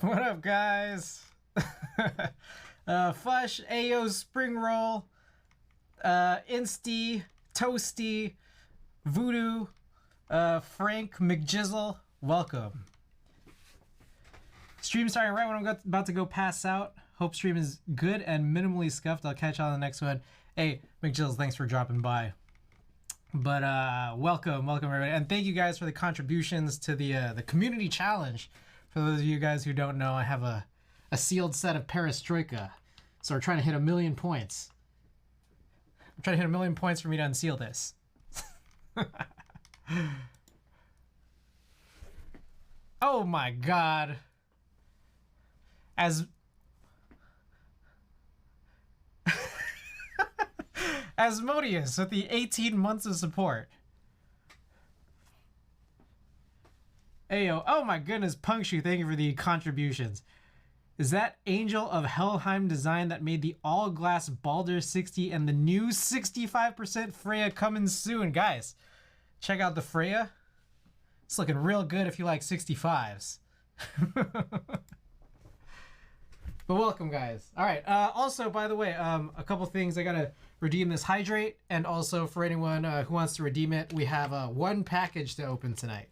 What up, guys? Fush, Ayo, Spring Roll, Insty, Toasty, Voodoo, Frank, McJizzle, welcome. Stream starting right when I'm about to go pass out. Hope stream is good and minimally scuffed. I'll catch y'all on the next one. Hey, McJizzle, thanks for dropping by. But welcome everybody, and thank you guys for the contributions to the community challenge. For those of you guys who don't know, I have a sealed set of Perestroika, so we're trying to hit 1,000,000 points. I'm trying to hit 1,000,000 points for me to unseal this. Oh my god! Asmodeus with the 18 months of support. Ayo, oh my goodness, Punkshoe, thank you for the contributions. Is that Angel of Helheim design that made the all-glass Baldur 60 and the new 65% Freya coming soon? Guys, check out the Freya. It's looking real good if you like 65s. But welcome, guys. All right. Also, by the way, a couple things. I gotta redeem this hydrate, and also for anyone who wants to redeem it, we have one package to open tonight.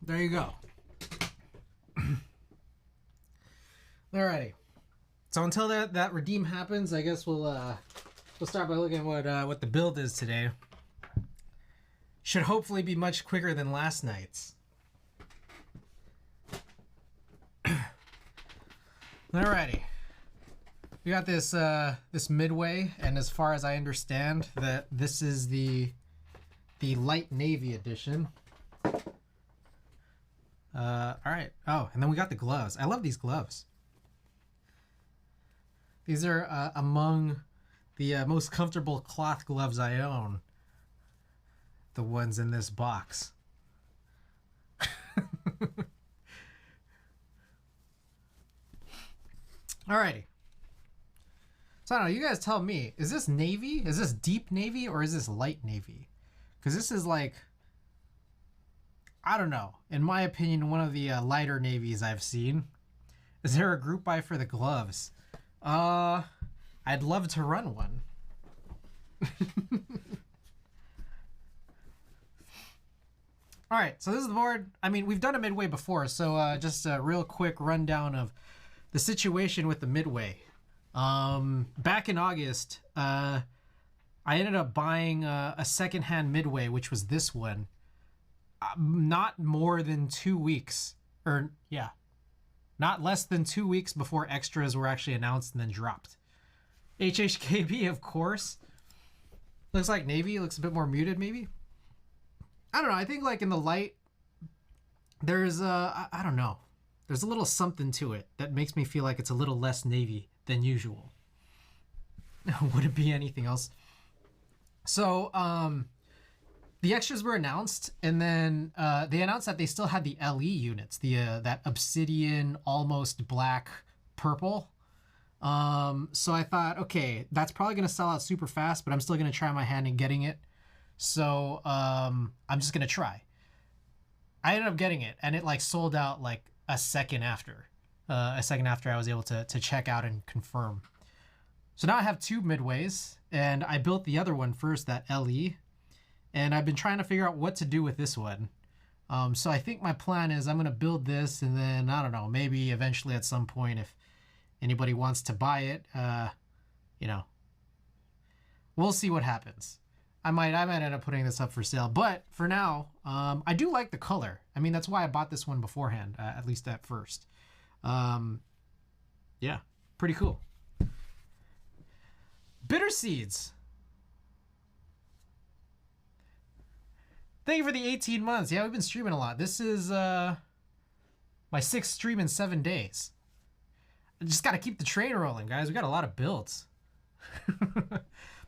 There you go. Alrighty. So until that redeem happens, I guess we'll start by looking at what the build is today. Should hopefully be much quicker than last night's. Alrighty. We got this this Midway, and as far as I understand, that this is the light navy edition. Alright. Oh, and then we got the gloves. I love these gloves. These are among the most comfortable cloth gloves I own. The ones in this box. Alrighty. So I don't know, you guys tell me, is this navy? Is this deep navy or is this light navy? Because this is like, I don't know, in my opinion, one of the lighter navies I've seen. Is there a group buy for the gloves? I'd love to run one. All right, so this is the board. I mean, we've done a Midway before, so just a real quick rundown of the situation with the Midway. Back in August, I ended up buying a secondhand Midway, which was this one. Not more than 2 weeks, or yeah, not less than 2 weeks before extras were actually announced and then dropped. HHKB, of course. Looks like navy. Looks a bit more muted, maybe. I don't know. I think like in the light, there's I don't know. There's a little something to it that makes me feel like it's a little less navy than usual. Would it be anything else? So, the extras were announced, and then they announced that they still had the LE units, the that obsidian, almost black purple. So I thought, okay, that's probably going to sell out super fast, but I'm still going to try my hand in getting it. So I'm just going to try. I ended up getting it, and it like sold out like a second after I was able to check out and confirm. So now I have two Midways, and I built the other one first, that LE. And I've been trying to figure out what to do with this one. So I think my plan is I'm going to build this, and then, I don't know, maybe eventually at some point if anybody wants to buy it, you know, we'll see what happens. I might end up putting this up for sale. But for now, I do like the color. I mean, that's why I bought this one beforehand, at least at first. Yeah, pretty cool. Bitter Seeds. Thank you for the 18 months. Yeah, we've been streaming a lot. This is my 6th stream in 7 days. I just got to keep the train rolling, guys. We got a lot of builds.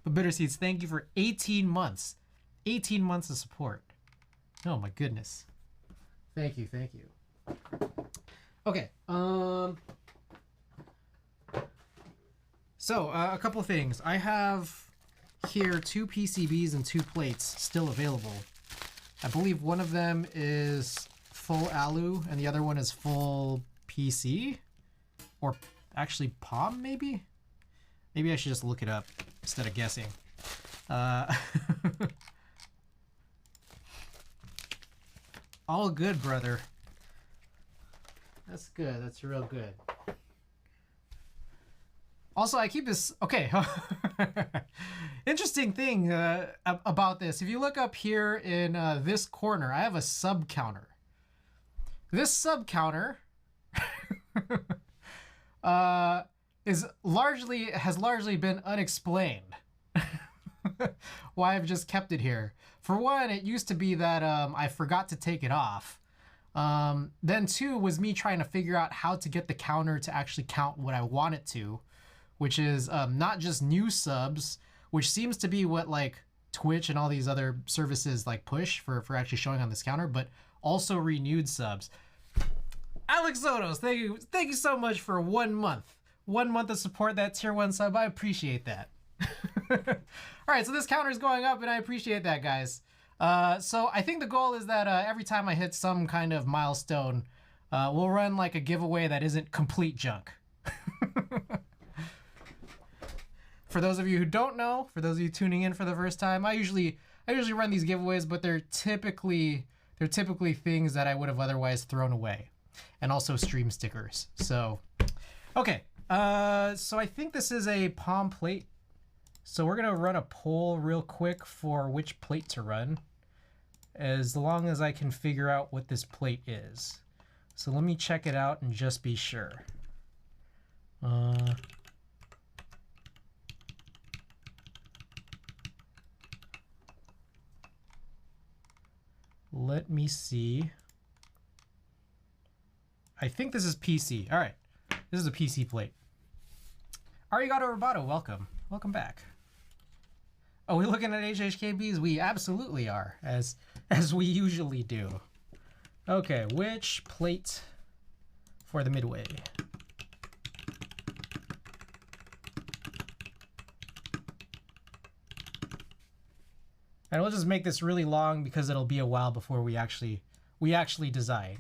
But Bitter Seeds, thank you for 18 months. 18 months of support. Oh my goodness. Thank you, thank you. Okay. So, a couple of things. I have here 2 PCBs and 2 plates still available. I believe one of them is full alu and the other one is full PC, or actually POM maybe? Maybe I should just look it up instead of guessing. All good, brother. That's good. That's real good. Also, I keep this... Okay. Interesting thing about this. If you look up here in this corner, I have a sub counter. This sub counter has largely been unexplained. Why I've just kept it here. For one, it used to be that I forgot to take it off. Then two was me trying to figure out how to get the counter to actually count what I want it to, which is not just new subs, which seems to be what like Twitch and all these other services like push for actually showing on this counter, but also renewed subs. Alex Zotos, thank you so much for 1 month. 1 month of support, that tier 1 sub. I appreciate that. All right, so this counter is going up and I appreciate that, guys. So I think the goal is that every time I hit some kind of milestone, we'll run like a giveaway that isn't complete junk. For those of you who don't know, for those of you tuning in for the first time, I usually run these giveaways, but they're typically things that I would have otherwise thrown away, and also stream stickers. So, okay, so I think this is a palm plate. So we're gonna run a poll real quick for which plate to run, as long as I can figure out what this plate is. So let me check it out and just be sure. Let me see. I think this is PC. All right, this is a PC plate. Arigato Roboto, welcome. Welcome back. Oh, we're looking at HHKBs? We absolutely are, as we usually do. Okay, which plate for the midway? And we'll just make this really long because it'll be a while before we actually decide.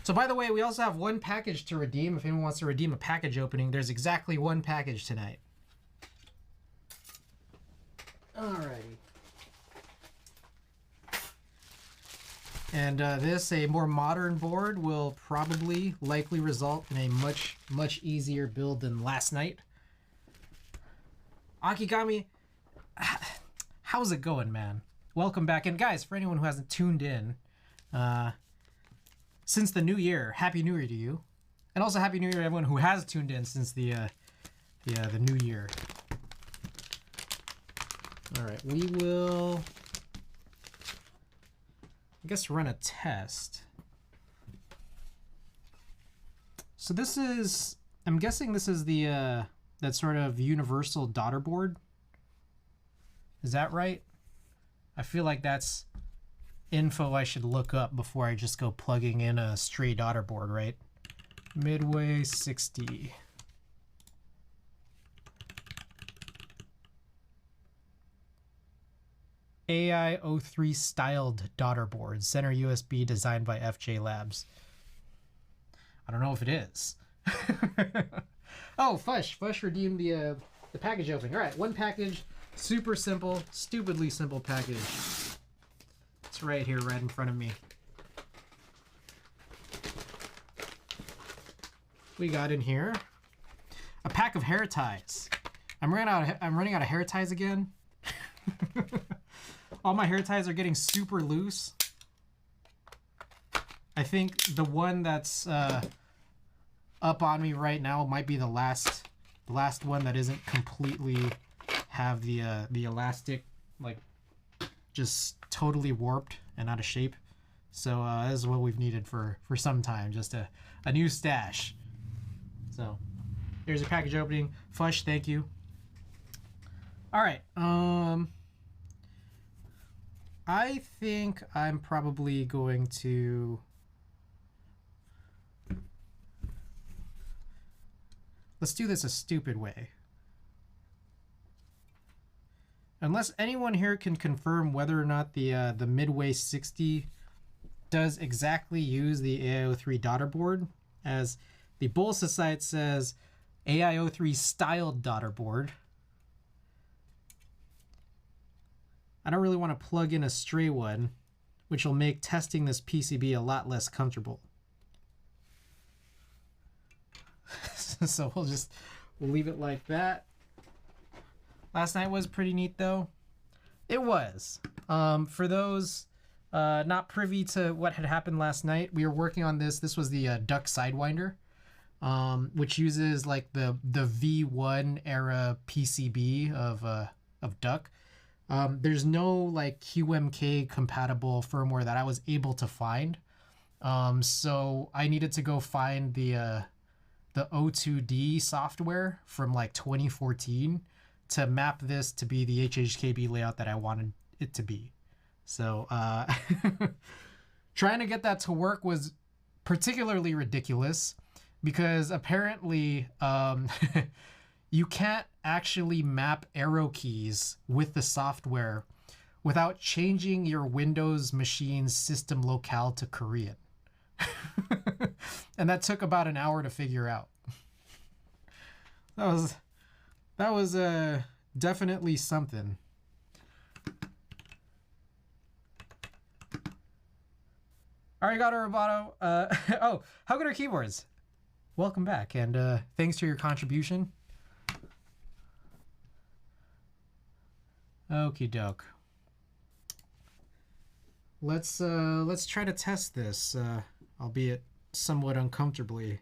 So by the way, we also have 1 package to redeem. If anyone wants to redeem a package opening, there's exactly 1 package tonight. Alrighty. And this, a more modern board, will likely result in a much easier build than last night. Akigami, how's it going, man? Welcome back. And guys, for anyone who hasn't tuned in, since the new year, Happy New Year to you. And also Happy New Year to everyone who has tuned in since the new year. All right, we will, I guess, run a test. So this is, I'm guessing this is the that sort of universal daughter board. Is that right? I feel like that's info I should look up before I just go plugging in a stray daughter board, right? midway60. AI03 styled daughter board, center USB, designed by FJ Labs. I don't know if it is. Oh, Fush redeemed the package opening. All right, 1 package, super simple, stupidly simple package. It's right here, right in front of me. We got in here a pack of hair ties. I'm running out of hair ties again. All my hair ties are getting super loose. I think the one that's up on me right now might be the last one that isn't completely have the elastic, like, just totally warped and out of shape. So this is what we've needed for some time, just a new stash. So there's a package opening. Fush, thank you. All right. I think I'm probably going to... Let's do this a stupid way. unless anyone here can confirm whether or not the midway60 does exactly use the AIO3 daughter board, as the Bolsa site says AIO3 styled daughter board. I don't really want to plug in a stray one, which will make testing this PCB a lot less comfortable. So we'll leave it like that. Last night was pretty neat though. It was. For those not privy to what had happened last night, we were working on this. This was the Duck Sidewinder, which uses like the V1 era PCB of Duck. There's no like QMK compatible firmware that I was able to find. So I needed to go find the O2D software from like 2014 to map this to be the HHKB layout that I wanted it to be. So trying to get that to work was particularly ridiculous because apparently you can't actually map arrow keys with the software without changing your Windows machine's system locale to Korean. And that took about an hour to figure out. That was definitely something. Arigato Roboto. Oh, how good are keyboards? Welcome back, and thanks for your contribution. Okie doke. Let's try to test this, albeit somewhat uncomfortably.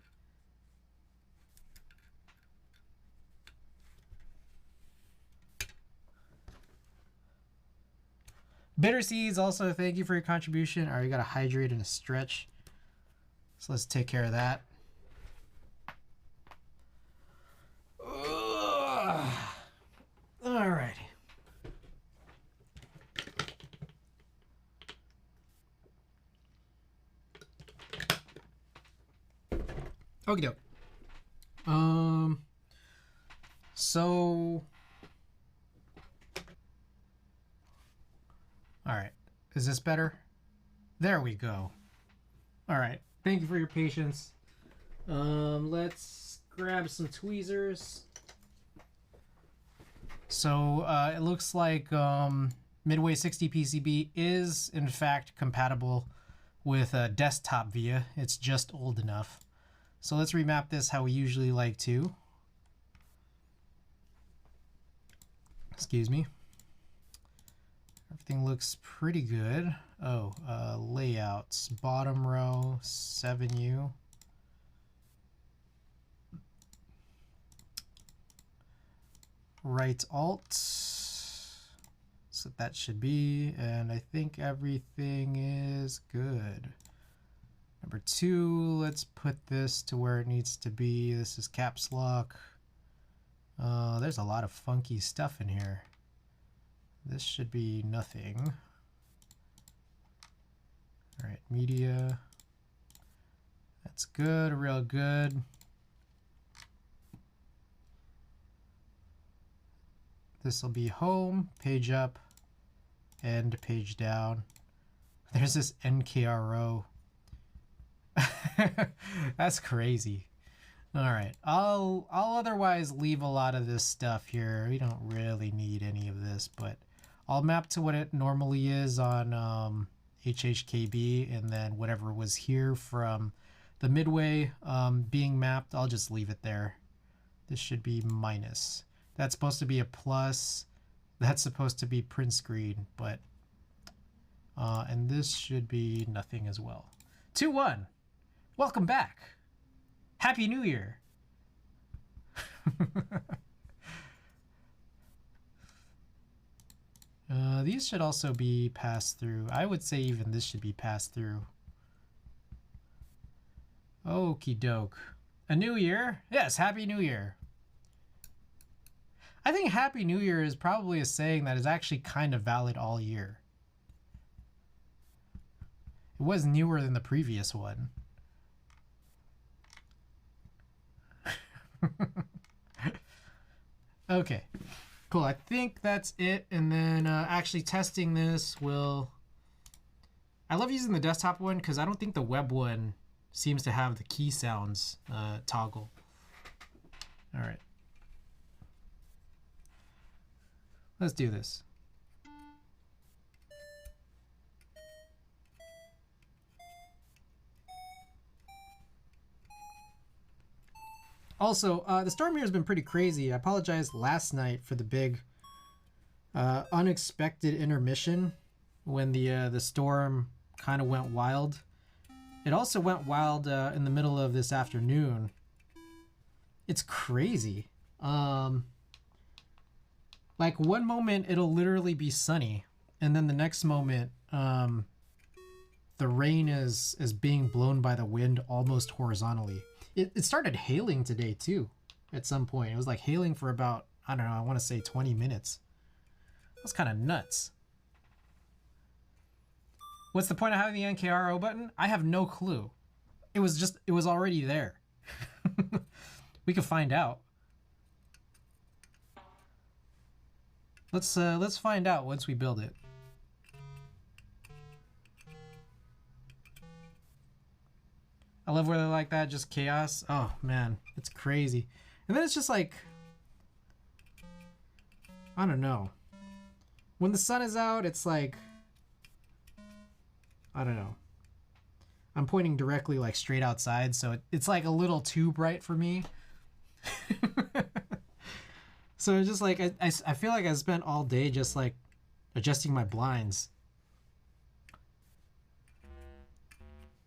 Bitter Seeds, also thank you for your contribution. All right, you got to hydrate and a stretch. So let's take care of that. All righty. Okie doke. So all right, is this better? There we go. All right, thank you for your patience. Let's grab some tweezers. So it looks like midway60 PCB is in fact compatible with desktop VIA. It's just old enough. So let's remap this how we usually like to. Excuse me. Everything looks pretty good. Oh, layouts. Bottom row, 7U. Right alt. So that should be, and I think everything is good. Number 2, let's put this to where it needs to be. This is caps lock. There's a lot of funky stuff in here. This should be nothing. All right, media. That's good, real good. This will be home, page up, and page down. There's this NKRO. That's crazy. All right, I'll otherwise leave a lot of this stuff here. We don't really need any of this, but I'll map to what it normally is on HHKB, and then whatever was here from the Midway being mapped, I'll just leave it there. This should be minus. That's supposed to be a plus. That's supposed to be print screen, but and this should be nothing as well. 2-1. Welcome back. Happy New Year. These should also be passed through. I would say even this should be passed through. Okie doke. A new year? Yes, Happy New Year. I think Happy New Year is probably a saying that is actually kind of valid all year. It was newer than the previous one. Okay. Cool, I think that's it. And then actually testing this will... I love using the desktop one because I don't think the web one seems to have the key sounds toggle. All right. Let's do this. Also, the storm here has been pretty crazy. I apologize last night for the big unexpected intermission when the storm kind of went wild. It also went wild in the middle of this afternoon. It's crazy. Like one moment it'll literally be sunny, and then the next moment the rain is being blown by the wind almost horizontally. It started hailing today too at some point. It was like hailing for about, I don't know, I want to say 20 minutes. That's kind of nuts. What's the point of having the NKRO button? I have no clue. It was already there. We could find out. Let's find out once we build it. I love where they're like that, just chaos. Oh man, it's crazy. And then it's just like, I don't know. When the sun is out, it's like, I don't know. I'm pointing directly like straight outside, so it's like a little too bright for me. So it's just like, I feel like I spent all day just like adjusting my blinds.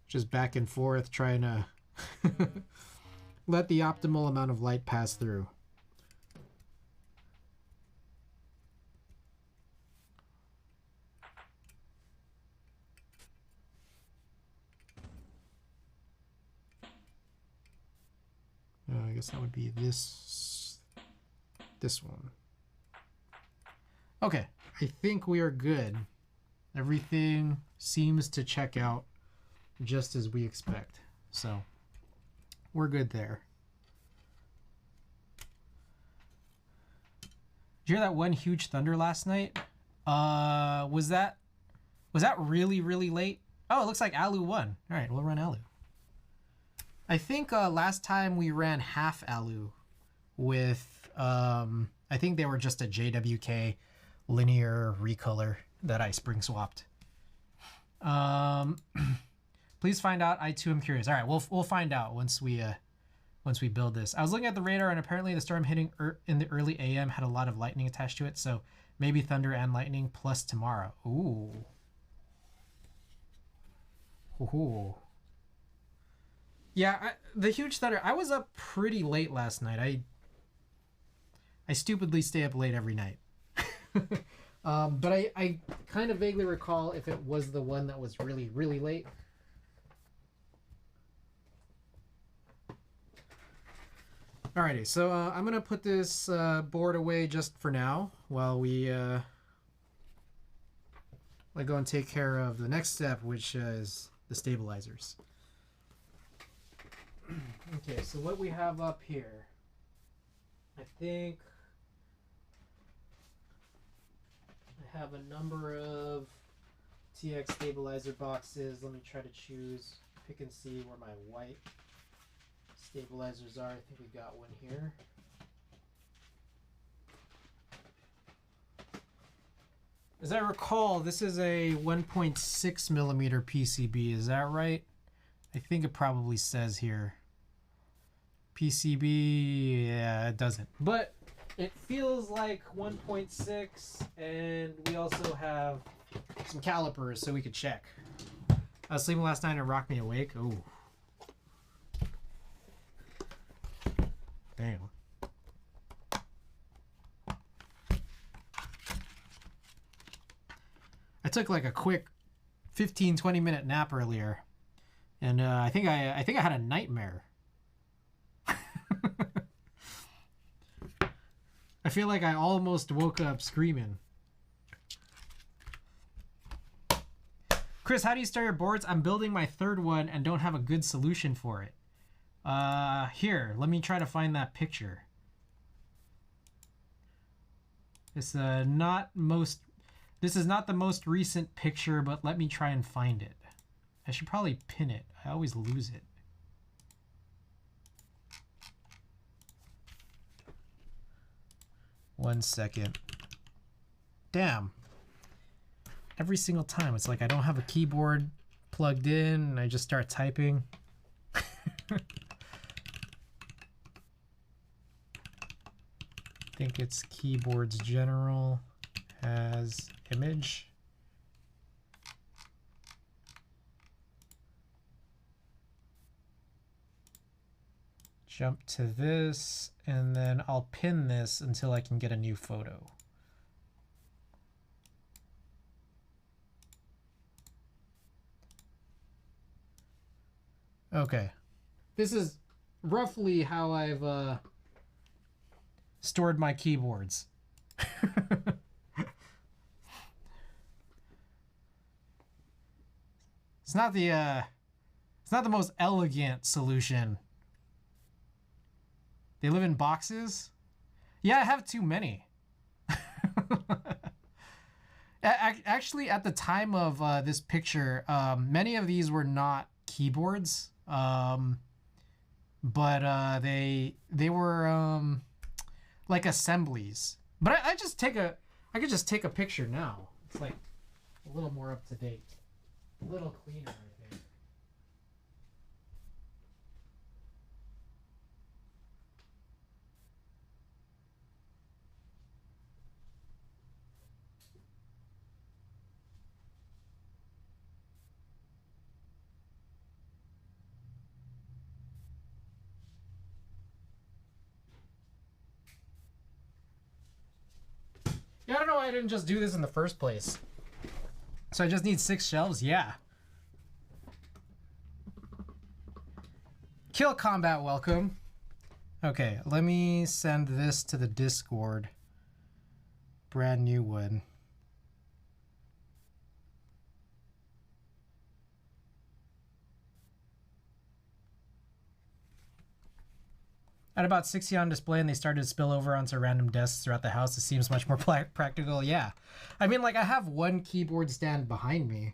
Just back and forth trying to let the optimal amount of light pass through. I guess that would be this one. Okay, I think we are good. Everything seems to check out just as we expect. So we're good there. Did you hear that one huge thunder last night? Was that really, really late? Oh, it looks like Alu won. All right, we'll run Alu. I think last time we ran half Alu with, I think they were just a JWK linear recolor that I spring swapped. Please find out. I too am curious. All right, we'll find out once we build this. I was looking at the radar, and apparently the storm hitting in the early AM had a lot of lightning attached to it, so maybe thunder and lightning plus tomorrow. Ooh. Ooh. Yeah, the huge thunder. I was up pretty late last night. I stupidly stay up late every night. But I kind of vaguely recall if it was the one that was really, really late. Alrighty, so I'm going to put this board away just for now while we go and take care of the next step, which is the stabilizers. Okay, so what we have up here, I think I have a number of TX stabilizer boxes. Let me try to choose, pick and see where my white stabilizers are. I think we got one here. As I recall, this is a 1.6 millimeter PCB. Is that right? I think it probably says here PCB. Yeah, it doesn't, but it feels like 1.6, and we also have some calipers so we could check. I was sleeping last night and it rocked me awake. Ooh. Damn. I took like a quick 15-20 minute nap earlier, and I think I had a nightmare. I feel like I almost woke up screaming. Chris, how do you start your boards? I'm building my third one and don't have a good solution for it. Here, let me try to find that picture. It's not most. This is not the most recent picture, but let me try and find it. I should probably pin it. I always lose it. One second. Damn. Every single time, it's like I don't have a keyboard plugged in, and I just start typing. I think it's keyboards general has image. Jump to this, and then I'll pin this until I can get a new photo. Okay. This is roughly how I've stored my keyboards. It's not the most elegant solution. They live in boxes? Yeah, I have too many. Actually, at the time of this picture, many of these were not keyboards, but they were like assemblies. But I could just take a picture now. It's like a little more up to date, a little cleaner, I think. Yeah, I don't know why I didn't just do this in the first place. So I just need 6 shelves? Yeah. Kill Combat, welcome. Okay, let me send this to the Discord. Brand new one. At about 60 on display, and they started to spill over onto random desks throughout the house. It seems much more practical. Yeah, I mean, like I have one keyboard stand behind me,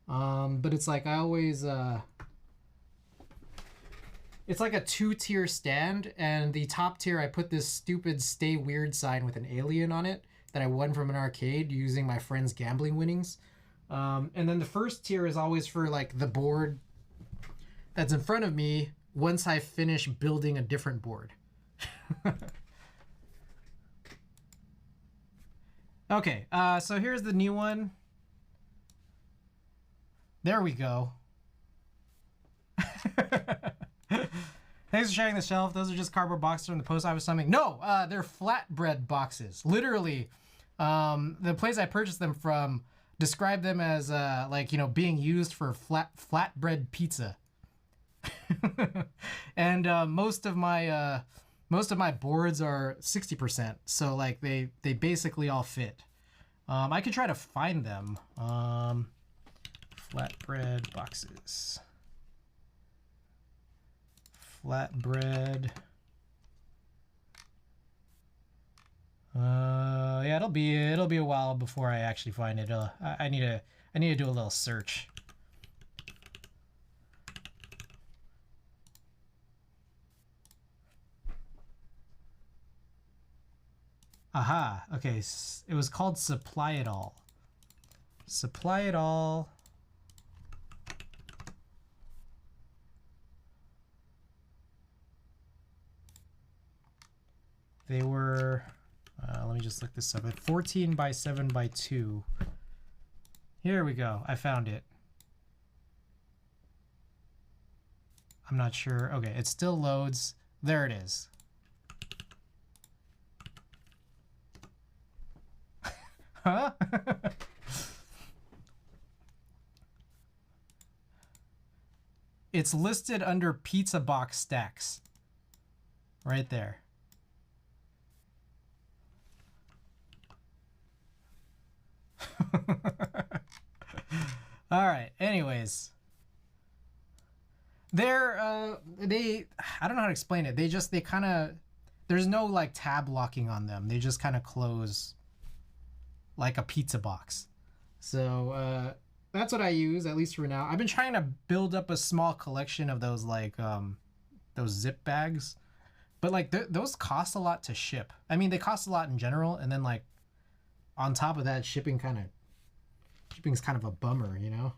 but it's like I always it's like a 2-tier stand, and the top tier I put this stupid "Stay Weird" sign with an alien on it that I won from an arcade using my friend's gambling winnings, and then the first tier is always for like the board that's in front of me once I finish building a different board. Okay, so here's the new one. There we go. Thanks for sharing the shelf. Those are just cardboard boxes from the post office or something. No, they're flatbread boxes. Literally, the place I purchased them from described them as like, you know, being used for flatbread pizza. And most of my boards are 60%, so like they basically all fit. I could try to find them. Flatbread boxes. Flatbread. Yeah, it'll be a while before I actually find it. I need to do a little search. Aha, okay, it was called Supply It All. Supply It All. They were, let me just look this up, at 14 by 7 by 2. Here we go, I found it. I'm not sure, okay, it still loads. There it is. Huh? It's listed under pizza box stacks. Right there. All right, anyways. I don't know how to explain it. They kind of, there's no like tab locking on them. They just kind of close like a pizza box. So that's what I use, at least for now. I've been trying to build up a small collection of those like those zip bags, but like those cost a lot to ship. I mean, they cost a lot in general, and then like on top of that, shipping's kind of a bummer, you know.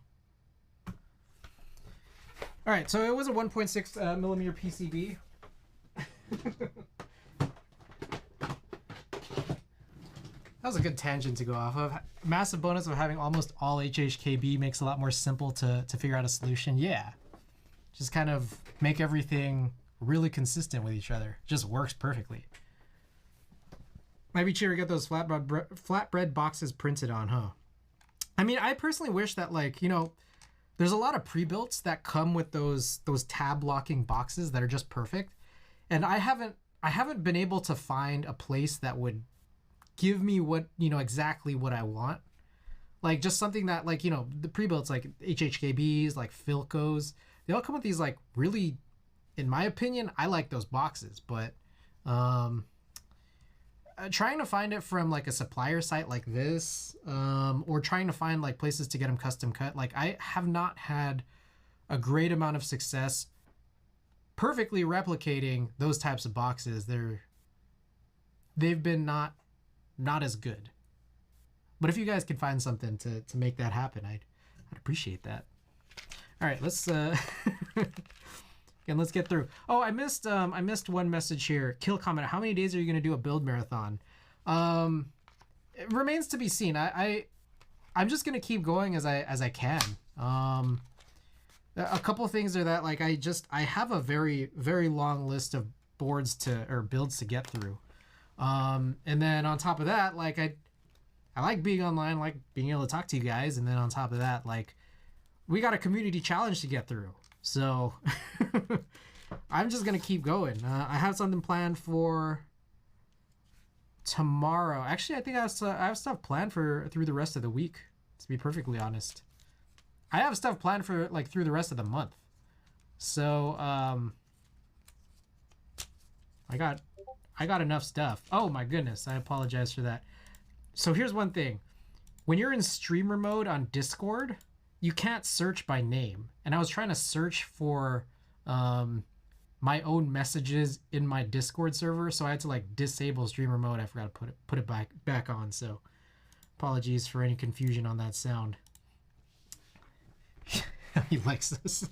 All right, so it was a 1.6 millimeter PCB. That was a good tangent to go off of. Massive bonus of having almost all HHKB makes it a lot more simple to figure out a solution. Yeah. Just kind of make everything really consistent with each other. Just works perfectly. Might be cheaper to get those flatbread boxes printed on, huh? I mean, I personally wish that, like, you know, there's a lot of pre-builts that come with those tab locking boxes that are just perfect. And I haven't been able to find a place that would give me what, you know, exactly what I want. Like just something that, like, you know, the pre-builts like HHKBs, like Philcos, they all come with these like really, in my opinion, I like those boxes, but trying to find it from like a supplier site like this, or trying to find like places to get them custom cut, like I have not had a great amount of success perfectly replicating those types of boxes. They've been not as good. But if you guys can find something to make that happen, I'd appreciate that. All right, let's again, let's get through. Oh, I missed one message here. Kill comment. How many days are you going to do a build marathon? It remains to be seen. I'm just going to keep going as I can. A couple of things are that, like, I have a very, very long list of builds to get through. And then on top of that, like, I like being online, like being able to talk to you guys. And then on top of that, like, we got a community challenge to get through. So I'm just going to keep going. I have something planned for tomorrow. Actually, I think I have stuff planned through the rest of the week, to be perfectly honest. I have stuff planned for like through the rest of the month. So I got enough stuff. Oh my goodness, I apologize for that. So here's one thing. When you're in streamer mode on Discord, you can't search by name. And I was trying to search for my own messages in my Discord server, so I had to like disable streamer mode. I forgot to put it back on, so apologies for any confusion on that sound. He likes this.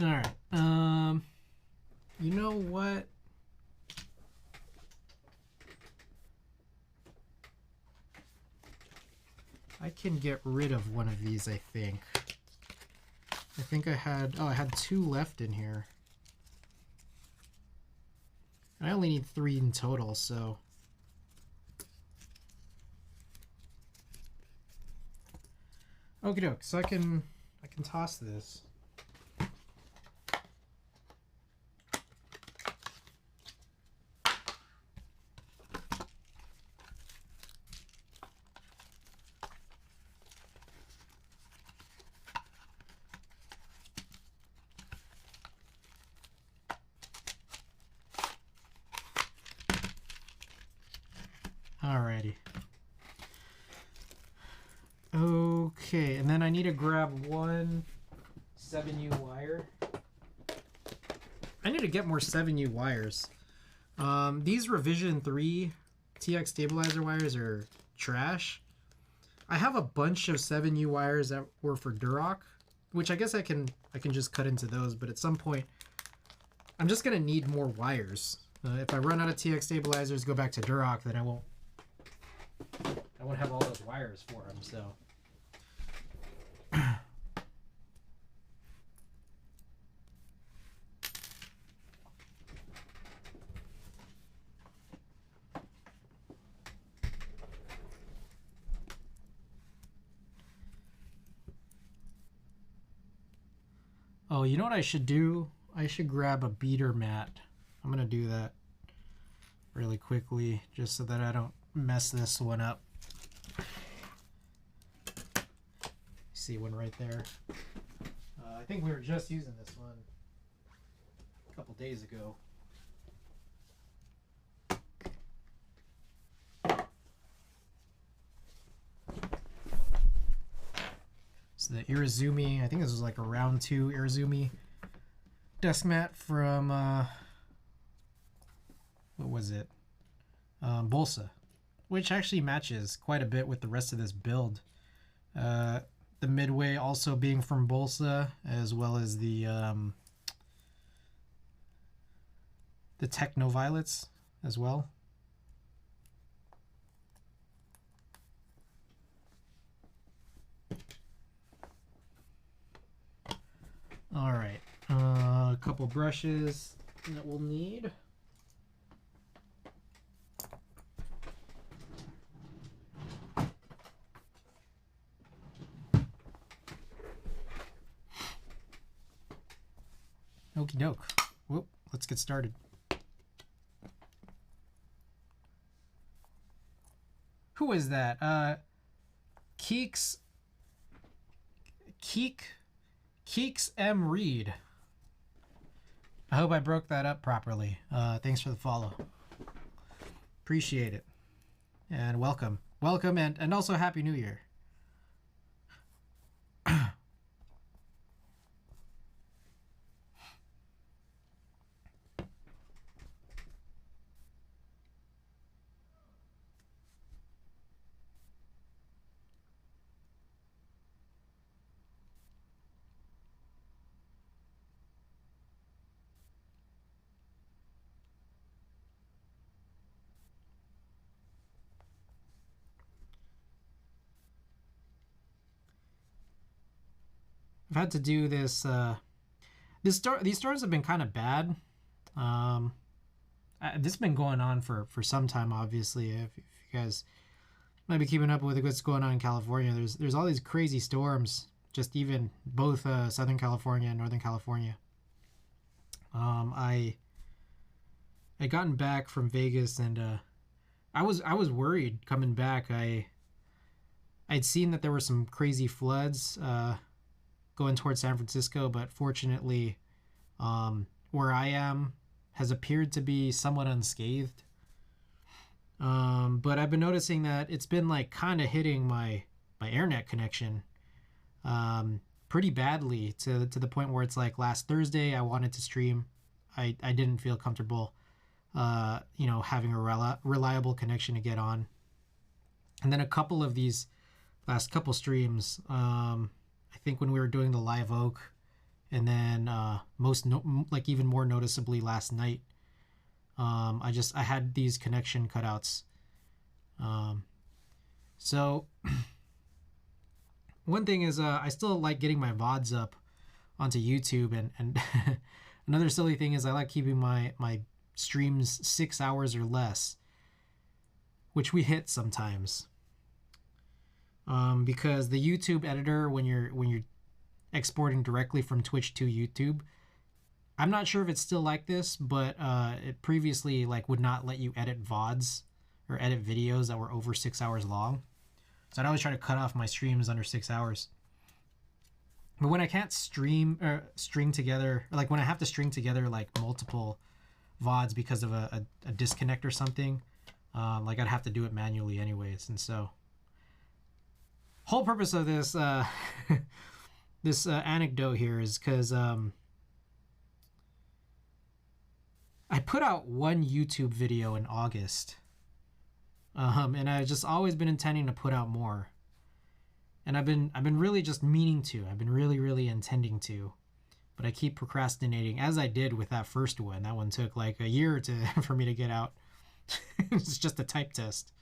All right. You know what? I can get rid of one of these, I think. I think I had 2 left in here. I only need 3 in total, so. Okie doke, so I can toss this. Alrighty. Okay, and then I need to grab one 7U wire. I need to get more 7U wires. These Revision 3 TX stabilizer wires are trash. I have a bunch of 7U wires that were for Duroc, which I guess I can just cut into those, but at some point I'm just gonna need more wires. If I run out of TX stabilizers, go back to Duroc, then I won't have all those wires for them, so. Oh, you know what I should do? I should grab a beater mat. I'm gonna do that really quickly just so that I don't mess this one up. See one right there. I think we were just using this one a couple days ago. It's the Irizumi. I think this was like a round 2 Irizumi desk mat from what was it? Bolsa, which actually matches quite a bit with the rest of this build. The midway also being from Bolsa, as well as the Techno Violets as well. All right, a couple brushes that we'll need. Okie doke. Whoop, let's get started. Who is that? Keeks M. Reed. I hope I broke that up properly. Thanks for the follow. Appreciate it. And welcome. Welcome and also Happy New Year. I've had to do this. These storms have been kind of bad. This has been going on for some time. Obviously, if you guys might be keeping up with what's going on in California, there's all these crazy storms. Just even both Southern California and Northern California. I gotten back from Vegas and I was worried coming back. I'd seen that there were some crazy floods going towards San Francisco, but fortunately, where I am has appeared to be somewhat unscathed. But I've been noticing that it's been like kind of hitting my internet connection pretty badly to the point where it's like last Thursday I wanted to stream. I didn't feel comfortable, having a reliable connection to get on. And then a couple of these last couple streams, I think when we were doing the Live Oak, and then even more noticeably last night, I had these connection cutouts. So one thing is I still like getting my VODs up onto YouTube, and another silly thing is I like keeping my streams 6 hours or less, which we hit sometimes. Because the YouTube editor, when you're exporting directly from Twitch to YouTube, I'm not sure if it's still like this, but it previously would not let you edit VODs or edit videos that were over 6 hours long. So I'd always try to cut off my streams under 6 hours. But when I can't string together, like when I have to string together like multiple VODs because of a disconnect or something, I'd have to do it manually anyways. And so whole purpose of this this anecdote here is because I put out one YouTube video in August, and I've just always been intending to put out more, and I've been really just meaning to. I've been really intending to, but I keep procrastinating, as I did with that first one. That one took like a year for me to get out. It's just a type test.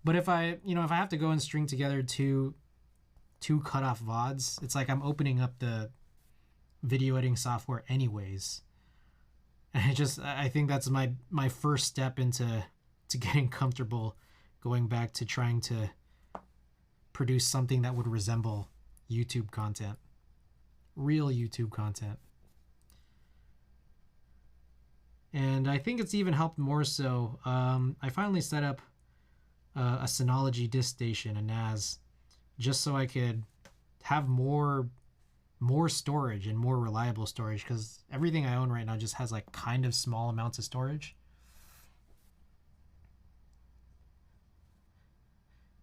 But if I have to go and string together two cutoff VODs, it's like I'm opening up the video editing software anyways. And I think that's my first step into getting comfortable going back to trying to produce something that would resemble YouTube content. Real YouTube content. And I think it's even helped more so. I finally set up a Synology disk station, a NAS, just so I could have more storage and more reliable storage, because everything I own right now just has like kind of small amounts of storage.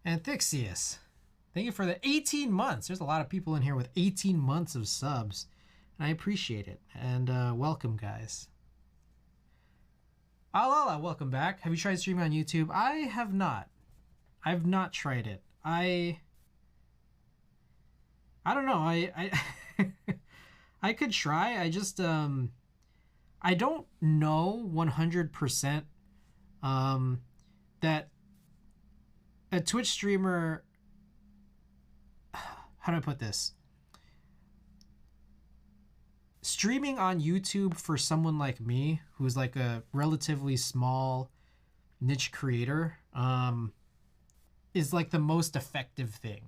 And Thixius, Thank you for the 18 months. There's a lot of people in here with 18 months of subs. And I appreciate it. And welcome, guys. Alala, welcome back. Have you tried streaming on YouTube? I have not. I've not tried it. I don't know. I I could try. I just I don't know 100% that a Twitch streamer, how do I put this? Streaming on YouTube for someone like me, who's like a relatively small niche creator, is like the most effective thing.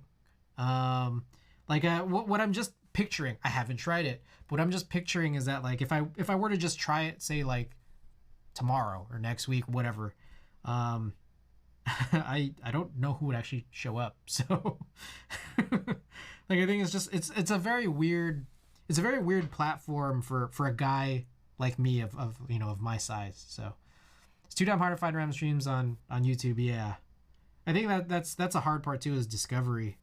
What I'm just picturing, I haven't tried it, but what I'm just picturing is that like if I were to just try it, say like tomorrow or next week, whatever, I don't know who would actually show up. So like I think it's just it's a very weird platform for a guy like me of you know, of my size. So it's too damn hard to find random streams on YouTube. Yeah, I think that's a hard part too, is discovery.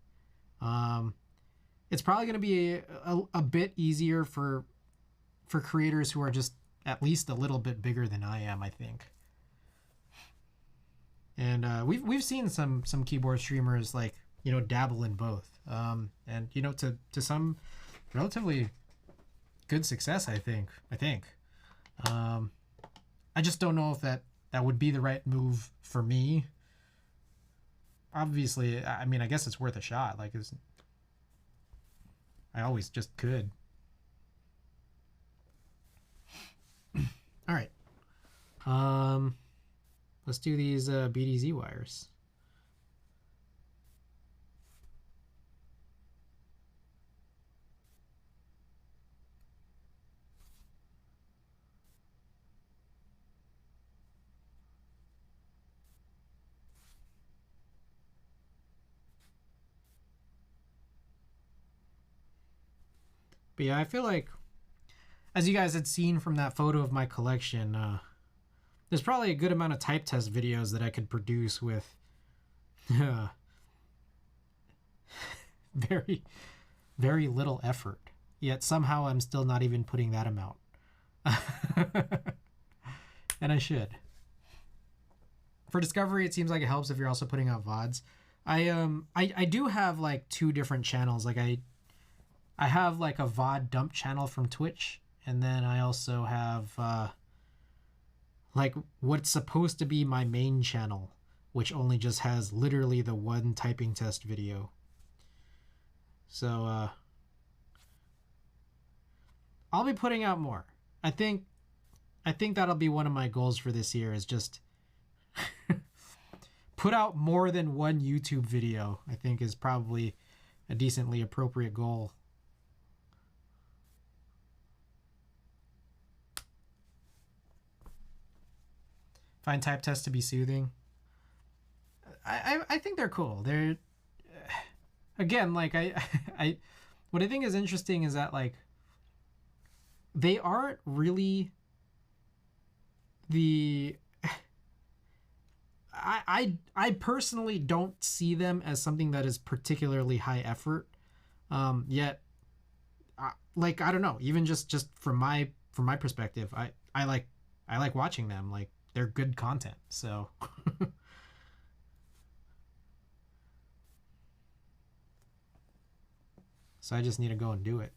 It's probably going to be a bit easier for creators who are just at least a little bit bigger than I am, I think. And we've seen some keyboard streamers, like, you know, dabble in both, and you know, to some relatively good success, I think. I just don't know if that would be the right move for me. Obviously, I mean, I guess it's worth a shot. Like, I always just could. All right. Let's do these BDZ wires. But yeah, I feel like, as you guys had seen from that photo of my collection, there's probably a good amount of type test videos that I could produce with very, very little effort. Yet somehow I'm still not even putting that amount. And I should. For discovery, it seems like it helps if you're also putting out VODs. I do have like two different channels. Like I have like a VOD dump channel from Twitch, and then I also have like what's supposed to be my main channel, which only just has literally the one typing test video. So I'll be putting out more. I think that'll be one of my goals for this year, is just put out more than one YouTube video. I think is probably a decently appropriate goal. Find type tests to be soothing. I think they're cool. They're, again, like I what I think is interesting is that like they aren't really the I personally don't see them as something that is particularly high effort. Yet like I don't know, even just from my perspective, I like watching them. Like, they're good content. So so I just need to go and do it.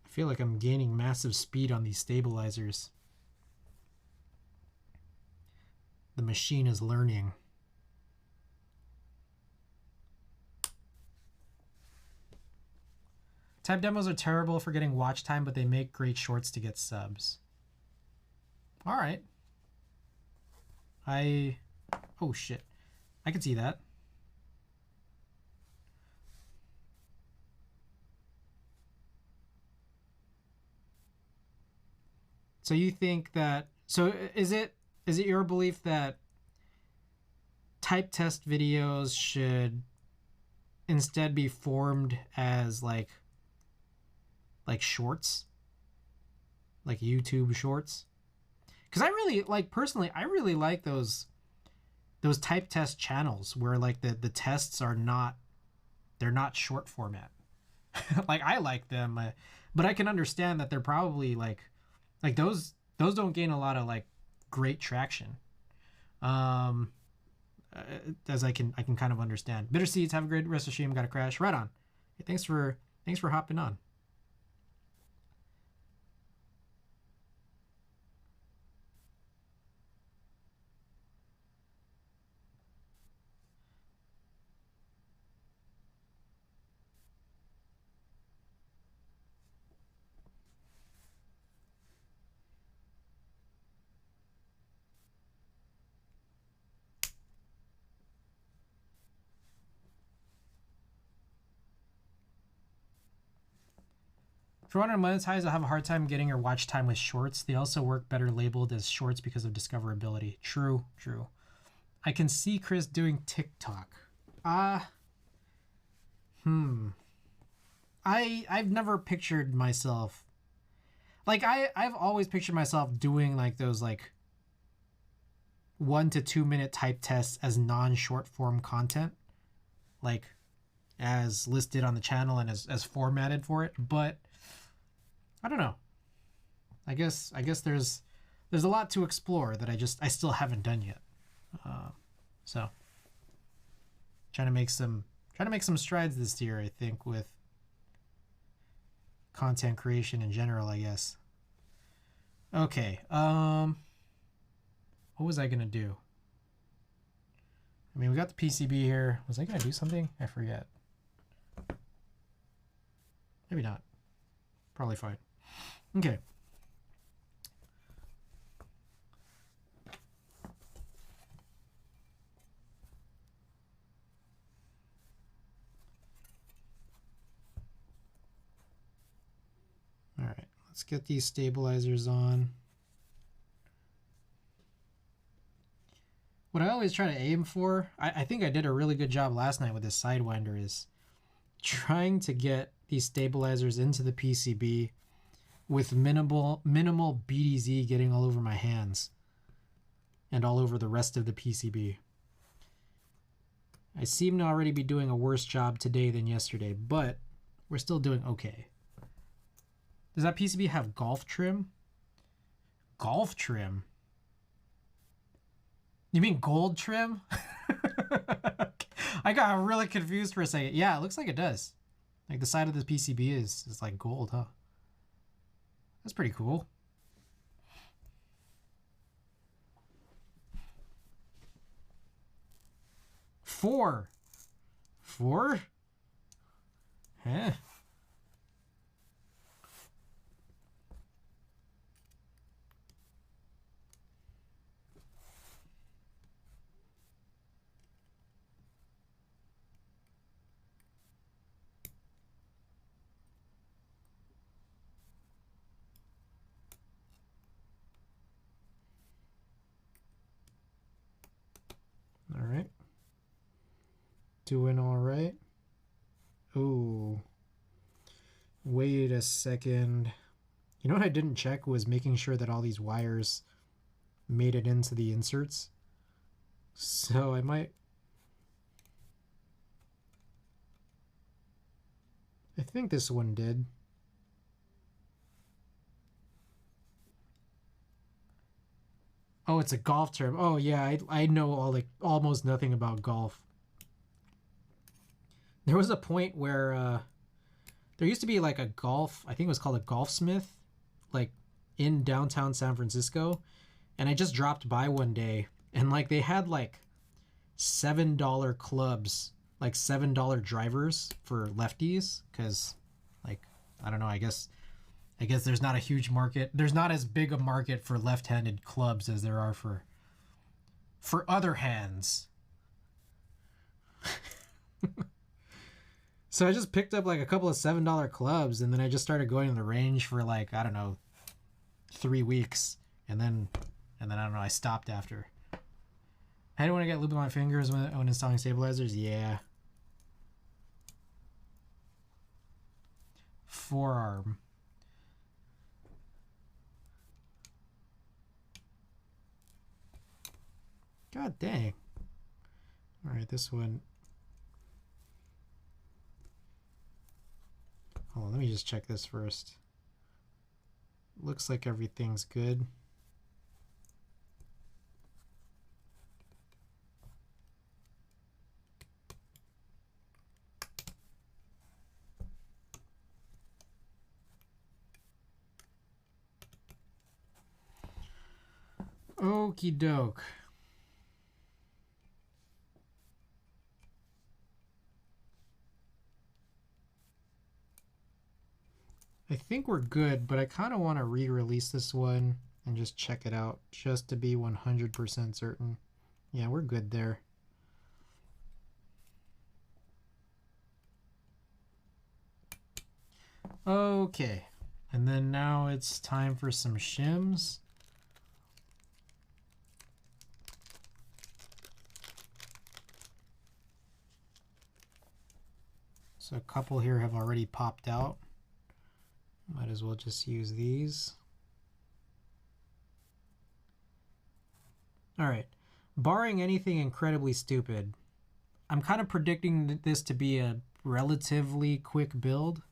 I feel like I'm gaining massive speed on these stabilizers. The machine is learning. Type demos are terrible for getting watch time, but they make great shorts to get subs. All right. Oh shit. I can see that. So you think that, so is it is it your belief that type test videos should instead be formed as like shorts, like YouTube shorts? Because I really like, personally, I really like those type test channels where like the tests are not, they're not short format. Like I like them, but I can understand that they're probably like those don't gain a lot of like great traction. As I can kind of understand. Bitter Seeds, have a great rest of the stream. Got to crash. Right on. Hey, thanks for hopping on. If you want to monetize, I'll have a hard time getting your watch time with shorts. They also work better labeled as shorts because of discoverability. True. I can see Chris doing TikTok. I've never pictured myself, like I've always pictured myself doing like those like 1 to 2 minute type tests as non-short form content, like as listed on the channel and as formatted for it. But I don't know. I guess there's a lot to explore that I still haven't done yet. So trying to make some strides this year, I think, with content creation in general, I guess. Okay. What was I gonna do? I mean, we got the PCB here. Was I gonna do something? I forget. Maybe not. Probably fine. Okay. All right, let's get these stabilizers on. What I always try to aim for, I think I did a really good job last night with this Sidewinder, is trying to get these stabilizers into the PCB with minimal BDZ getting all over my hands and all over the rest of the PCB. I seem to already be doing a worse job today than yesterday, but we're still doing okay. Does that PCB have golf trim? Golf trim? You mean gold trim? I got really confused for a second. Yeah, it looks like it does. Like the side of the PCB is like gold, huh? That's pretty cool. Four? Huh? All right. Doing all right. Oh, wait a second. You know what I didn't check was making sure that all these wires made it into the inserts. So I think this one did. Oh, it's a golf term. Oh yeah, I know almost nothing about golf. There was a point where there used to be like a golf, I think it was called a Golfsmith, like in downtown San Francisco, and I just dropped by one day and like they had like $7 clubs, like $7 drivers for lefties, because like I don't know, I guess there's not a huge market. There's not as big a market for left-handed clubs as there are for other hands. So I just picked up like a couple of $7 clubs, and then I just started going to the range for like, I don't know, 3 weeks, and then And then I don't know, I stopped after. I don't want to get lube on my fingers when installing stabilizers. Yeah. Forearm. God dang. All right, this one. Hold on, let me just check this first. Looks like everything's good. Okie doke. I think we're good, but I kind of want to re-release this one and just check it out just to be 100% certain. Yeah, we're good there. Okay, and then now it's time for some shims. So a couple here have already popped out. Might as well just use these. All right, barring anything incredibly stupid, I'm kind of predicting this to be a relatively quick build.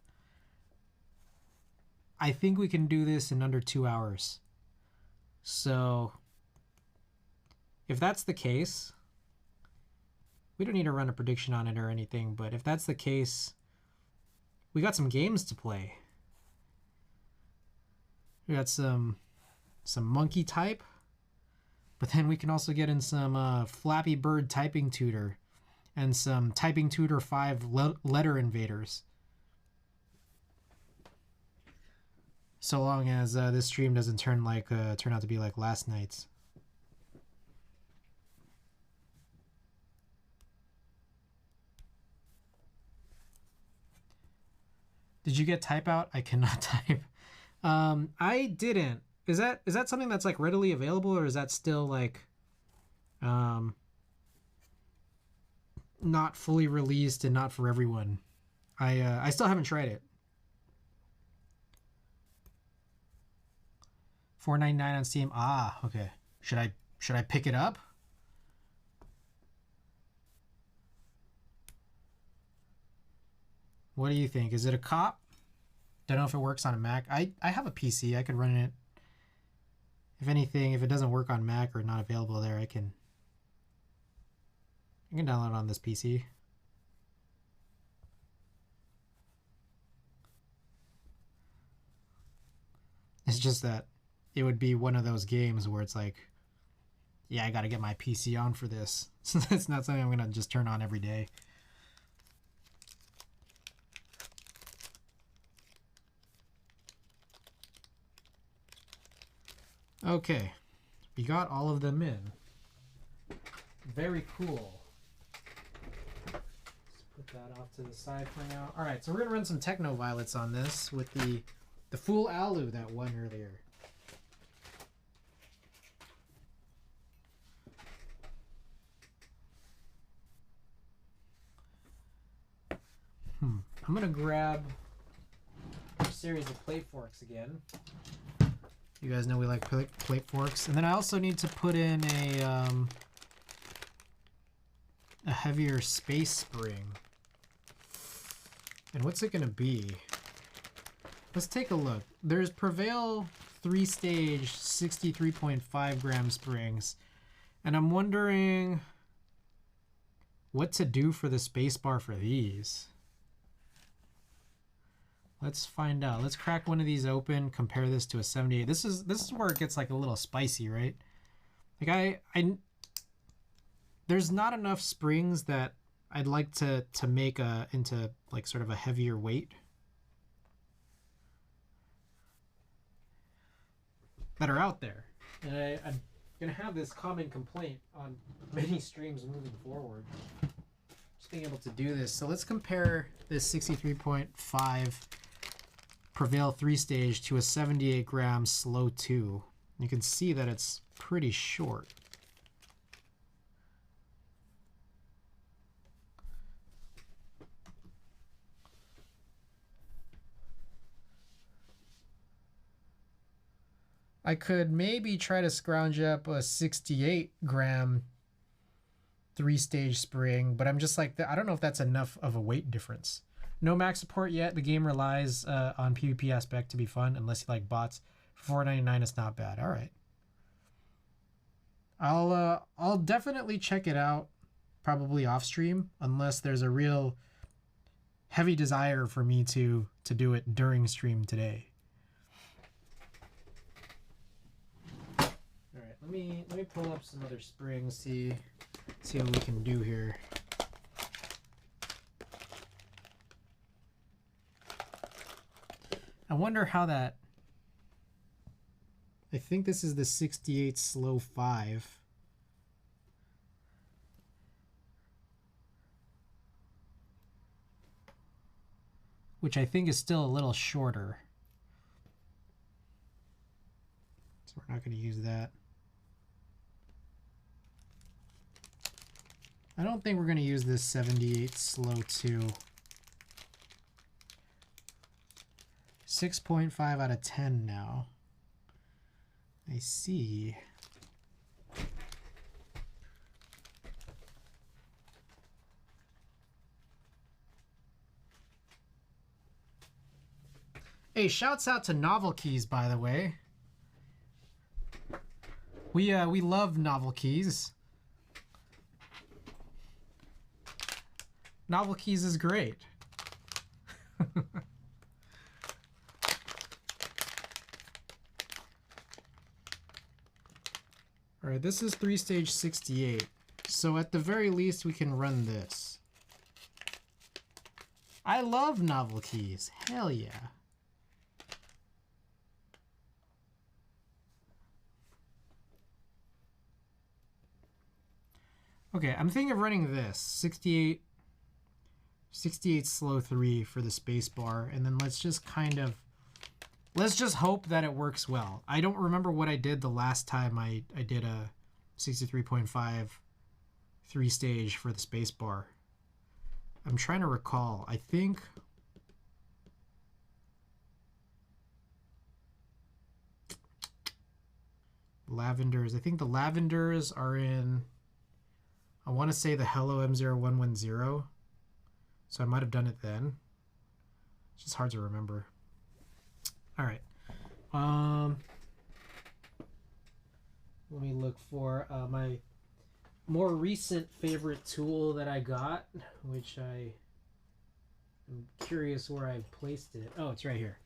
I think we can do this in under 2 hours. So if that's the case, we don't need to run a prediction on it or anything, but if that's the case, we got some games to play. We got some monkey type, but then we can also get in some Flappy Bird typing tutor and some typing tutor 5 letter invaders. So long as this stream doesn't turn out to be like last night's. Did you get type out? I cannot type. I didn't. Is that something that's like readily available, or is that still like not fully released and not for everyone? I still haven't tried it. $4.99 on Steam. Ah, okay. Should I pick it up? What do you think? Is it a cop? Don't know if it works on a Mac. I have a PC. I could run it. If anything, if it doesn't work on Mac or not available there, I can download it on this PC. It's just that it would be one of those games where it's like, yeah, I got to get my PC on for this. So it's not something I'm going to just turn on every day. Okay, we got all of them in. Very cool. Let's put that off to the side for now. All right, so we're gonna run some Techno Violets on this with the full alu that won earlier. I'm gonna grab a series of plate forks again. You guys know we like plate forks. And then I also need to put in a heavier space spring. And what's it gonna be? Let's take a look. There's Prevail 3-stage 63.5 gram springs. And I'm wondering what to do for the space bar for these. Let's find out. Let's crack one of these open, compare this to a 78. This is where it gets like a little spicy, right? Like there's not enough springs that I'd like to make into like sort of a heavier weight that are out there. And I'm gonna have this common complaint on many streams moving forward. Just being able to do this. So let's compare this 63.5 Prevail 3-stage to a 78 gram slow 2. You can see that it's pretty short. I could maybe try to scrounge up a 68 gram 3-stage spring, but I'm just like, I don't know if that's enough of a weight difference. No max support yet. The game relies on PvP aspect to be fun, unless you like bots. For $4.99, it's not bad. All right. I'll definitely check it out, probably off stream, unless there's a real heavy desire for me to do it during stream today. All right, let me pull up some other springs, see what we can do here. I wonder how that. I think this is the 68 slow 5. Which I think is still a little shorter. So we're not going to use that. I don't think we're going to use this 78 slow 2. 6.5 out of 10 now. I see. Hey, shouts out to Novel Keys, by the way. We love Novel Keys. Novel Keys is great. All right, this is 3-stage 68. So at the very least, we can run this. I love Novel Keys. Hell yeah. Okay, I'm thinking of running this 68 slow 3 for the space bar, and then let's just hope that it works well. I don't remember what I did the last time I did a 63.5 3-stage for the space bar. I'm trying to recall. I think lavenders. I think the lavenders are in, I want to say the Hello M0110. So I might have done it then. It's just hard to remember. All right. Let me look for my more recent favorite tool that I got, which I'm curious where I placed it. Oh, it's right here.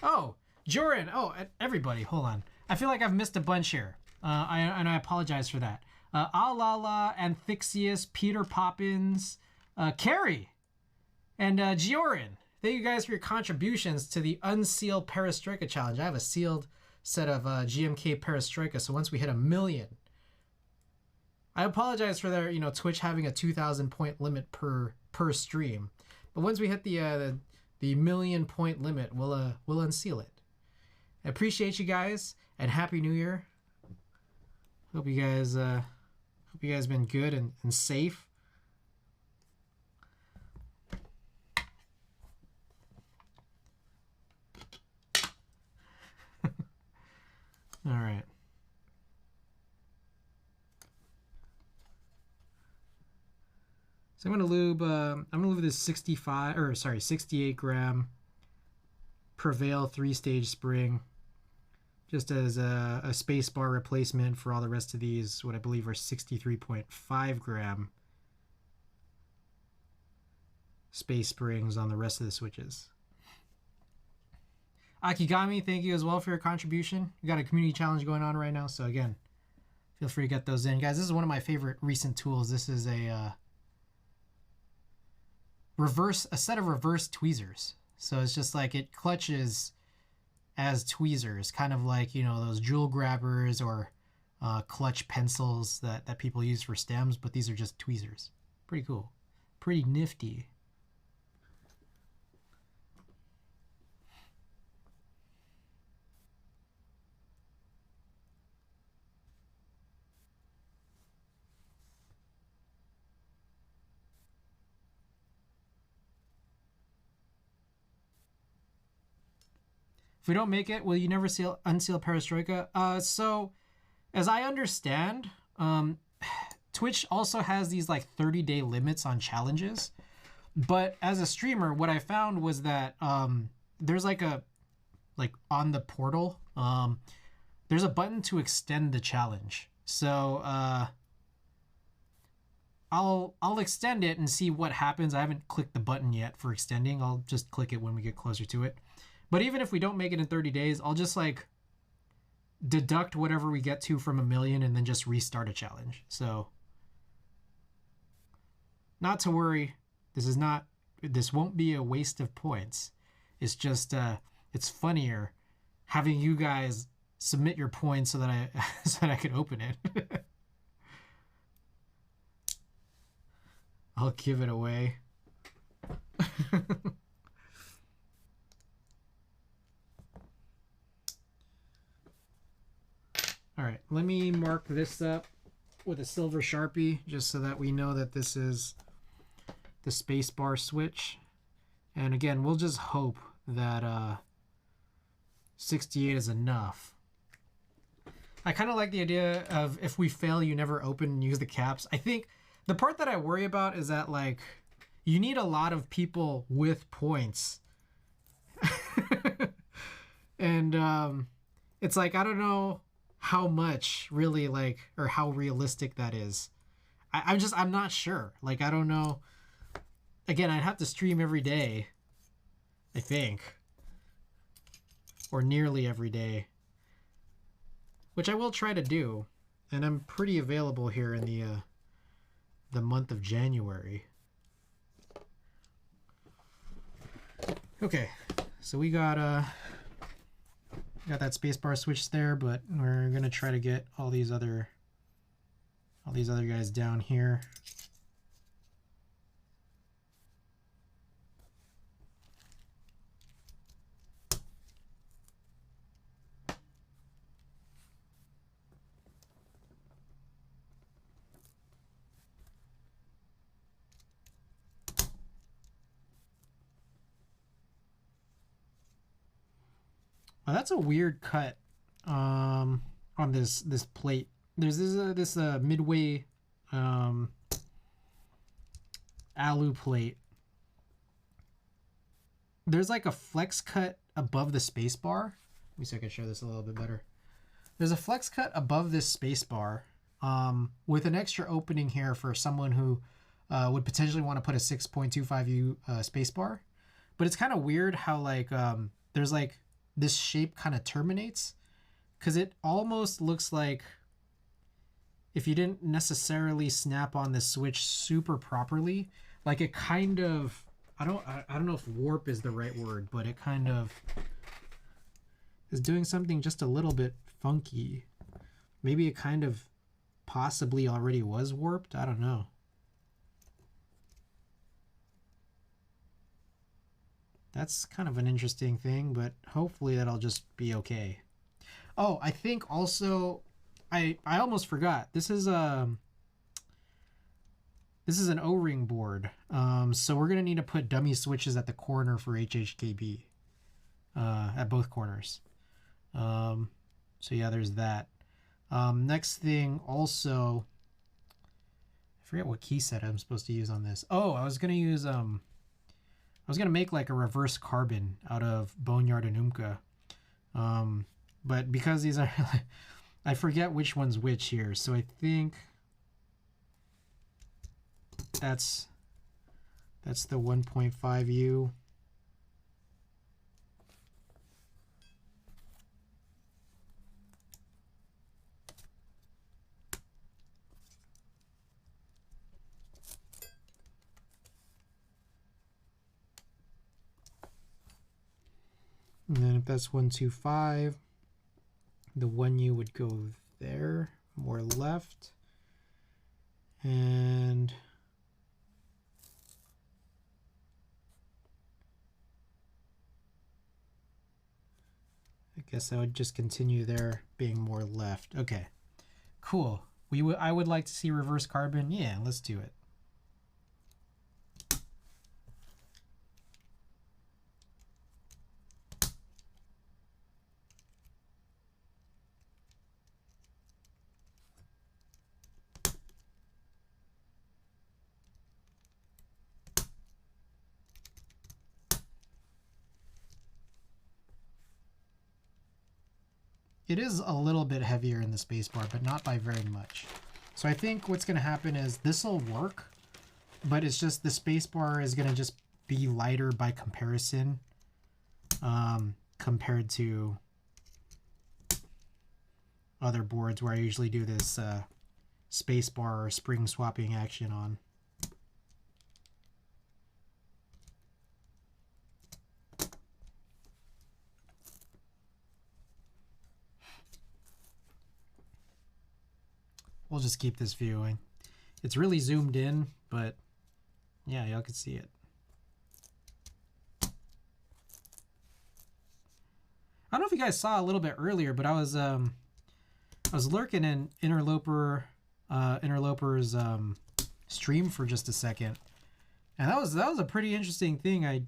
Oh, Joran. Oh, everybody, hold on. I feel like I've missed a bunch here. And I apologize for that. Alala, Anthixius, Peter Poppins, Carrie, and Gioran. Thank you guys for your contributions to the Unsealed Perestroika Challenge. I have a sealed set of GMK Perestroika, so once we hit 1 million, I apologize for their, Twitch having a 2,000 point limit per stream, but once we hit the 1 million point limit, we'll unseal it. I appreciate you guys, and Happy New Year. Hope you guys been good and safe. All right. So I'm gonna lube this 68 gram Prevail 3-stage spring, just as a space bar replacement for all the rest of these, what I believe are 63.5 gram space springs on the rest of the switches. Akigami, thank you as well for your contribution. We got a community challenge going on right now, so again, feel free to get those in. Guys, this is one of my favorite recent tools. This is a set of reverse tweezers. So it's just like it clutches as tweezers, kind of like, those jewel grabbers or clutch pencils that people use for stems, but these are just tweezers. Pretty cool. Pretty nifty. If we don't make it, will you never unseal Perestroika? So as I understand, Twitch also has these like 30-day limits on challenges. But as a streamer, what I found was that there's like on the portal, there's a button to extend the challenge. So I'll extend it and see what happens. I haven't clicked the button yet for extending. I'll just click it when we get closer to it. But even if we don't make it in 30 days, I'll just like deduct whatever we get to from 1,000,000 and then just restart a challenge. So not to worry. This won't be a waste of points. It's just it's funnier having you guys submit your points so that I can open it. I'll give it away. All right, let me mark this up with a silver Sharpie just so that we know that this is the spacebar switch. And again, we'll just hope that 68 is enough. I kind of like the idea of if we fail, you never open and use the caps. I think the part that I worry about is that like you need a lot of people with points. And it's like, I don't know how much really like, or how realistic that is. I'm not sure. Like, I don't know. Again, I'd have to stream every day, I think, or nearly every day, which I will try to do. And I'm pretty available here in the month of January. Okay, so we got that spacebar switch there, but we're gonna try to get all these other guys down here. Well, that's a weird cut on this plate. There's this midway alu plate. There's like a flex cut above the space bar. Let me see if I can show this a little bit better. There's a flex cut above this space bar with an extra opening here for someone who would potentially want to put a 6.25U space bar. But it's kind of weird how like there's like this shape kind of terminates, because it almost looks like if you didn't necessarily snap on the switch super properly, like it kind of, I don't know if warp is the right word, but it kind of is doing something just a little bit funky. Maybe it kind of possibly already was warped. I don't know. That's kind of an interesting thing, but hopefully that'll just be okay. Oh, I think also, I almost forgot. This is an O-ring board. So we're gonna need to put dummy switches at the corner for HHKB, at both corners. So yeah, there's that. Next thing also, I forget what key set I'm supposed to use on this. Oh, I was gonna use I was gonna make like a reverse carbon out of Boneyard and Umka, but because these are, I forget which one's which here. So I think that's the 1.5U. And then if that's 125, the 1U would go there, more left. And I guess I would just continue there being more left. Okay, cool. I would like to see reverse carbon. Yeah, let's do it. it is a little bit heavier in the spacebar, but not by very much. So I think what's going to happen is this will work, but it's just the spacebar is going to just be lighter by comparison, compared to other boards where I usually do this spacebar or spring swapping action on. We'll just keep this viewing. It's really zoomed in, but yeah, y'all can see it. I don't know if you guys saw a little bit earlier, but I was lurking in Interloper's stream for just a second, and that was a pretty interesting thing. I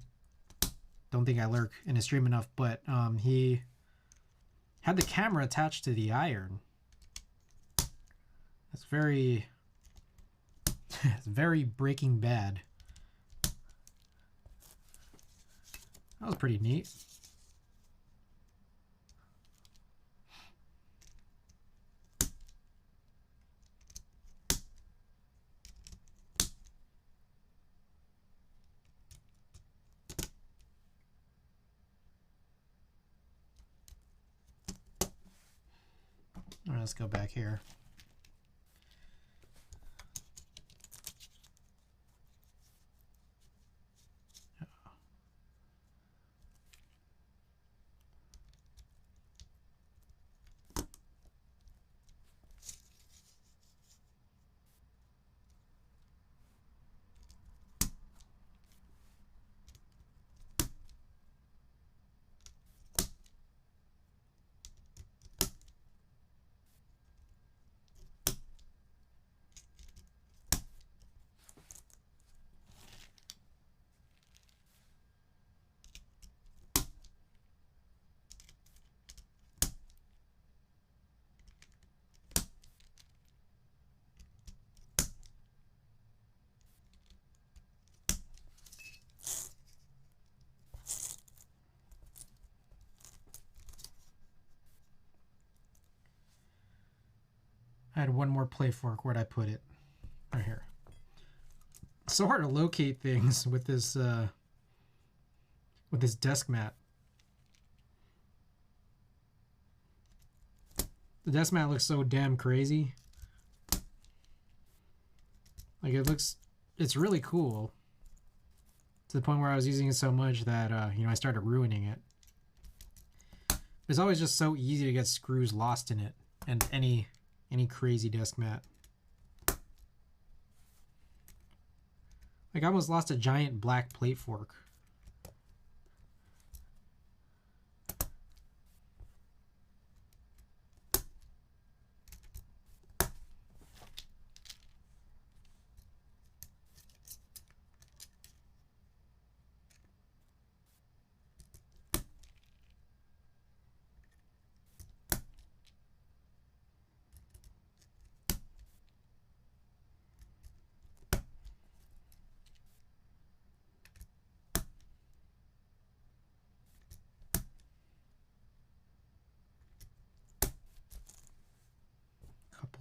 don't think I lurk in his stream enough, but he had the camera attached to the iron. It's very, it's very Breaking Bad. That was pretty neat. All right, let's go back here. I had one more play fork. Where'd I put it? Right here. It's so hard to locate things with this desk mat. The desk mat looks so damn crazy. Like it's really cool. To the point where I was using it so much that you know, I started ruining it. It's always just so easy to get screws lost in it, and any crazy desk mat. Like I almost lost a giant black plate fork.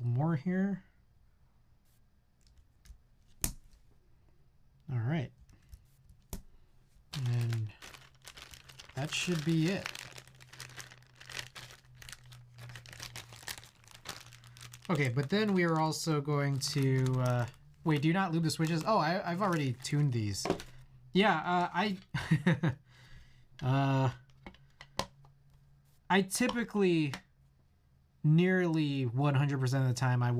More here. All right, and that should be it. Okay, but then we are also going to wait, do not lube the switches. Oh, I've already tuned these. Yeah, I typically, nearly 100% of the time, I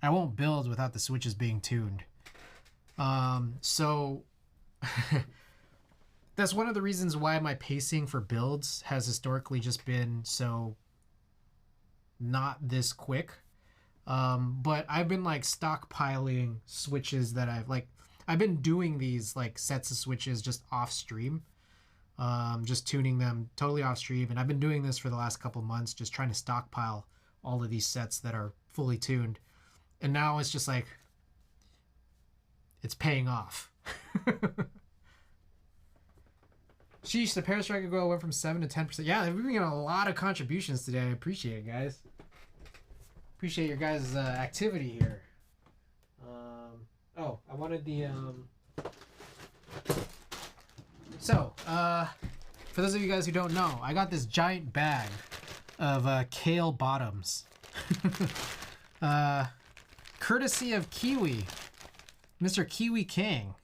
won't build without the switches being tuned. So that's one of the reasons why my pacing for builds has historically just been so not this quick. But I've been like stockpiling switches that I've been doing these like sets of switches just off stream. Just tuning them totally off stream, and I've been doing this for the last couple months, just trying to stockpile all of these sets that are fully tuned, and now it's just like it's paying off. Sheesh, the Parastriker Go went from 7 to 10%. Yeah, we've been getting a lot of contributions today. I appreciate it, guys. Appreciate your guys' activity here. Oh, I wanted the... So, for those of you guys who don't know, I got this giant bag of kale bottoms. Courtesy of Kiwi. Mr. Kiwi King.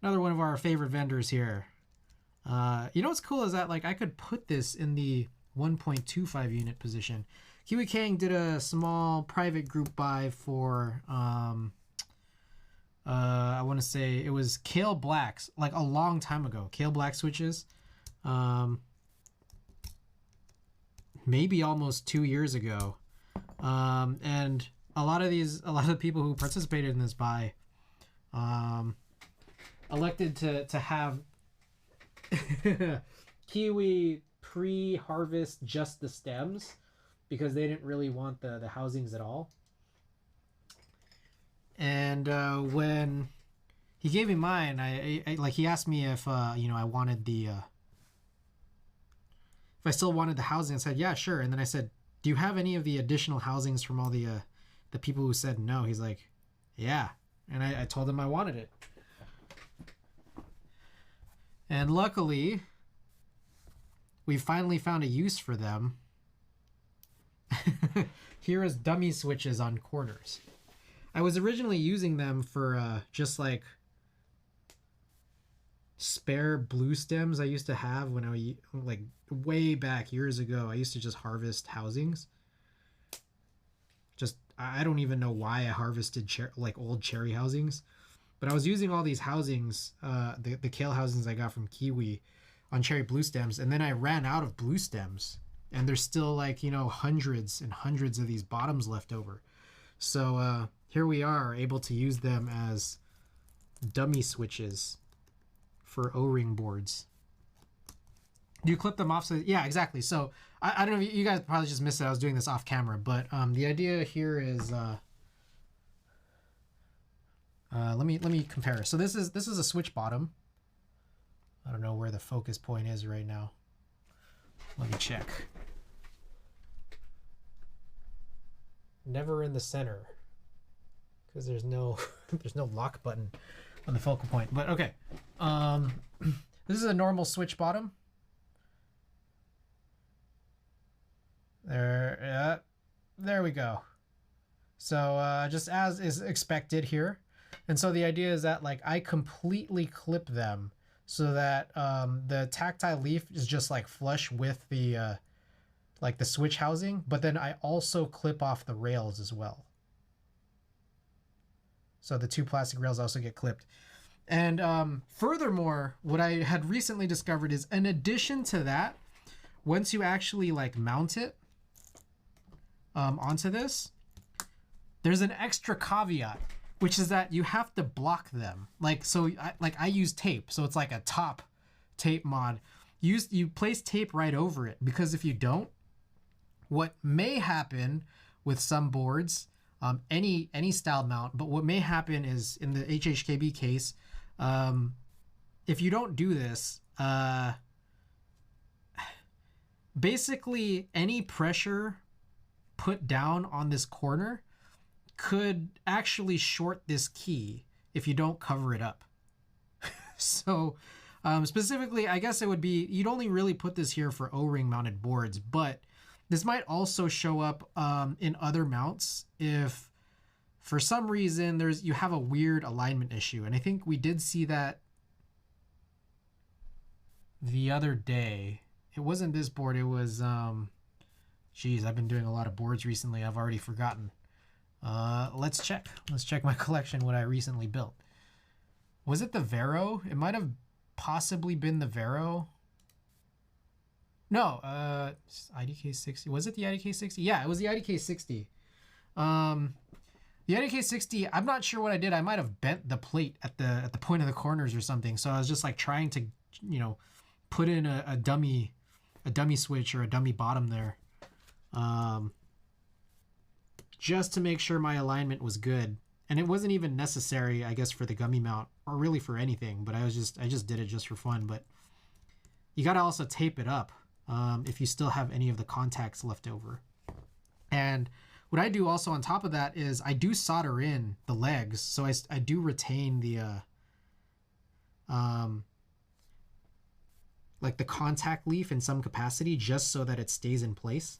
Another one of our favorite vendors here. You know what's cool is that like I could put this in the 1.25 unit position. Kiwi King did a small private group buy for I want to say it was Kale Blacks, like a long time ago. Kale Black switches. Maybe almost 2 years ago. And a lot of the people who participated in this buy elected to have Kiwi pre-harvest just the stems because they didn't really want the housings at all. And when he gave me mine, I like he asked me if you know I wanted the if I still wanted the housing. I said yeah, sure. And then I said, do you have any of the additional housings from all the people who said no? He's like, yeah. And I told him I wanted it. And luckily, we finally found a use for them. Here is dummy switches on corners. I was originally using them for just like spare blue stems I used to have when I like way back years ago. I used to just harvest housings. Just I don't even know why I harvested like old cherry housings, but I was using all these housings, the kale housings I got from Kiwi on cherry blue stems, and then I ran out of blue stems, and there's still like, you know, hundreds and hundreds of these bottoms left over. So here we are able to use them as dummy switches for O-ring boards. Do you clip them off? So yeah, exactly. So I don't know, you guys probably just missed it. I was doing this off camera, but the idea here is let me compare. So this is a switch bottom. I don't know where the focus point is right now. Let me check. Never in the center because there's no there's no lock button on the focal point. But okay, this is a normal switch bottom. There we go. So just as is expected here. And so the idea is that like I completely clip them so that the tactile leaf is just like flush with the like the switch housing, but then I also clip off the rails as well. So the two plastic rails also get clipped. And furthermore, what I had recently discovered is in addition to that, once you actually like mount it onto this, there's an extra caveat, which is that you have to block them. Like, so I use tape. So it's like a top tape mod. You place tape right over it, because if you don't, what may happen with some boards, any style mount, but what may happen is in the HHKB case, if you don't do this, basically any pressure put down on this corner could actually short this key if you don't cover it up. So specifically, I guess it would be, you'd only really put this here for O-ring mounted boards, but this might also show up in other mounts if for some reason you have a weird alignment issue. And I think we did see that the other day. It wasn't this board, it was geez, I've been doing a lot of boards recently. I've already forgotten. Let's check my collection, what I recently built. Was it the Vero? It might have possibly been the Vero. No, IDK 60. Was it the IDK 60? Yeah, it was the IDK 60. The IDK 60, I'm not sure what I did. I might have bent the plate at the point of the corners or something. So I was just like trying to, you know, put in a dummy switch or a dummy bottom there. Just to make sure my alignment was good. And it wasn't even necessary, I guess, for the gummy mount or really for anything, but I just did it just for fun. But you got to also tape it up if you still have any of the contacts left over. And what I do also on top of that is I do solder in the legs. So I do retain the, like the contact leaf in some capacity just so that it stays in place.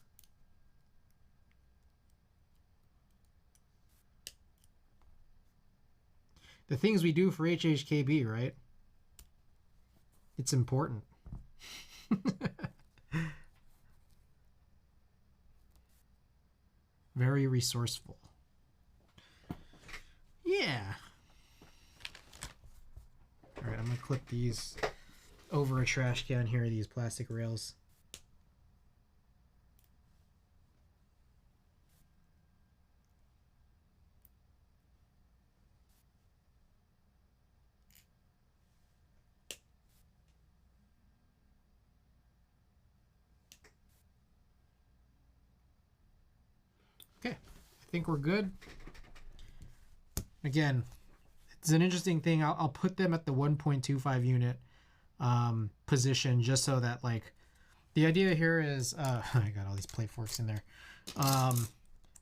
The things we do for HHKB, right? It's important. Very resourceful. Yeah. All right, I'm gonna clip these over a trash can here, these plastic rails. Okay, I think we're good. Again, it's an interesting thing. I'll put them at the 1.25 unit position just so that, like, the idea here is, I got all these plate forks in there.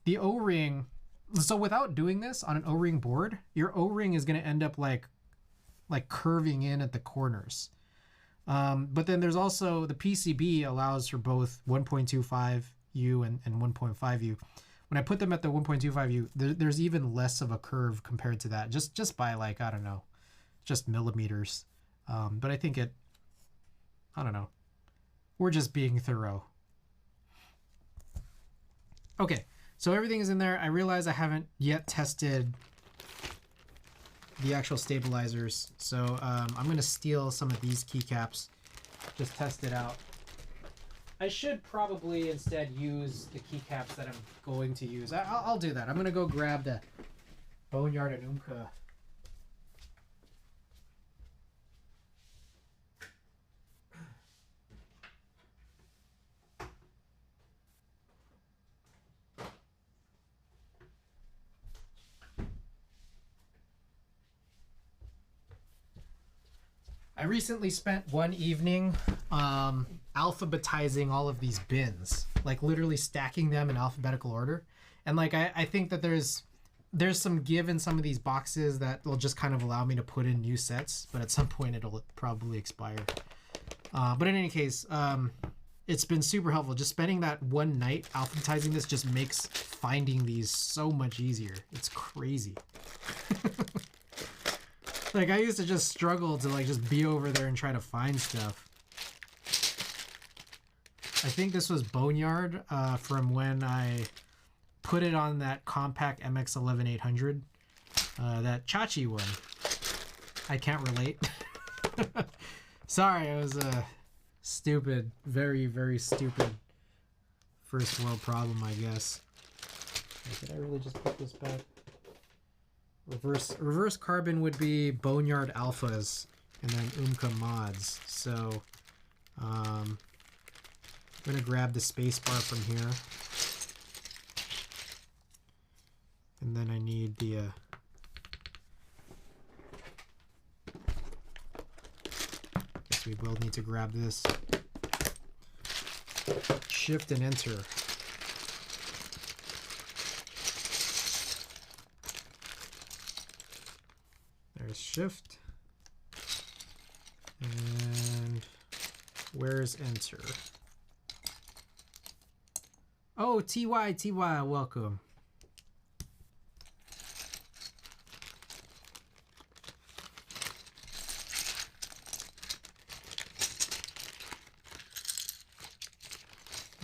The O-ring, so without doing this on an O-ring board, your O-ring is going to end up like curving in at the corners. But then there's also the PCB allows for both 1.25U and 1.5U. When I put them at the 1.25U, there's even less of a curve compared to that, just by, like, I don't know, just millimeters. But I think I don't know. We're just being thorough. Okay, so everything is in there. I realize I haven't yet tested the actual stabilizers. So I'm going to steal some of these keycaps, just test it out. I should probably instead use the keycaps that I'm going to use. I'll do that. I'm going to go grab the Boneyard and Umka. I recently spent one evening alphabetizing all of these bins, like literally stacking them in alphabetical order. And like I think that there's some give in some of these boxes that will just kind of allow me to put in new sets, but at some point it'll probably expire. But in any case, it's been super helpful. Just spending that one night alphabetizing this just makes finding these so much easier. It's crazy. Like, I used to just struggle to, like, just be over there and try to find stuff. I think this was Boneyard from when I put it on that compact MX-11800. That Chachi one. I can't relate. Sorry, it was a stupid, very, very stupid first world problem, I guess. Did I really just put this back? Reverse carbon would be Boneyard alphas and then Umka mods. So I'm gonna grab the spacebar from here, and then I need the guess we will need to grab this. Shift and enter. There's shift, and where's enter? Oh, TY, welcome.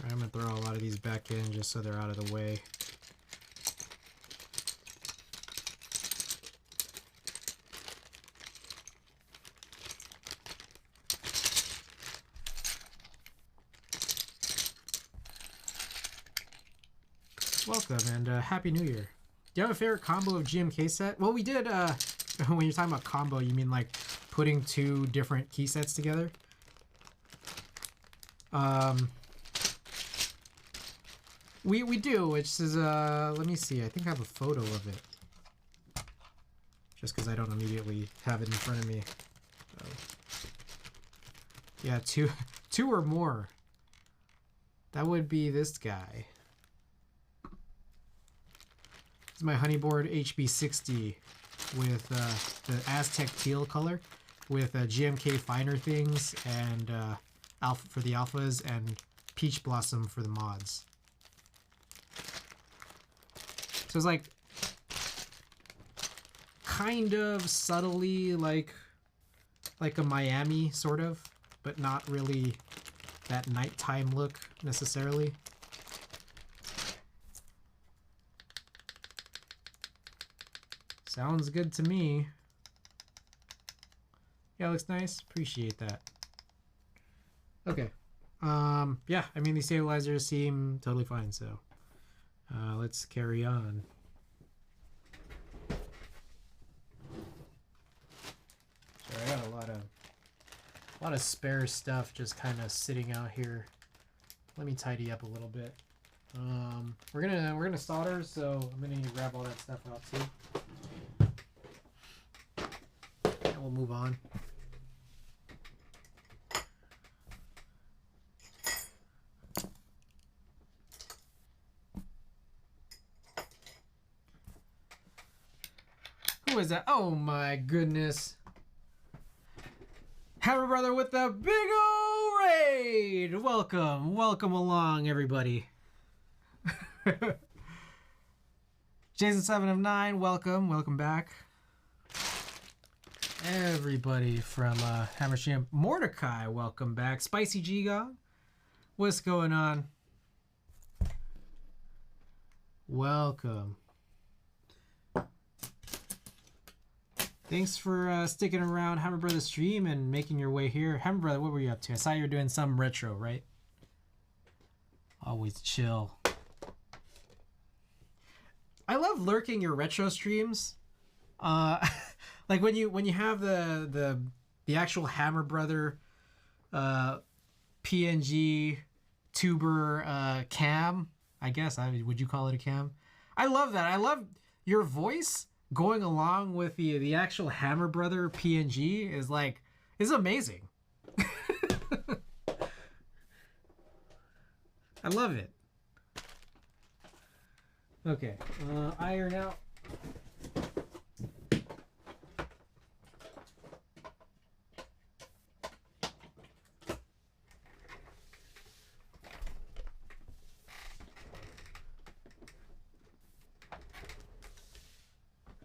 I'm gonna throw a lot of these back in just so they're out of the way. Welcome and Happy New Year. Do you have a favorite combo of GMK set? Well, we did, when you're talking about combo, you mean like putting two different key sets together? We do, which is, let me see, I think I have a photo of it. just because I don't immediately have it in front of me. So, yeah, two or more. That would be this guy. This is my Honeyboard HB60 with the Aztec teal color with GMK finer things and alpha for the alphas and peach blossom for the mods. So it's like kind of subtly like a Miami sort of, but not really that nighttime look necessarily. Sounds good to me. Yeah, looks nice. Appreciate that. Okay. Yeah, I mean, these stabilizers seem totally fine, so let's carry on. Sorry, I got a lot of spare stuff just kind of sitting out here. Let me tidy up a little bit. We're gonna solder, so I'm gonna need to grab all that stuff out too. And we'll move on. Who is that? Oh my goodness. Hammer Brother with the big ol' raid! Welcome, welcome along, everybody. Jason7 of 9, welcome back. Everybody from Hammer Stream. Mordecai, welcome back. Spicy G-Gong, what's going on? Welcome. Thanks for sticking around Hammer Brother stream and making your way here. Hammer Brother, what were you up to? I saw you were doing some retro, right? Always chill. I love lurking your retro streams. Like when you have the actual Hammer Brother PNG tuber cam. I guess would you call it a cam? I love that. I love your voice going along with the actual Hammer Brother PNG is amazing. I love it. Okay, iron out.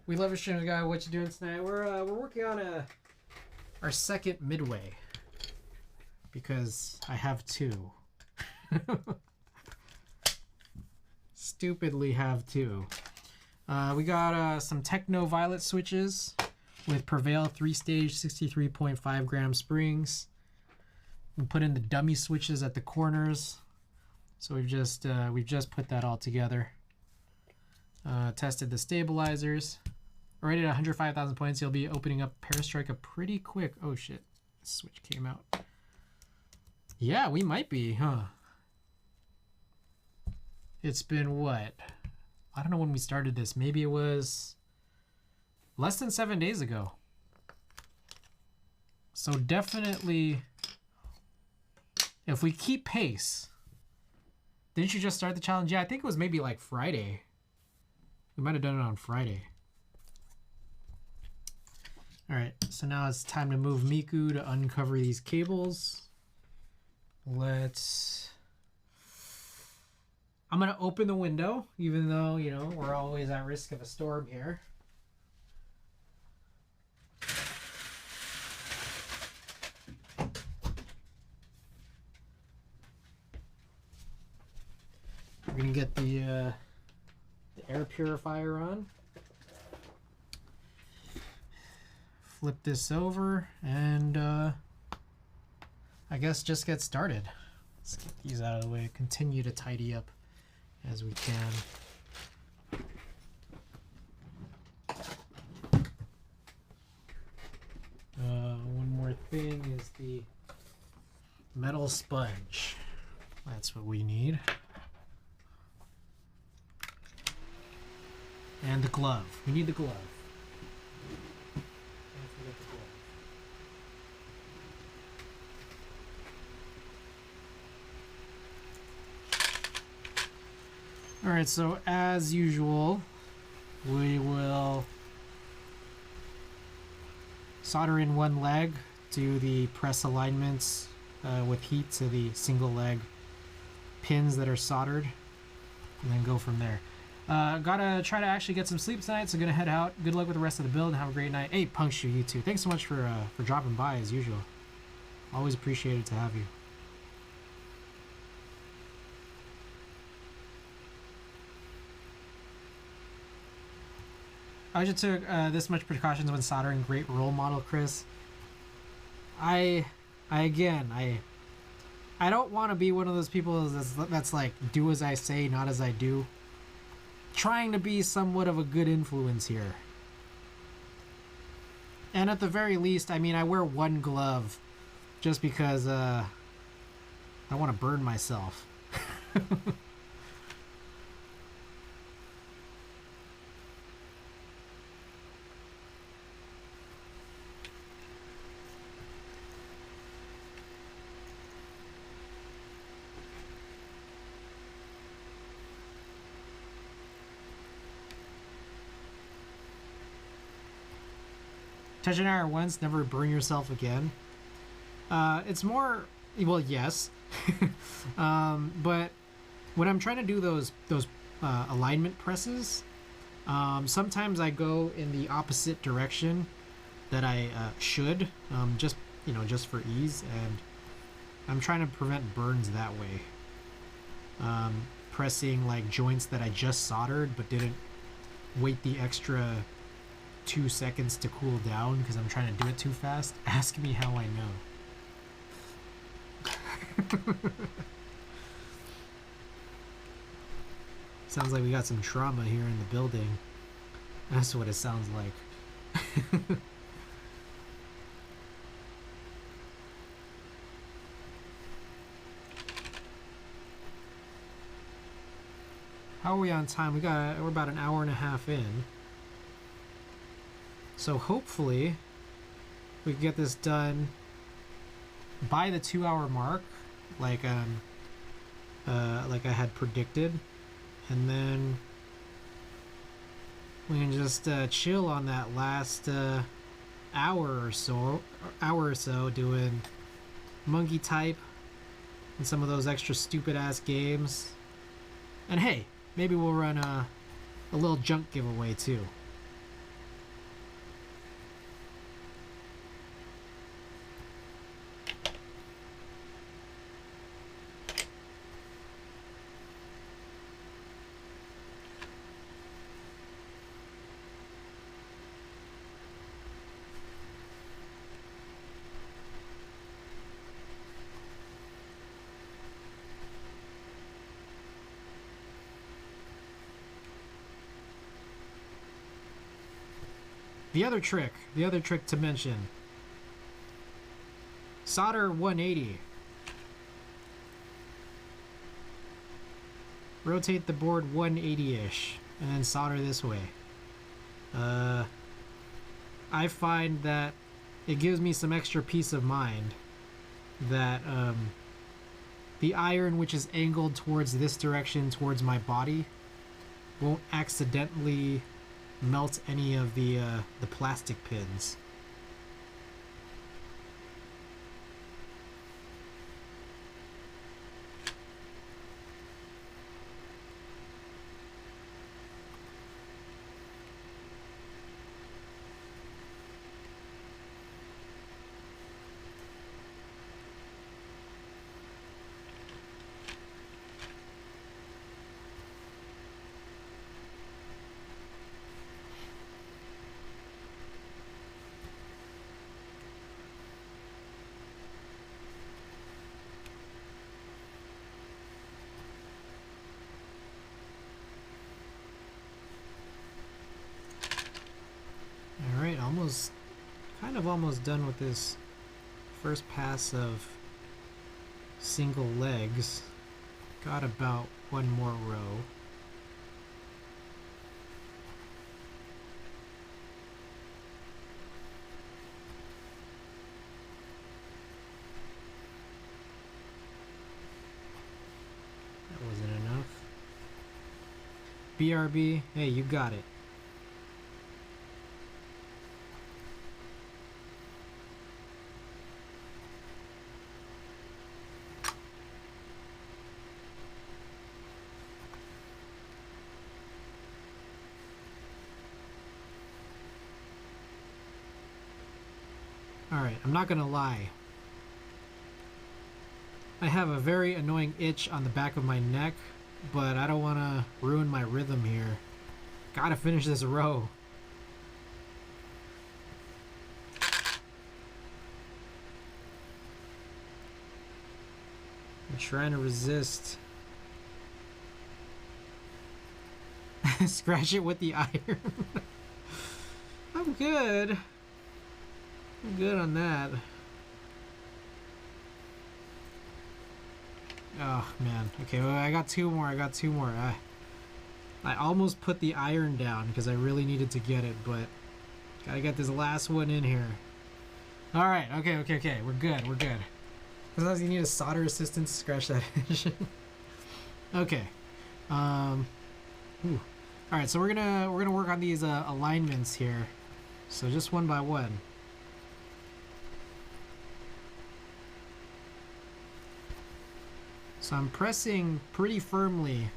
We love your stream, guy. What you doing tonight? We're working on our second midway because I have two. Stupidly have two. We got some Techno Violet switches with Prevail 3-stage 63.5 gram springs. We put in the dummy switches at the corners. So we've just put that all together. Tested the stabilizers. Already at 105,000 points, you'll be opening up Parastrike pretty quick. Oh shit, the switch came out. Yeah, we might be, huh? It's been what? I don't know when we started this. Maybe it was less than 7 days ago. So definitely, if we keep pace. Didn't you just start the challenge? Yeah, I think it was maybe like Friday. We might have done it on Friday. All right, so now it's time to move Miku to uncover these cables. I'm gonna open the window, even though, you know, we're always at risk of a storm here. We're gonna get the air purifier on. Flip this over and I guess just get started. Let's get these out of the way. Continue to tidy up as we can. One more thing is the metal sponge. That's what we need. And the glove. We need the glove. Alright, so as usual, we will solder in one leg, do the press alignments with heat to the single leg pins that are soldered, and then go from there. Gotta try to actually get some sleep tonight, so gonna head out. Good luck with the rest of the build and have a great night. Hey, Puncture, you too. Thanks so much for dropping by as usual. Always appreciated to have you. I just took this much precautions when soldering. Great role model, Chris. I don't want to be one of those people that's like, do as I say, not as I do. Trying to be somewhat of a good influence here. And at the very least, I mean, I wear one glove just because I want to burn myself. Touch an iron once, never burn yourself again. It's more, well, yes. But when I'm trying to do those alignment presses, sometimes I go in the opposite direction that I should, just for ease, and I'm trying to prevent burns that way. Pressing like joints that I just soldered but didn't wait the extra 2 seconds to cool down because I'm trying to do it too fast. Ask me how I know. Sounds like we got some trauma here in the building. That's what it sounds like. How are we on time? We're about an hour and a half in. So hopefully we can get this done by the 2-hour mark, like I had predicted, and then we can just chill on that last hour or so doing monkey type and some of those extra stupid ass games. And hey, maybe we'll run a little junk giveaway too. The other trick to mention, solder 180. Rotate the board 180-ish, and then solder this way. I find that it gives me some extra peace of mind that the iron, which is angled towards this direction, towards my body, won't accidentally melt any of the plastic pins. Almost done with this first pass of single legs. Got about one more row. That wasn't enough. BRB, hey, you got it. Alright, I'm not gonna lie. I have a very annoying itch on the back of my neck, but I don't want to ruin my rhythm here. Gotta finish this row. I'm trying to resist. Scratch it with the iron. I'm good. I'm good on that. Oh man. Okay, well, I got two more. I almost put the iron down because I really needed to get it, but gotta get this last one in here. All right. Okay. We're good. Sometimes you need a solder assistant to scratch that edge. Okay. All right. So we're gonna work on these alignments here. So just one by one. So I'm pressing pretty firmly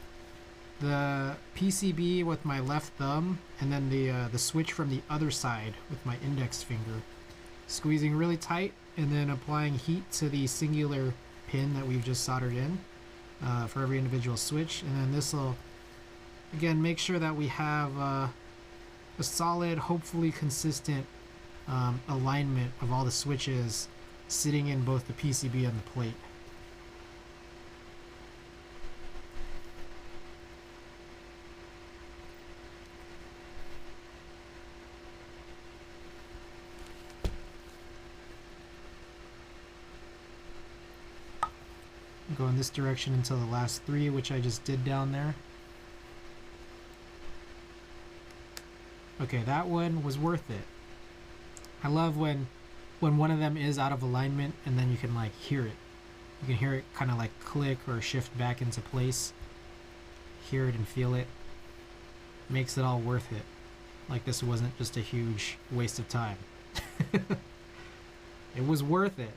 the PCB with my left thumb, and then the switch from the other side with my index finger. Squeezing really tight, and then applying heat to the singular pin that we've just soldered in for every individual switch. And then this will, again, make sure that we have a solid, hopefully consistent alignment of all the switches sitting in both the PCB and the plate. Go in this direction until the last three, which I just did down there. Okay, that one was worth it. I love when one of them is out of alignment and then you can like hear it. You can hear it kind of like click or shift back into place. Hear it and feel it. Makes it all worth it. Like this wasn't just a huge waste of time. It was worth it.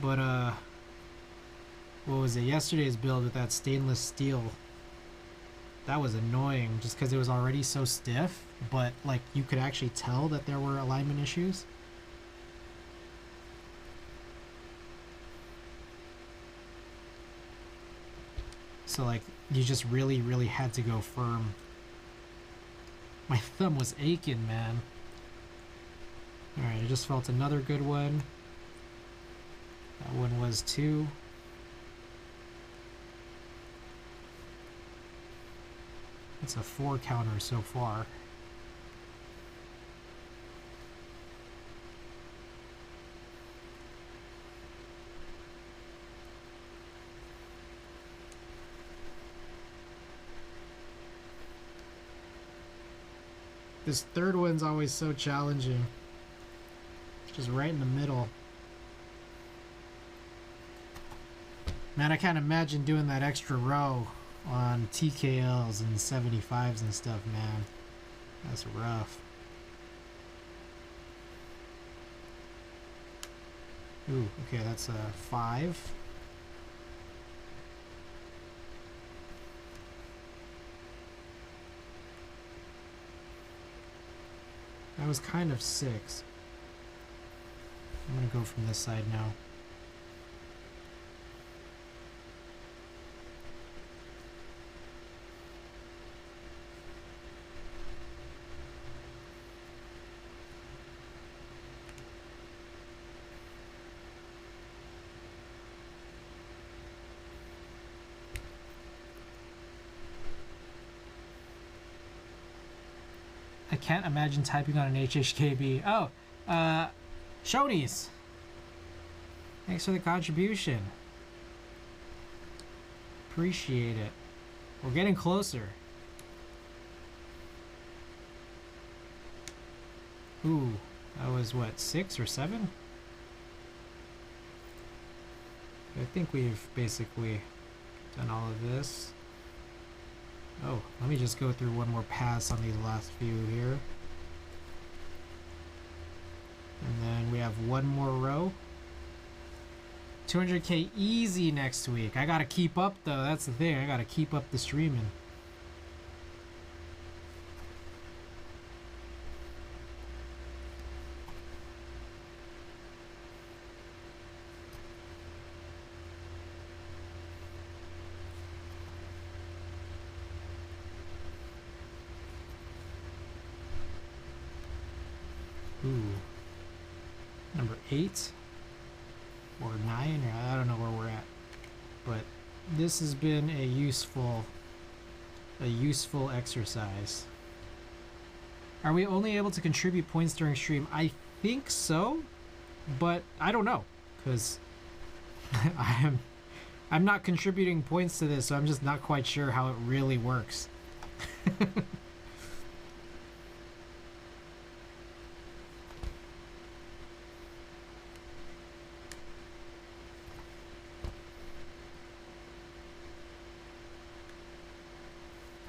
But what was it? Yesterday's build with that stainless steel, that was annoying just because it was already so stiff, but like you could actually tell that there were alignment issues. So like you just really had to go firm. My thumb was aching, man. Alright, I just felt another good one. That one was too. It's a 4 counter so far. This third one's always so challenging. It's just right in the middle. Man, I can't imagine doing that extra row on TKLs and 75s and stuff, man. That's rough. Ooh, okay, that's a 5. That was kind of 6. I'm gonna go from this side now. I can't imagine typing on an HHKB. Oh, Shoney's. Thanks for the contribution. Appreciate it. We're getting closer. Ooh, that was what, 6 or 7? I think we've basically done all of this. Oh, let me just go through one more pass on these last few here. And then we have one more row. 200k easy next week. I gotta keep up though, that's the thing. I gotta keep up the streaming. Ooh. Number 8 or 9, or I don't know where we're at. But this has been a useful exercise. Are we only able to contribute points during stream? I think so, but I don't know, because I'm not contributing points to this, so I'm just not quite sure how it really works.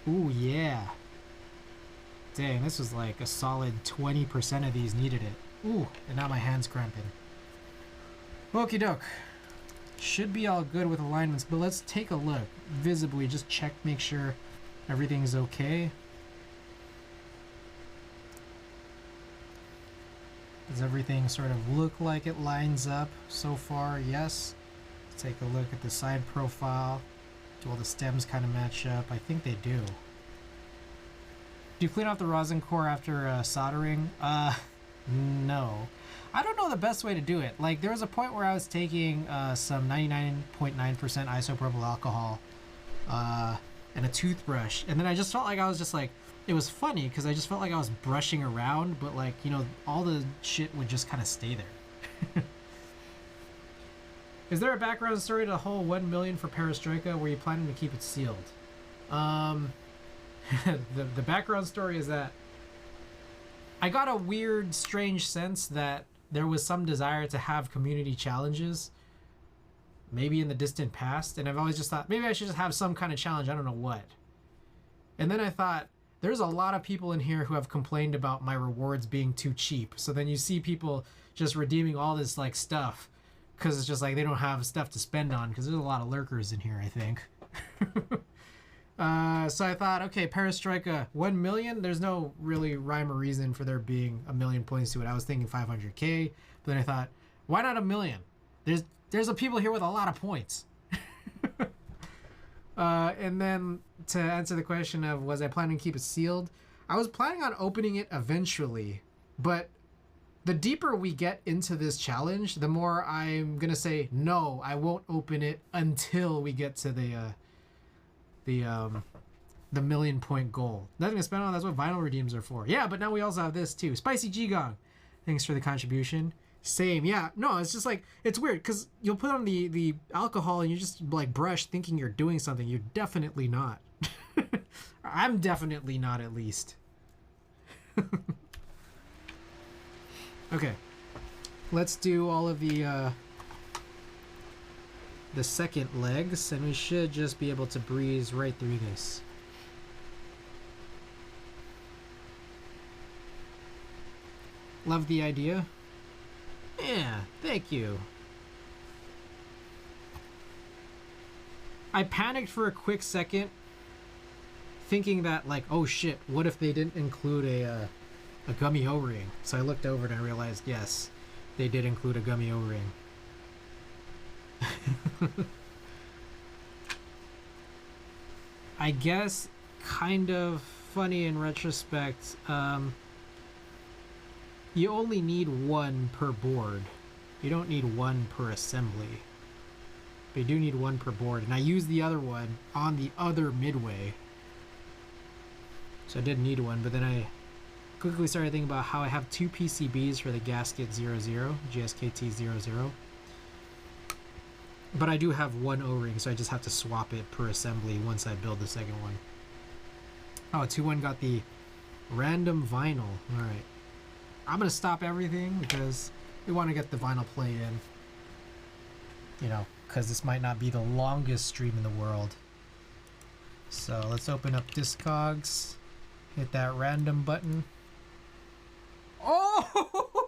Ooh, yeah. Dang, this was like a solid 20% of these needed it. Ooh, and now my hand's cramping. Okie doke. Should be all good with alignments, but let's take a look. Visibly, just check, make sure everything's okay. Does everything sort of look like it lines up so far? Yes. Let's take a look at the side profile. Do all the stems kind of match up? I think they do. Do you clean off the rosin core after soldering? No. I don't know the best way to do it. Like, there was a point where I was taking some 99.9% isopropyl alcohol and a toothbrush, and then I just felt like I was just like, it was funny because I just felt like I was brushing around, but like, you know, all the shit would just kind of stay there. Is there a background story to the whole 1 million for Perestroika? Were you planning to keep it sealed? The background story is that I got a weird, strange sense that there was some desire to have community challenges, maybe in the distant past, and I've always just thought, maybe I should just have some kind of challenge, I don't know what. And then I thought, there's a lot of people in here who have complained about my rewards being too cheap. So then you see people just redeeming all this like stuff, because it's just like they don't have stuff to spend on, because there's a lot of lurkers in here, I think. So I thought, okay, Perestroika, 1 million, there's no really rhyme or reason for there being a million points to it. I was thinking 500k, but then I thought, why not a million? There's a people here with a lot of points. And then to answer the question of was I planning to keep it sealed, I was planning on opening it eventually, but the deeper we get into this challenge, the more I'm gonna say no, I won't open it until we get to the 1,000,000 point goal. Nothing to spend on. That's what vinyl redeems are for. Yeah, but now we also have this too. Spicy Gigong, thanks for the contribution. Same. Yeah. No, it's just like, it's weird because you'll put on the alcohol and you just like brush thinking you're doing something. You're definitely not. I'm definitely not, at least. Okay, let's do all of the second legs, and we should just be able to breeze right through this. Love the idea. Yeah, thank you. I panicked for a quick second, thinking that like, oh shit, what if they didn't include a gummy O-ring? So I looked over and I realized, yes, they did include a gummy O-ring. I guess kind of funny in retrospect, you only need one per board. You don't need one per assembly. But you do need one per board. And I used the other one on the other midway. So I didn't need one, but then I quickly started thinking about how I have 2 PCBs for the gasket 00, GSKT 00. But I do have one O-ring, so I just have to swap it per assembly once I build the second one. Oh, 2-1 got the random vinyl. Alright. I'm gonna stop everything because we want to get the vinyl play in. You know, because this might not be the longest stream in the world. So let's open up Discogs, hit that random button. Oh!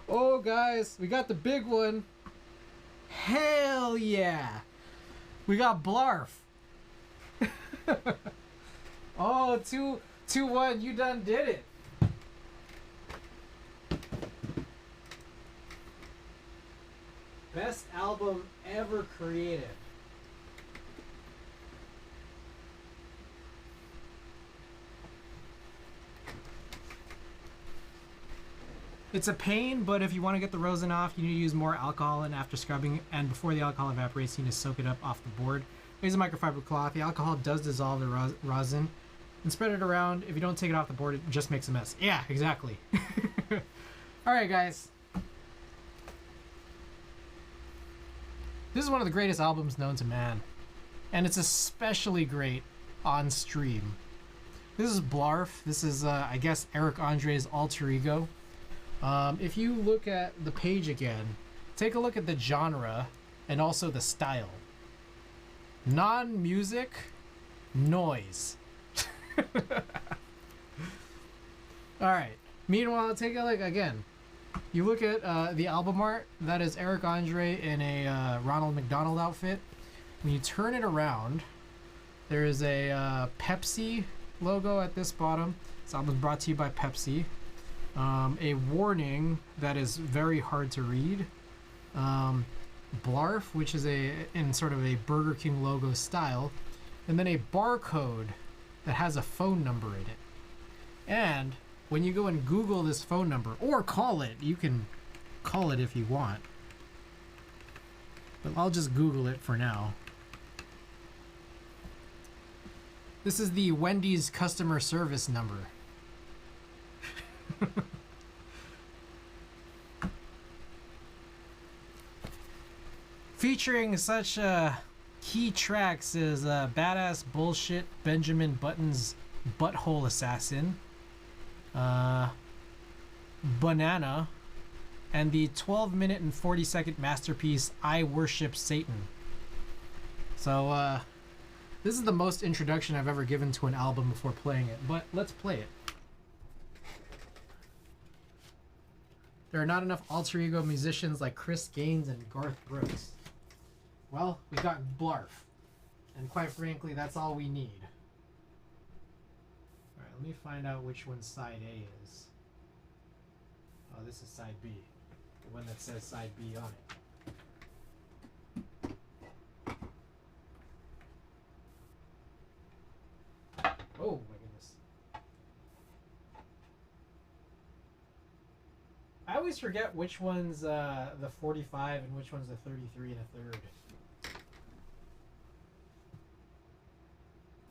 Oh, guys, we got the big one. Hell yeah! We got Blarf. Oh, 2-1, you done did it. Best album ever created. It's a pain, but if you want to get the rosin off, you need to use more alcohol, and after scrubbing and before the alcohol evaporates, you need to soak it up off the board. Use a microfiber cloth. The alcohol does dissolve the rosin, and spread it around. If you don't take it off the board, it just makes a mess. Yeah, exactly. Alright, guys. This is one of the greatest albums known to man, and it's especially great on stream. This is Blarf. This is, I guess, Eric Andre's alter ego. If you look at the page again, take a look at the genre and also the style. Non-music, noise. Alright, meanwhile, take a look again. You look at the album art, that is Eric Andre in a Ronald McDonald outfit. When you turn it around, there is a Pepsi logo at this bottom. This album is brought to you by Pepsi. A warning that is very hard to read. Blarf, which is in sort of a Burger King logo style. And then a barcode that has a phone number in it. And when you go and Google this phone number, or call it, you can call it if you want. But I'll just Google it for now. This is the Wendy's customer service number. Featuring such key tracks as Badass Bullshit, Benjamin Button's Butthole Assassin, Banana, and the 12-minute and 40-second masterpiece I Worship Satan. So this is the most introduction I've ever given to an album before playing it, but let's play it. There are not enough alter ego musicians like Chris Gaines and Garth Brooks. Well, we got Blarf, and quite frankly, that's all we need. Alright, let me find out which one side A is. Oh, this is side B. The one that says side B on it. Oh my goodness. I always forget which one's the 45 and which one's the 33 and a third.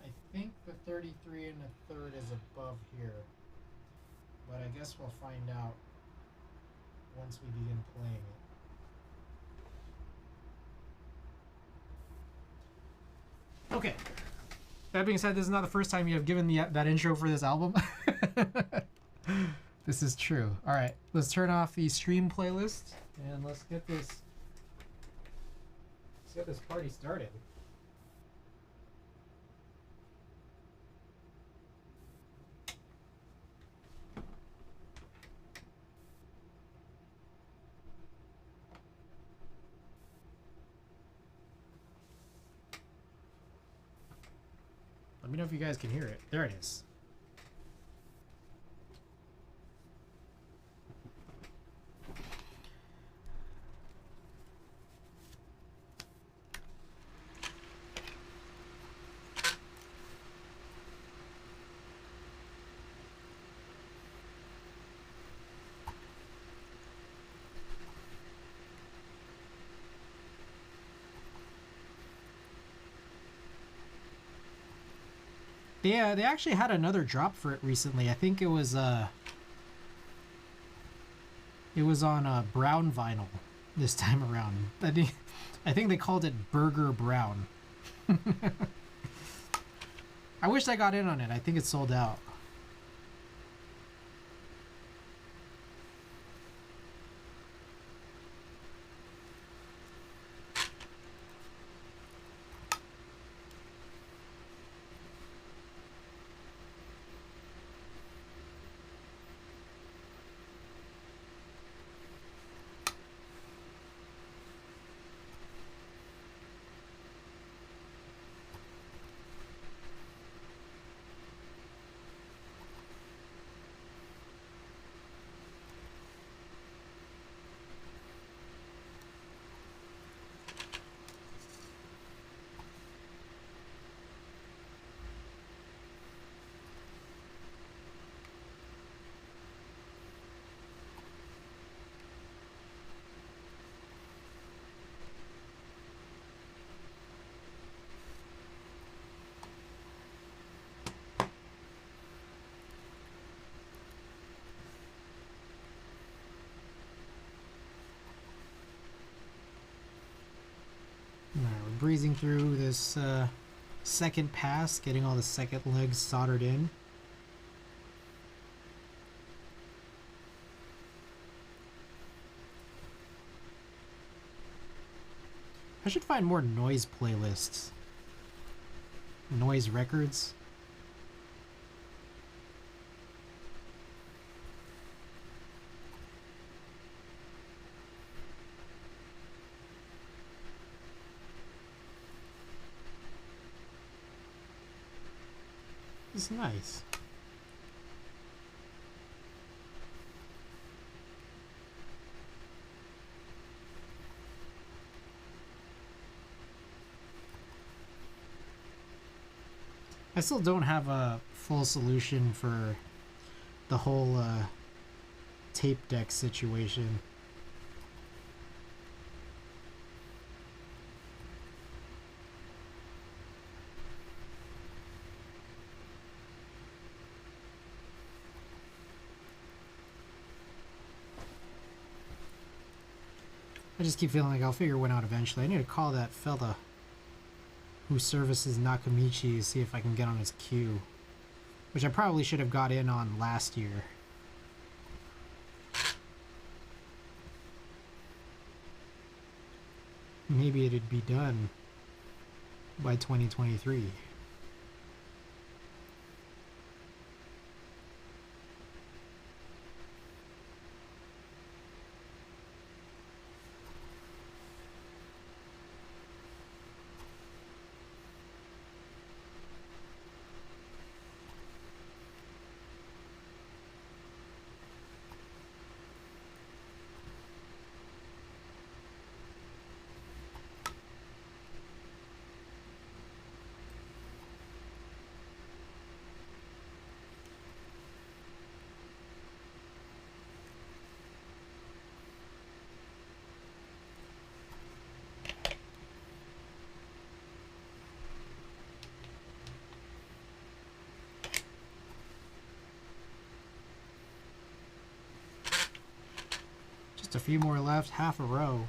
I think the 33 and a third is above here, but I guess we'll find out once we begin playing it. Okay. That being said, this is not the first time you have given that intro for this album. This is true. All right, let's turn off the stream playlist and let's get this party started. Let me know if you guys can hear it. There it is. Yeah, they actually had another drop for it recently. I think it was on brown vinyl this time around. I think they called it Burger Brown. I wish I got in on it. I think it's sold out. breezing through this second pass, getting all the second legs soldered in. I should find more noise playlists. Noise records. It's nice. I still don't have a full solution for the whole tape deck situation. I just keep feeling like I'll figure one out eventually. I need to call that fella who services Nakamichi, see if I can get on his queue, which I probably should have got in on last year. Maybe it'd be done by 2023. Just a few more left, half a row.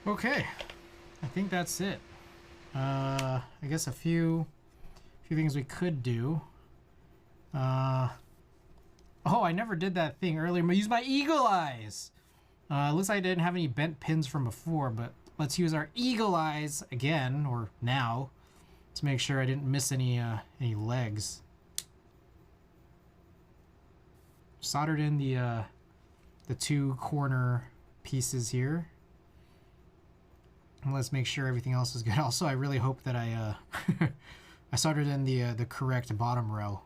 Okay, I think that's it. I guess a few things we could do. Oh, I never did that thing earlier. I used my eagle eyes. Looks like I didn't have any bent pins from before, but let's use our eagle eyes again, or now, to make sure I didn't miss any legs. Soldered in the two corner pieces here. And let's make sure everything else is good. Also, I really hope that I I soldered in the correct bottom row.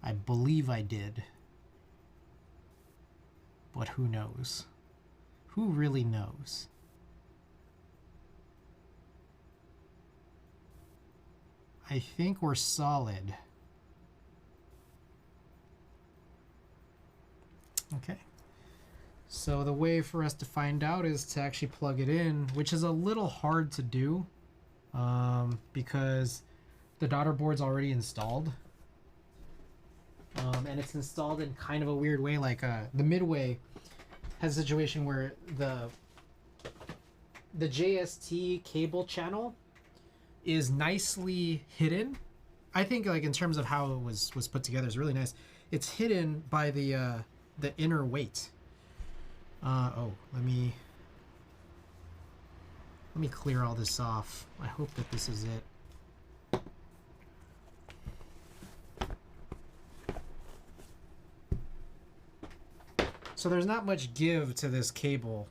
I believe I did. But who knows? Who really knows? I think we're solid. Okay. So the way for us to find out is to actually plug it in, which is a little hard to do because the daughter board's already installed. And it's installed in kind of a weird way. Like the Midway has a situation where the JST cable channel is nicely hidden. I think, like, in terms of how it was put together, is really nice. It's hidden by the inner weight. Oh, let me clear all this off. I hope that this is it. So there's not much give to this cable,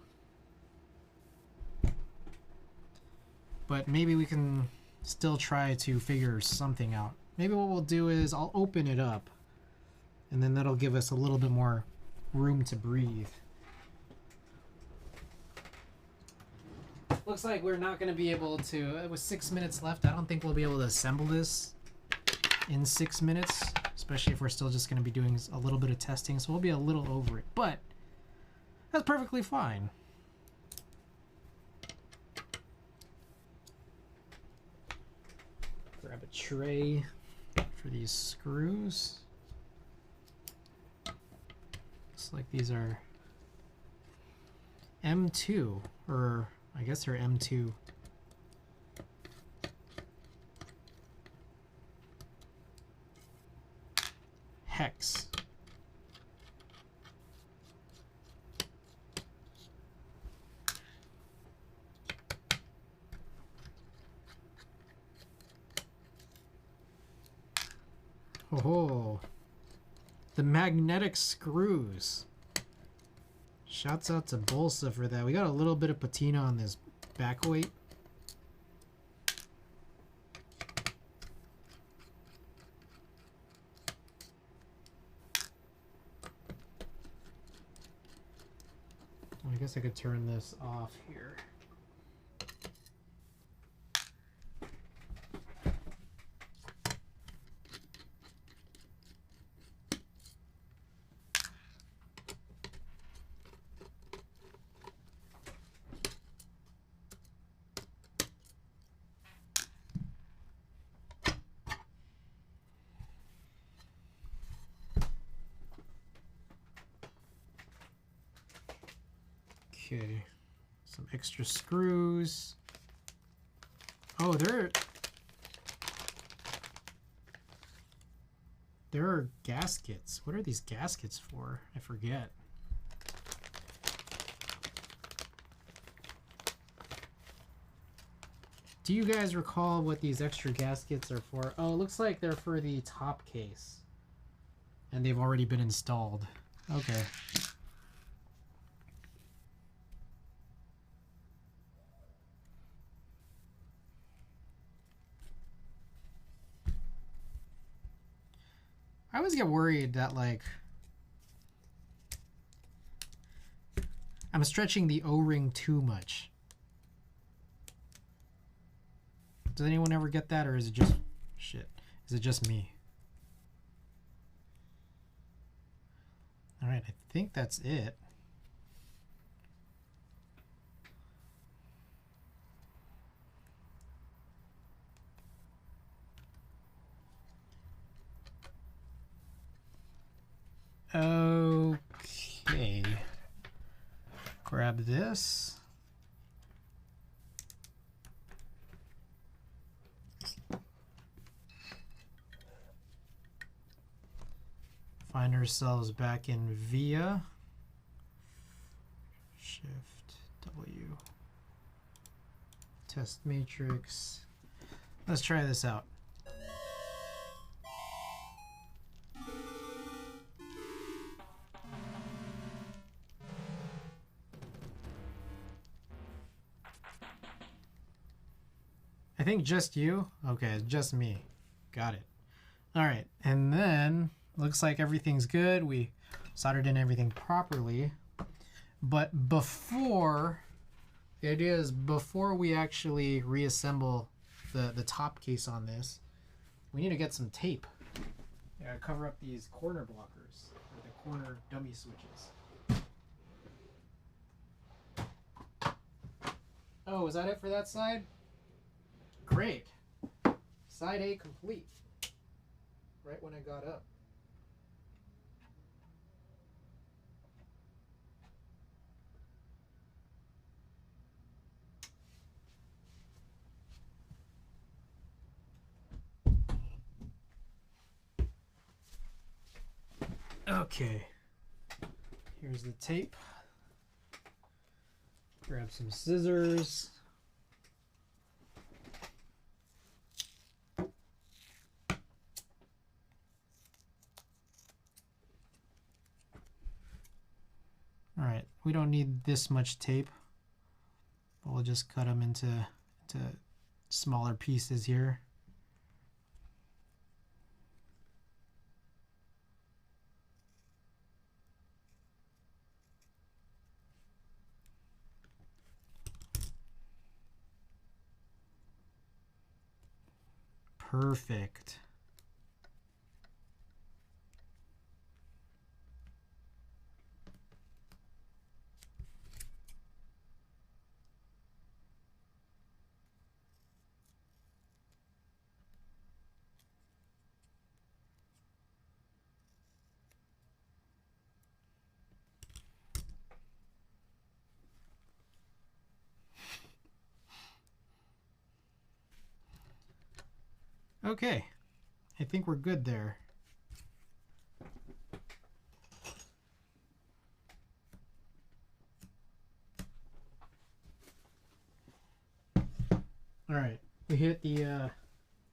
but maybe we can still try to figure something out. Maybe what we'll do is I'll open it up, and then that'll give us a little bit more room to breathe. Looks like we're not going to be able to, with 6 minutes left, I don't think we'll be able to assemble this in 6 minutes, especially if we're still just going to be doing a little bit of testing, so we'll be a little over it, but that's perfectly fine. Grab a tray for these screws. Looks like these are M2, or I guess they're M2. Hex. Oh, the magnetic screws. Shouts out to Bolsa for that. We got a little bit of patina on this back weight. I guess I could turn this off here. Okay, some extra screws. Oh, there are gaskets. What are these gaskets for? I forget. Do you guys recall what these extra gaskets are for? Oh, it looks like they're for the top case. And they've already been installed. Okay. I always get worried that, like, I'm stretching the O-ring too much. Does anyone ever get that, or is it just shit? Is it just me? All right, I think that's it. Okay. Grab this. Find ourselves back in VIA. Shift W. Test matrix. Let's try this out. I think just you? Okay, just me. Got it. All right, and then looks like everything's good. We soldered in everything properly. But before, the idea is before we actually reassemble the top case on this, we need to get some tape. Yeah, cover up these corner blockers, or the corner dummy switches. Oh, is that it for that side? Great. Side A complete. Right when I got up. Okay. Here's the tape. Grab some scissors. Alright, we don't need this much tape, but we'll just cut them into smaller pieces here. Perfect. Okay, I think we're good there. All right, we hit the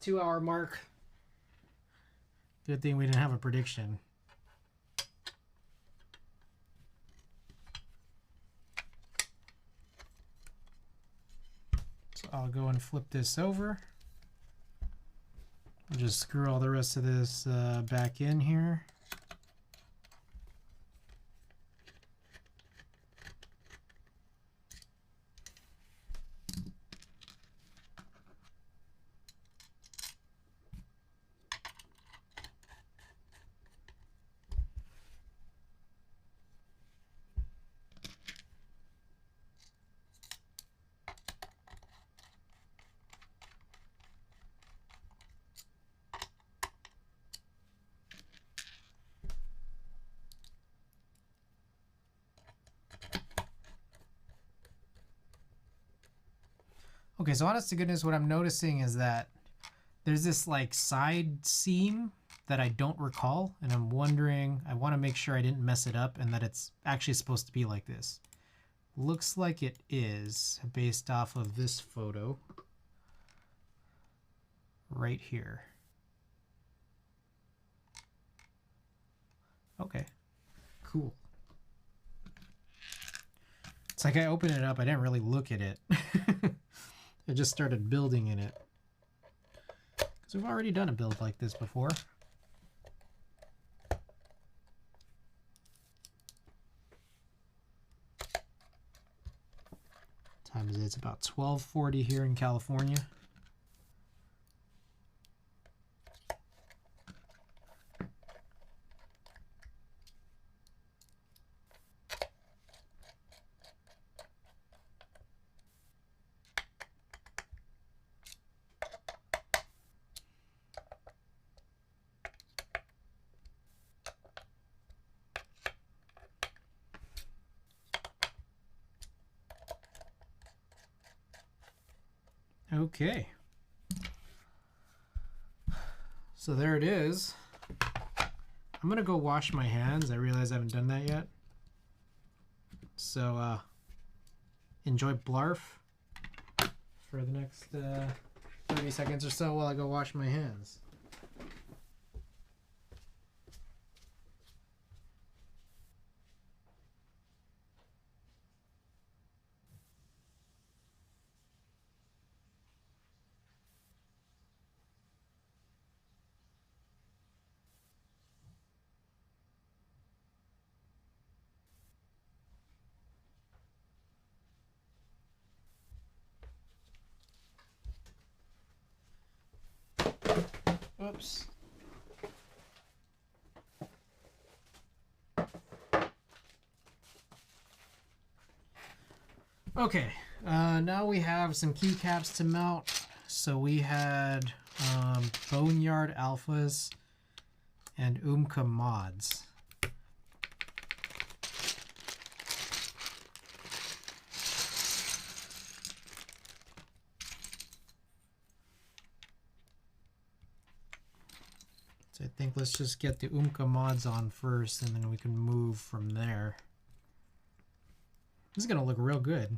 2-hour mark. Good thing we didn't have a prediction. So I'll go and flip this over. I'll just screw all the rest of this back in here. Okay, so honest to goodness, what I'm noticing is that there's this like side seam that I don't recall, and I'm wondering, I want to make sure I didn't mess it up and that it's actually supposed to be like this. Looks like it is based off of this photo right here. Okay, cool. It's like I opened it up, I didn't really look at it. I just started building in it. Because we've already done a build like this before. Time is it? It's about 12:40 here in California. Okay. So there it is. I'm gonna go wash my hands. I realize I haven't done that yet. So enjoy Blarf for the next 30 seconds or so while I go wash my hands. Oops. Okay, now we have some keycaps to mount. So we had Boneyard Alphas and Umka mods. So I think let's just get the Umka mods on first, and then we can move from there. This is gonna look real good.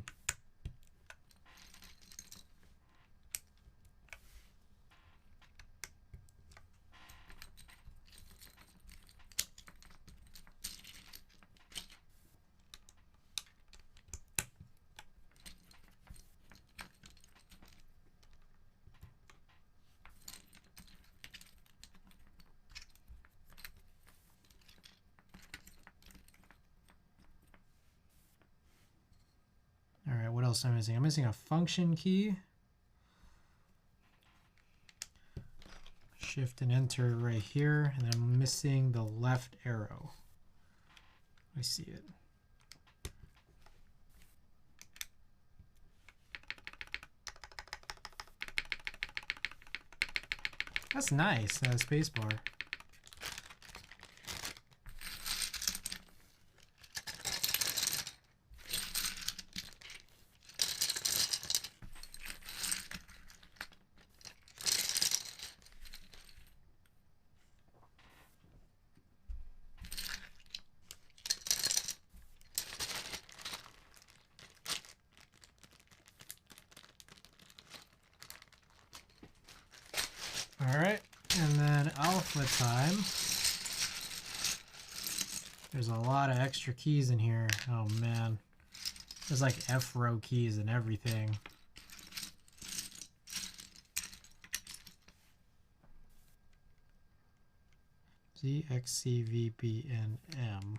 All right, what else am I missing? I'm missing a function key. Shift and enter right here, and I'm missing the left arrow. I see it. That's nice, spacebar. All right, and then alpha time. There's a lot of extra keys in here. Oh man, there's like F row keys and everything. Z, X, C, V, B, N, M.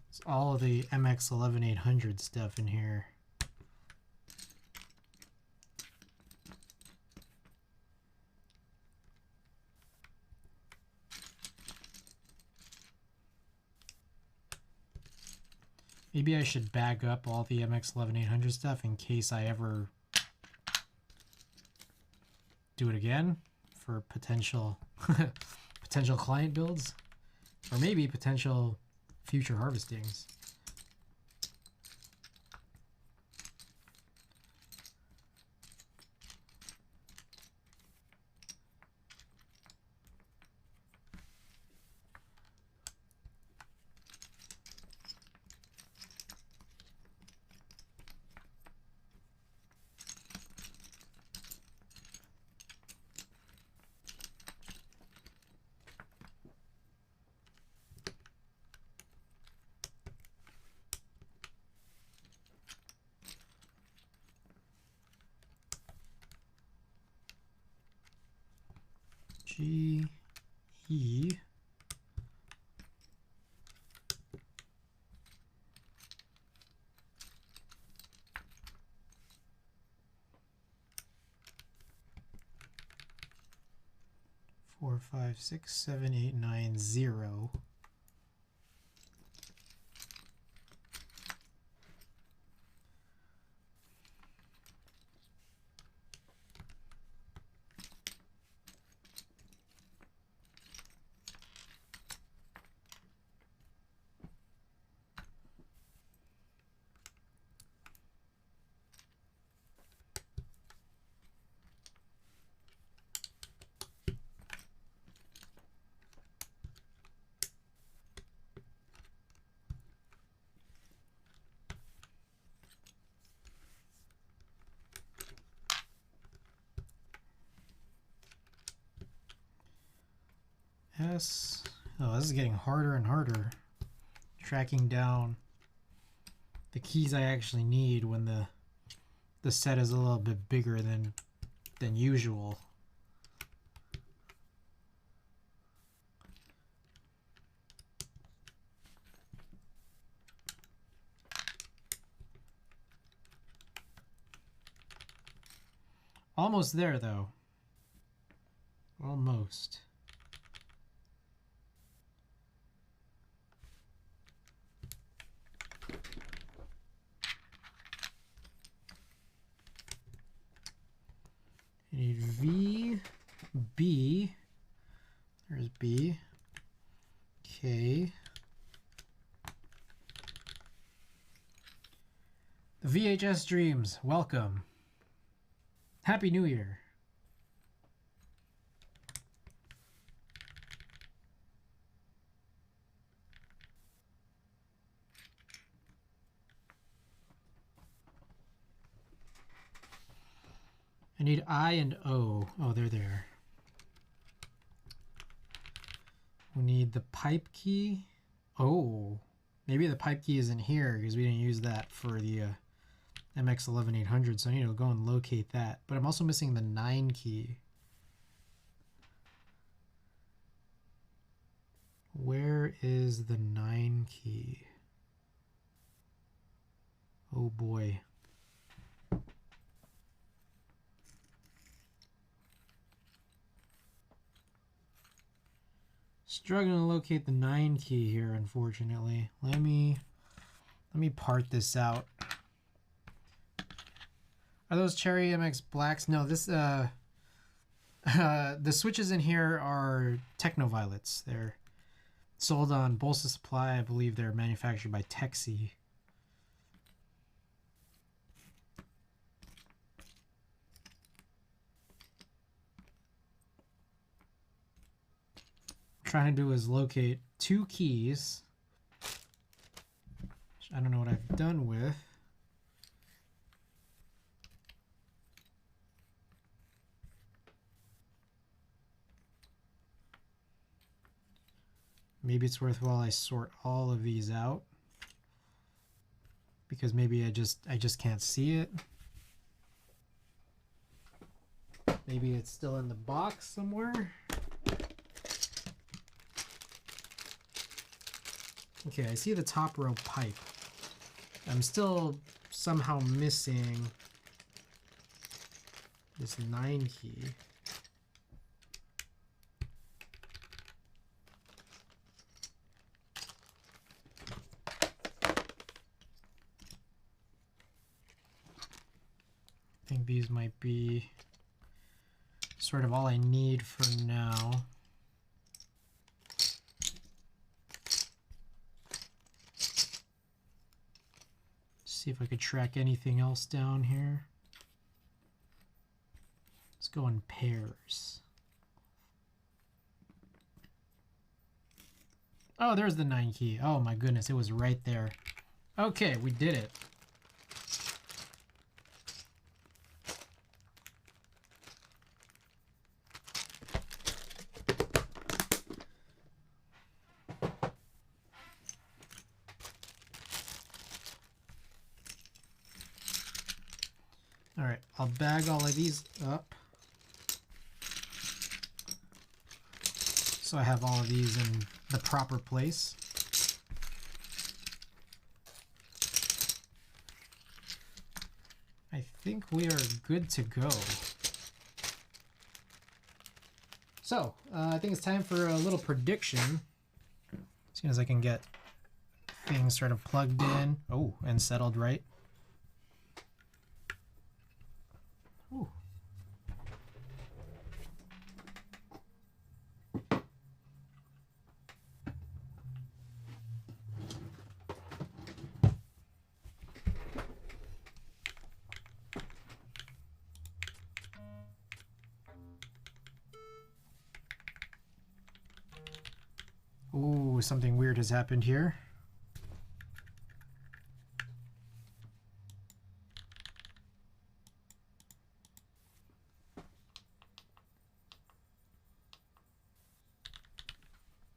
It's all of the MX11800 stuff in here. Maybe I should bag up all the MX11800 stuff in case I ever do it again for potential potential client builds, or maybe potential future harvestings. G, E, four, 5, 6, 7, 8, 9, 0. S. Oh, this is getting harder and harder. Tracking down the keys I actually need when the set is a little bit bigger than usual. Almost there though. Almost. I need V, B, there's B, K. The VHS Dreams, welcome. Happy New Year. I need I and O. Oh, they're there. We need the pipe key. Oh, maybe the pipe key isn't here because we didn't use that for the MX11800, so I need to go and locate that. But I'm also missing the 9 key. Where is the 9 key? Oh boy. Struggling to locate the 9 key here, unfortunately. Let me part this out. Are those Cherry MX Blacks? No, this the switches in here are Techno Violets. They're sold on Bolsa Supply. I believe they're manufactured by Texi. Trying to do is locate 2 keys, which I don't know what I've done with. Maybe it's worthwhile I sort all of these out, because maybe I just can't see it. Maybe it's still in the box somewhere. Okay, I see the top row pipe. I'm still somehow missing this 9 key. I think these might be sort of all I need for now. See if I could track anything else down here. Let's go in pairs. Oh, there's the 9 key. Oh my goodness, it was right there. Okay, we did it. All right, I'll bag all of these up so I have all of these in the proper place. I think we are good to go. So, I think it's time for a little prediction. As soon as I can get things sort of plugged in. Oh, and settled right. Ooh. Ooh, something weird has happened here.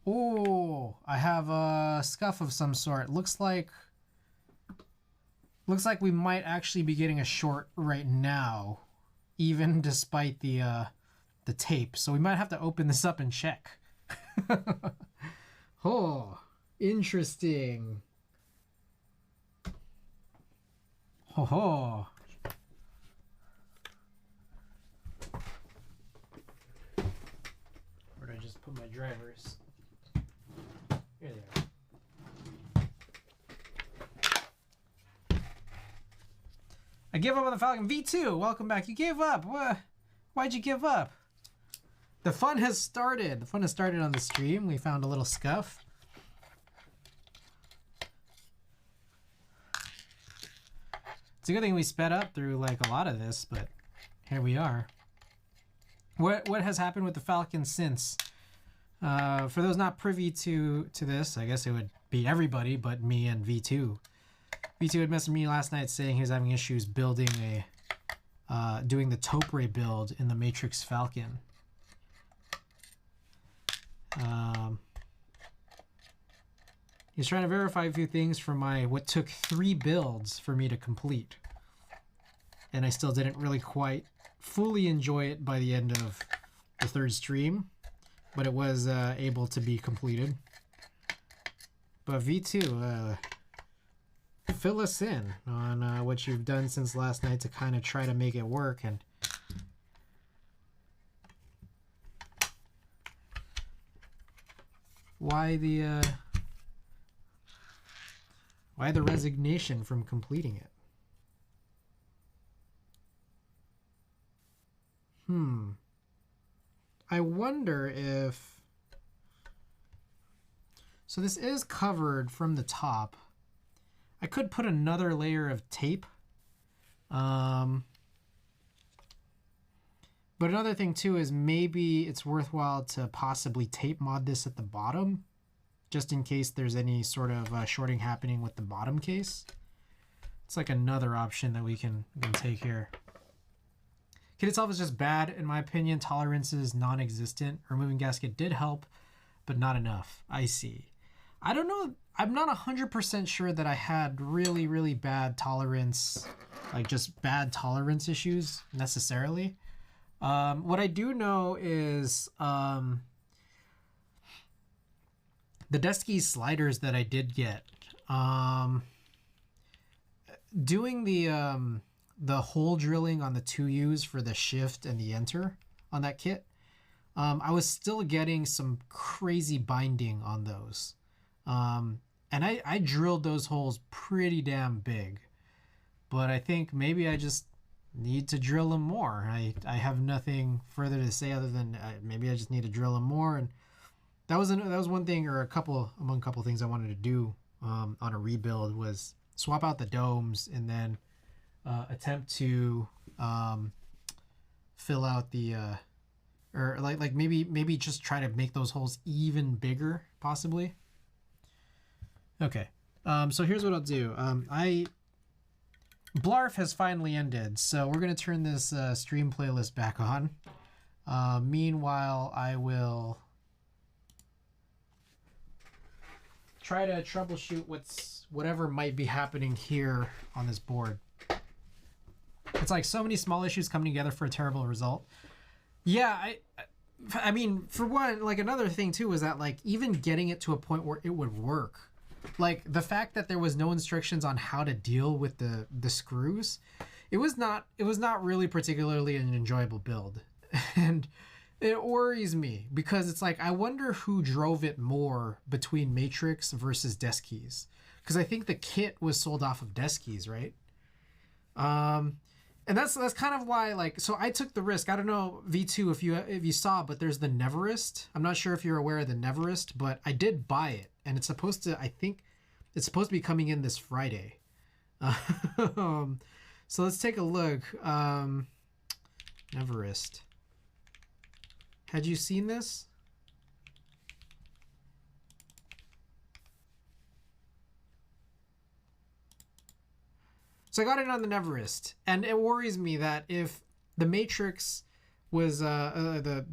Oh, I have a scuff of some sort. Looks like we might actually be getting a short right now, even despite the tape. So we might have to open this up and check. Oh, interesting. Ho ho. Where did I just put my drivers? Here they are. I give up on the Falcon V2. Welcome back. You gave up. What? Why'd you give up? The fun has started. The fun has started on the stream. We found a little scuff. It's a good thing we sped up through like a lot of this, but here we are. What has happened with the Falcon since? For those not privy to this, I guess it would be everybody but me and V2. V2 had messaged me last night saying he was having issues building doing the taupe ray build in the Matrix Falcon. He's trying to verify a few things for what took 3 builds for me to complete. And I still didn't really quite fully enjoy it by the end of the 3rd stream, but it was able to be completed. But V2, fill us in on what you've done since last night to kind of try to make it work. And why the resignation from completing it? I wonder if... So this is covered from the top. I could put another layer of tape. But another thing too is maybe it's worthwhile to possibly tape mod this at the bottom, just in case there's any sort of shorting happening with the bottom case. It's like another option that we can take here. Kit itself is just bad, in my opinion. Tolerance is non-existent. Removing gasket did help, but not enough. I see. I don't know. I'm not 100% sure that I had really, really bad tolerance, like just bad tolerance issues necessarily. What I do know is the Desky sliders that I did get. Doing the hole drilling on the 2Us for the shift and the enter on that kit, I was still getting some crazy binding on those. And I drilled those holes pretty damn big, but I think maybe I just need to drill them more. I have nothing further to say other than maybe I just need to drill them more. And that was one thing, or among a couple things I wanted to do on a rebuild, was swap out the domes and then attempt to fill out the or like maybe just try to make those holes even bigger possibly. Okay, so here's what I'll do. Blarf has finally ended, so we're gonna turn this stream playlist back on. Meanwhile, I will try to troubleshoot whatever might be happening here on this board. It's like so many small issues coming together for a terrible result. Yeah, I mean, for one, like another thing too is that like even getting it to a point where it would work, like the fact that there was no instructions on how to deal with the screws, it was not really particularly an enjoyable build. And it worries me because it's like I wonder who drove it more between Matrix versus Deskeys, because I think the kit was sold off of Deskeys, right? And that's kind of why, like, so I took the risk. I don't know, V2, if you saw, but there's the Neverest. I'm not sure if you're aware of the Neverest, but I did buy it, and it's supposed to, I think it's supposed to be coming in this Friday. So let's take a look. Neverest. Had you seen this? So I got it on the Neverest, and it worries me that if the Matrix was the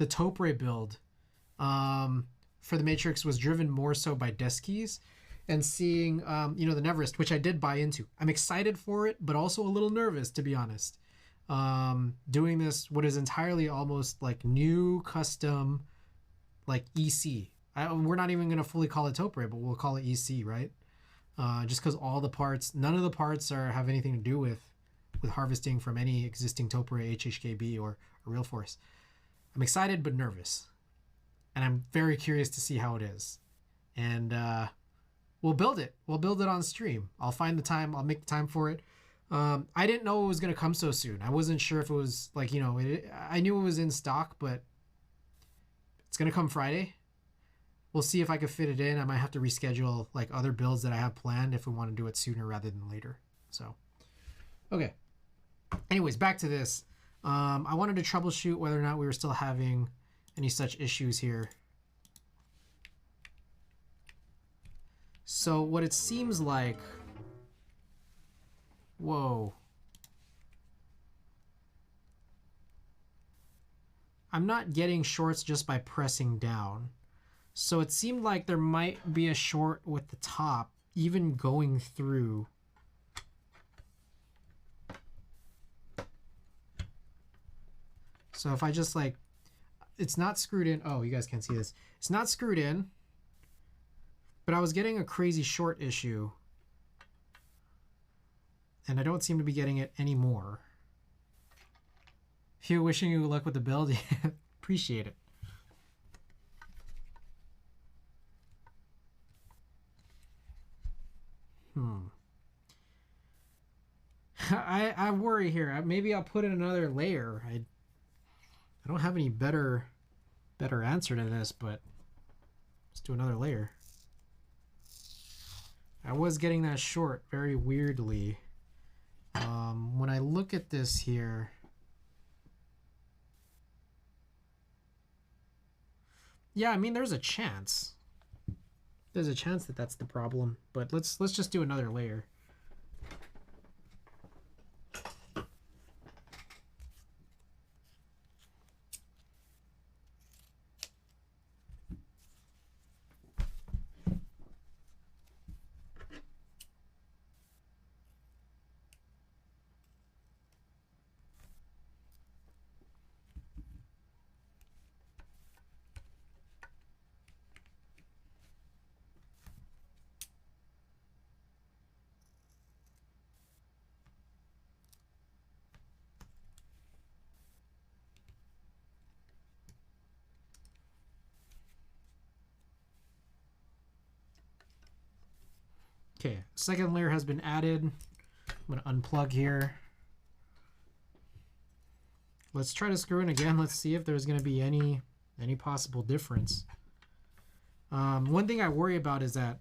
Topre build for the Matrix was driven more so by Deskeys, and seeing the Neverest, which I did buy into. I'm excited for it, but also a little nervous, to be honest. Doing this, what is entirely almost like new custom, like EC. We're not even going to fully call it Topre, but we'll call it EC, right? Just because all the parts, none of the parts have anything to do with harvesting from any existing Topre, HHKB, or Real Force. I'm excited but nervous, and I'm very curious to see how it is. And we'll build it. We'll build it on stream. I'll find the time. I'll make the time for it. I didn't know it was going to come so soon. I wasn't sure if it was like, I knew it was in stock, but it's going to come Friday. We'll see if I can fit it in. I might have to reschedule like other builds that I have planned if we want to do it sooner rather than later. So, okay. Anyways, back to this. I wanted to troubleshoot whether or not we were still having any such issues here. So what it seems like... Whoa. I'm not getting shorts just by pressing down. So it seemed like there might be a short with the top, even going through. So if I just like, it's not screwed in. Oh, you guys can't see this. It's not screwed in, but I was getting a crazy short issue. And I don't seem to be getting it anymore. If you're wishing you luck with the build, appreciate it. I worry here. Maybe I'll put in another layer. I don't have any better answer to this, but let's do another layer. I was getting that short very weirdly. When I look at this here, yeah, I mean, there's a chance. There's a chance that that's the problem, but let's just do another layer. Okay, second layer has been added. I'm gonna unplug here. Let's try to screw in again. Let's see if there's gonna be any possible difference. One thing I worry about is that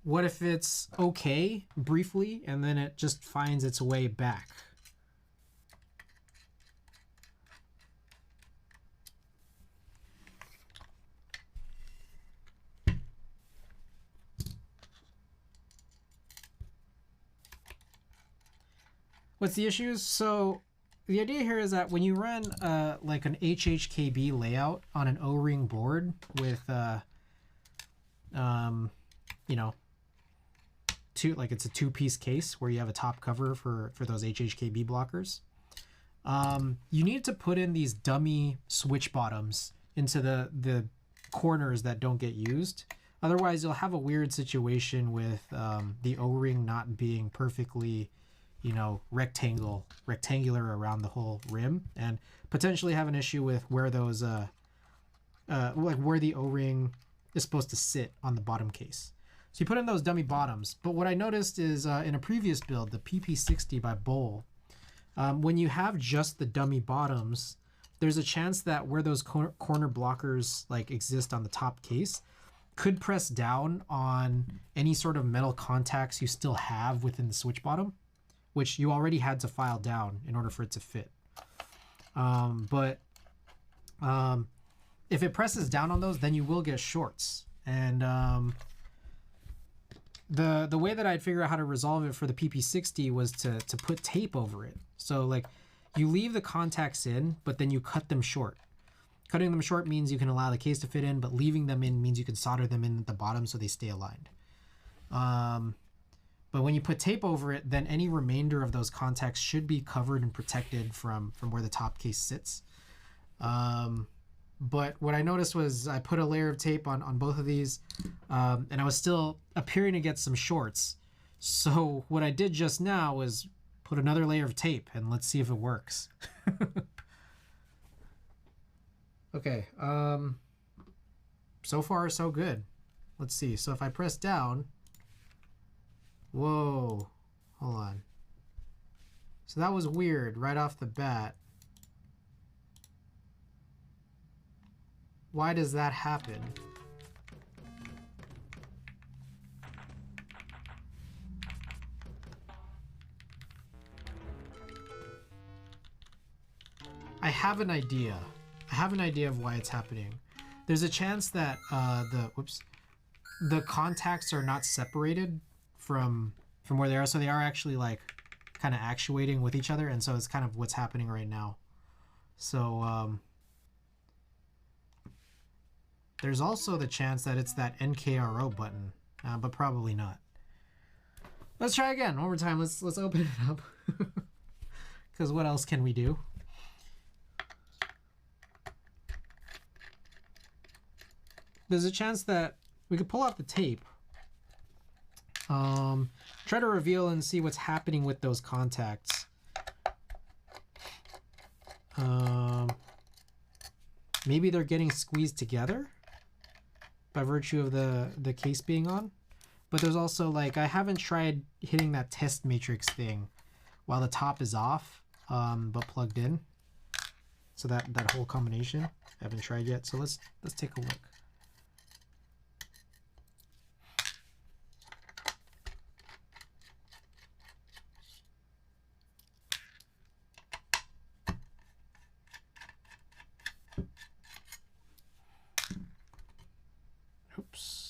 what if it's okay briefly and then it just finds its way back? What's the issues? So the idea here is that when you run like an HHKB layout on an O-ring board with you know, it's a two-piece case where you have a top cover for those HHKB blockers, you need to put in these dummy switch bottoms into the corners that don't get used. Otherwise, you'll have a weird situation with the O-ring not being perfectly, you know, rectangular around the whole rim, and potentially have an issue with where those like where the O-ring is supposed to sit on the bottom case. So you put in those dummy bottoms. But what I noticed is in a previous build, the PP60 by Bowl, when you have just the dummy bottoms, there's a chance that where those corner blockers like exist on the top case could press down on any sort of metal contacts you still have within the switch bottom, which you already had to file down in order for it to fit. If it presses down on those, then you will get shorts. And the way that I'd figure out how to resolve it for the PP60 was to put tape over it. So like you leave the contacts in, but then you cut them short. Cutting them short means you can allow the case to fit in, but leaving them in means you can solder them in at the bottom so they stay aligned. But when you put tape over it, then any remainder of those contacts should be covered and protected from where the top case sits. But what I noticed was I put a layer of tape on both of these, and I was still appearing to get some shorts. So what I did just now was put another layer of tape, and let's see if it works. Okay, so far so good. Let's see. So if I press down, whoa, hold on. So that was weird right off the bat. Why does that happen? I have an idea. I have an idea of why it's happening. There's a chance that the contacts are not separated from where they are, so they are actually like kind of actuating with each other, and so it's kind of what's happening right now. So there's also the chance that it's that NKRO button, but probably not. Let's try again one more time. Let's open it up, because what else can we do? There's a chance that we could pull out the tape, try to reveal and see what's happening with those contacts. Maybe they're getting squeezed together by virtue of the case being on. but there's also like, I haven't tried hitting that test matrix thing while the top is off, but plugged in. So that whole combination, I haven't tried yet. So let's take a look. Oops.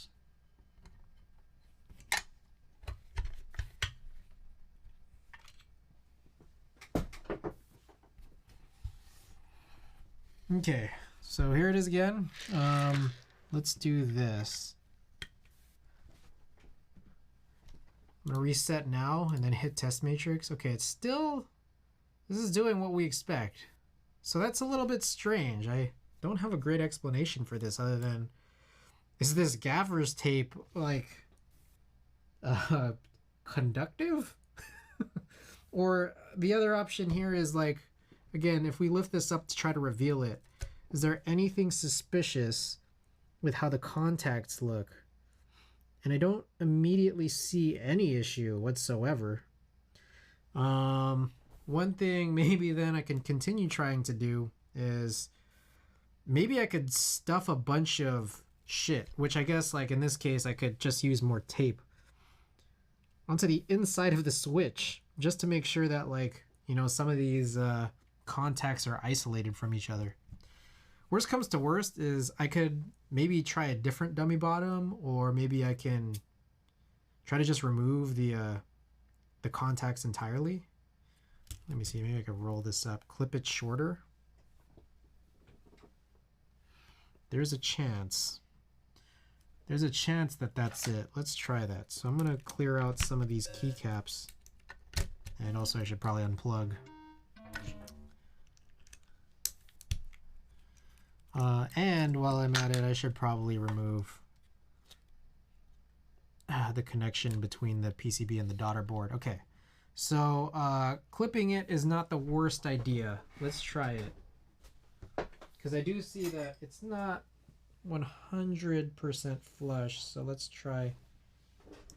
Okay, so here it is again. Let's do this. I'm gonna reset now and then hit test matrix. Okay, it's still, this is doing what we expect. So that's a little bit strange. I don't have a great explanation for this other than, is this gaffer's tape like conductive? Or the other option here is like, again, if we lift this up to try to reveal it, is there anything suspicious with how the contacts look? And I don't immediately see any issue whatsoever. One thing maybe then I can continue trying to do is maybe I could stuff a bunch of shit, which I guess like in this case I could just use more tape onto the inside of the switch just to make sure that, like, you know, some of these contacts are isolated from each other. Worst comes to worst is I could maybe try a different dummy bottom, or maybe I can try to just remove the contacts entirely. Let me see, maybe I could roll this up, clip it shorter. There's a chance. There's a chance that that's it. Let's try that. So I'm going to clear out some of these keycaps. And also I should probably unplug. And while I'm at it, I should probably remove the connection between the PCB and the daughter board. Okay, so clipping it is not the worst idea. Let's try it. Because I do see that it's not 100% flush, so let's try.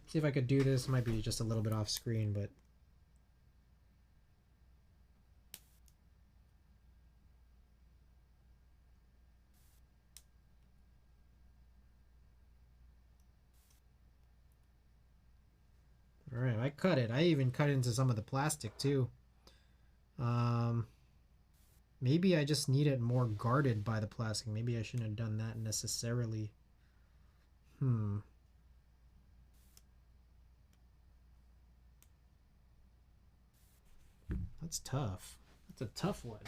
See if I could do this. It might be just a little bit off screen, but all right, I cut it. I even cut into some of the plastic too. Maybe I just need it more guarded by the plastic. Maybe I shouldn't have done that necessarily. That's tough. That's a tough one.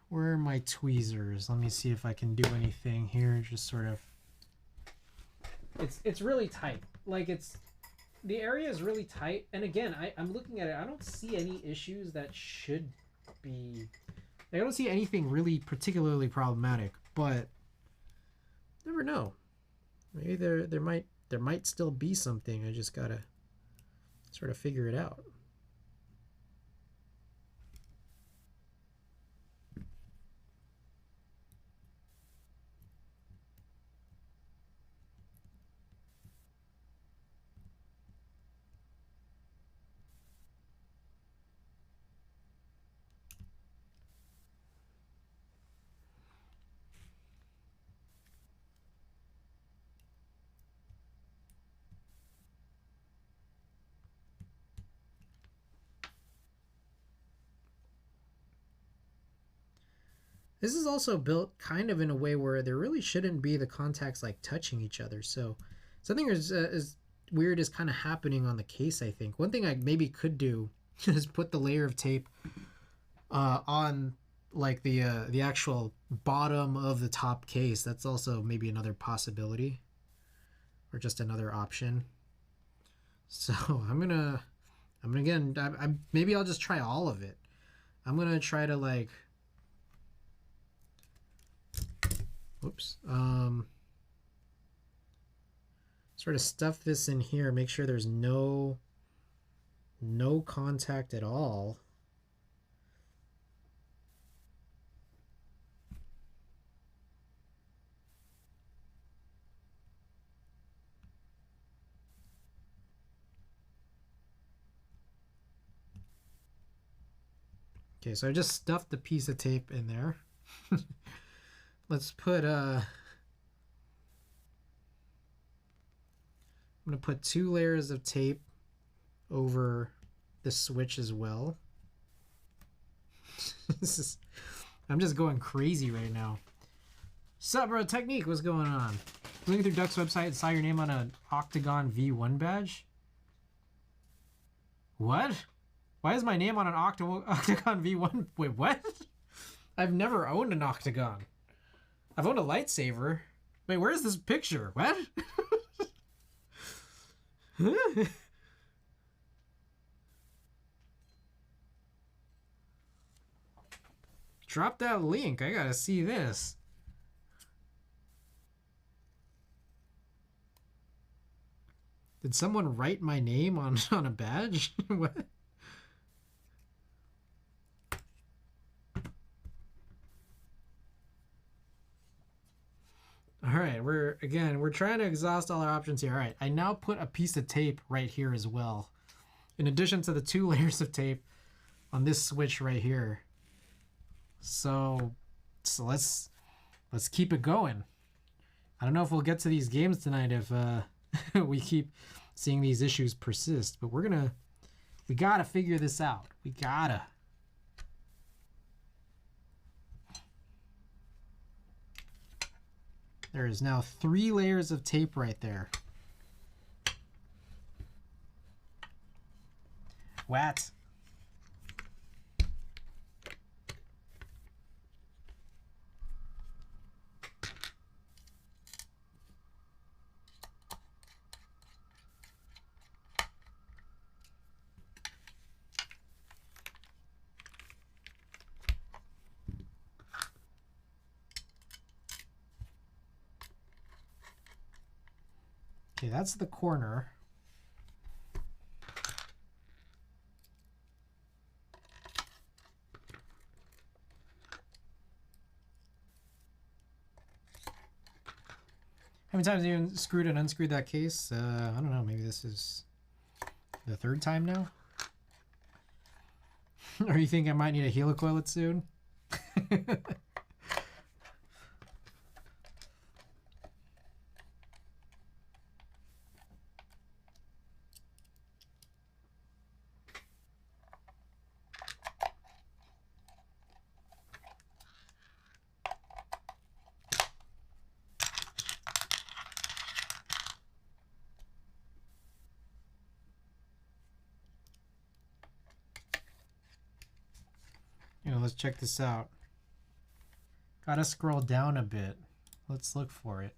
Where are my tweezers? Let me see if I can do anything here. Just sort of. It's really tight. Like the area is really tight. And again, I'm looking at it. I don't see any issues that should be. I don't see anything really particularly problematic. But never know. Maybe there might still be something. I just gotta sort of figure it out. This is also built kind of in a way where there really shouldn't be the contacts like touching each other. So something as weird is kind of happening on the case, I think. One thing I maybe could do is put the layer of tape on like the actual bottom of the top case. That's also maybe another possibility or just another option. So maybe I'll just try all of it. I'm gonna try to like, whoops, sort of stuff this in here, make sure there's no contact at all. Okay, so I just stuffed the piece of tape in there. Let's put I'm gonna put 2 layers of tape over the switch as well. I'm just going crazy right now. Sup, bro? Technique, what's going on? Looking through Duck's website and saw your name on an Octagon V1 badge. What? Why is my name on an Octagon V1? Wait, what? I've never owned an Octagon. I've owned a lightsaber. Wait, where's this picture? What? Drop that link. I gotta see this. Did someone write my name on a badge? What? All right, we're trying to exhaust all our options here. All right, I now put a piece of tape right here as well, in addition to the 2 layers of tape on this switch right here. So let's keep it going. I don't know if we'll get to these games tonight if we keep seeing these issues persist, but we gotta figure this out. We gotta. There is now 3 layers of tape right there. What? Okay, that's the corner. How many times have you screwed and unscrewed that case? I don't know, maybe this is the 3rd time now? Or you think I might need a helicoilet soon? Let's check this out. Gotta scroll down a bit. Let's look for it.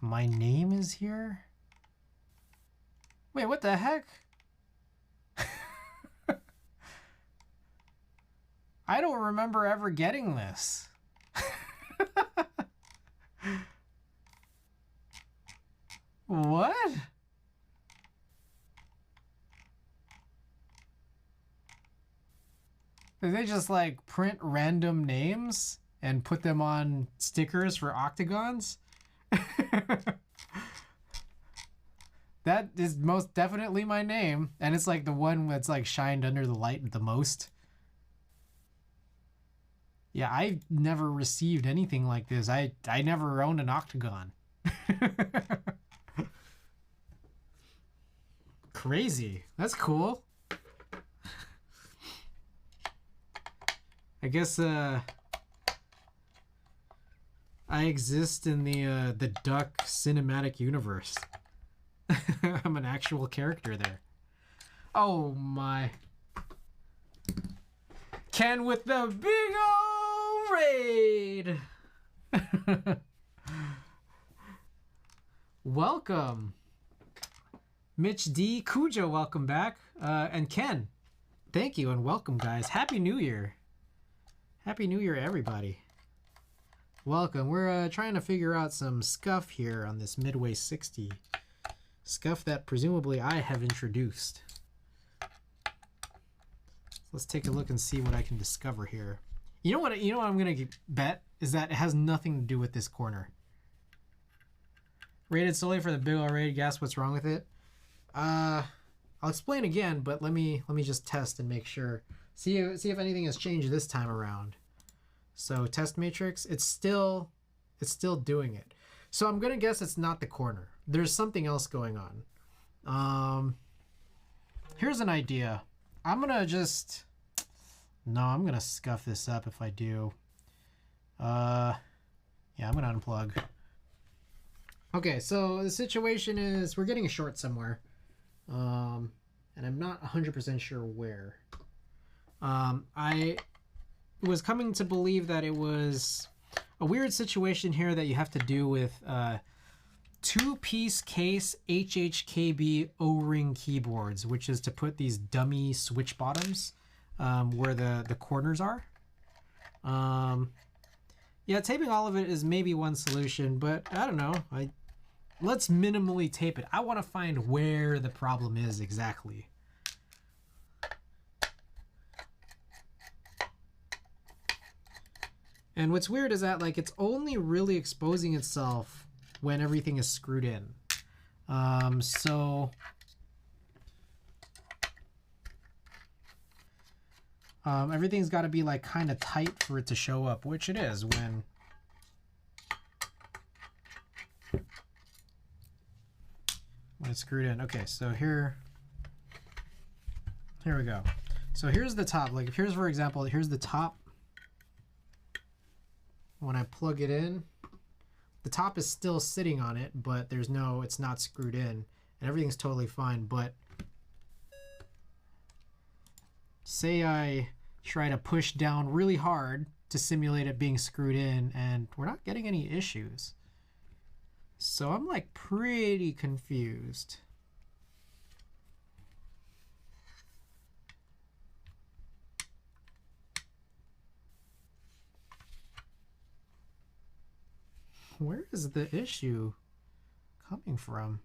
My name is here? Wait, what the heck? I don't remember ever getting this. What? Did they just like print random names and put them on stickers for octagons? That is most definitely my name, and it's like the one that's like shined under the light the most. Yeah, I never received anything like this. I never owned an octagon. Crazy. That's cool. I guess I exist in the Duck cinematic universe. I'm an actual character there. Oh my. Ken with the big old raid. Welcome. Mitch D. Cujo, welcome back. And Ken, thank you and welcome, guys. Happy New Year. Happy New Year, everybody. Welcome. We're trying to figure out some scuff here on this Midway 60. Scuff that presumably I have introduced. Let's take a look and see what I can discover here. You know what I'm gonna bet is that it has nothing to do with this corner. Rated solely for the big old raid. Guess what's wrong with it? I'll explain again, but let me just test and make sure. See if anything has changed this time around. So test matrix, it's still doing it. So I'm gonna guess it's not the corner. There's something else going on. Here's an idea. I'm gonna scuff this up if I do. Yeah, I'm gonna unplug. Okay, so the situation is we're getting a short somewhere. And I'm not 100% sure where. I was coming to believe that it was a weird situation here that you have to do with two-piece case HHKB O-ring keyboards, which is to put these dummy switch bottoms where the corners are. Yeah, taping all of it is maybe one solution, but I don't know. Let's minimally tape it. I want to find where the problem is exactly. And what's weird is that like it's only really exposing itself when everything is screwed in. Everything's got to be like kind of tight for it to show up, which it is when it's screwed in. Okay, so here we go. So here's the top. Like here's, for example, here's the top. When I plug it in, the top is still sitting on it, but it's not screwed in, and everything's totally fine. But say I try to push down really hard to simulate it being screwed in, and we're not getting any issues. So I'm like pretty confused. Where is the issue coming from?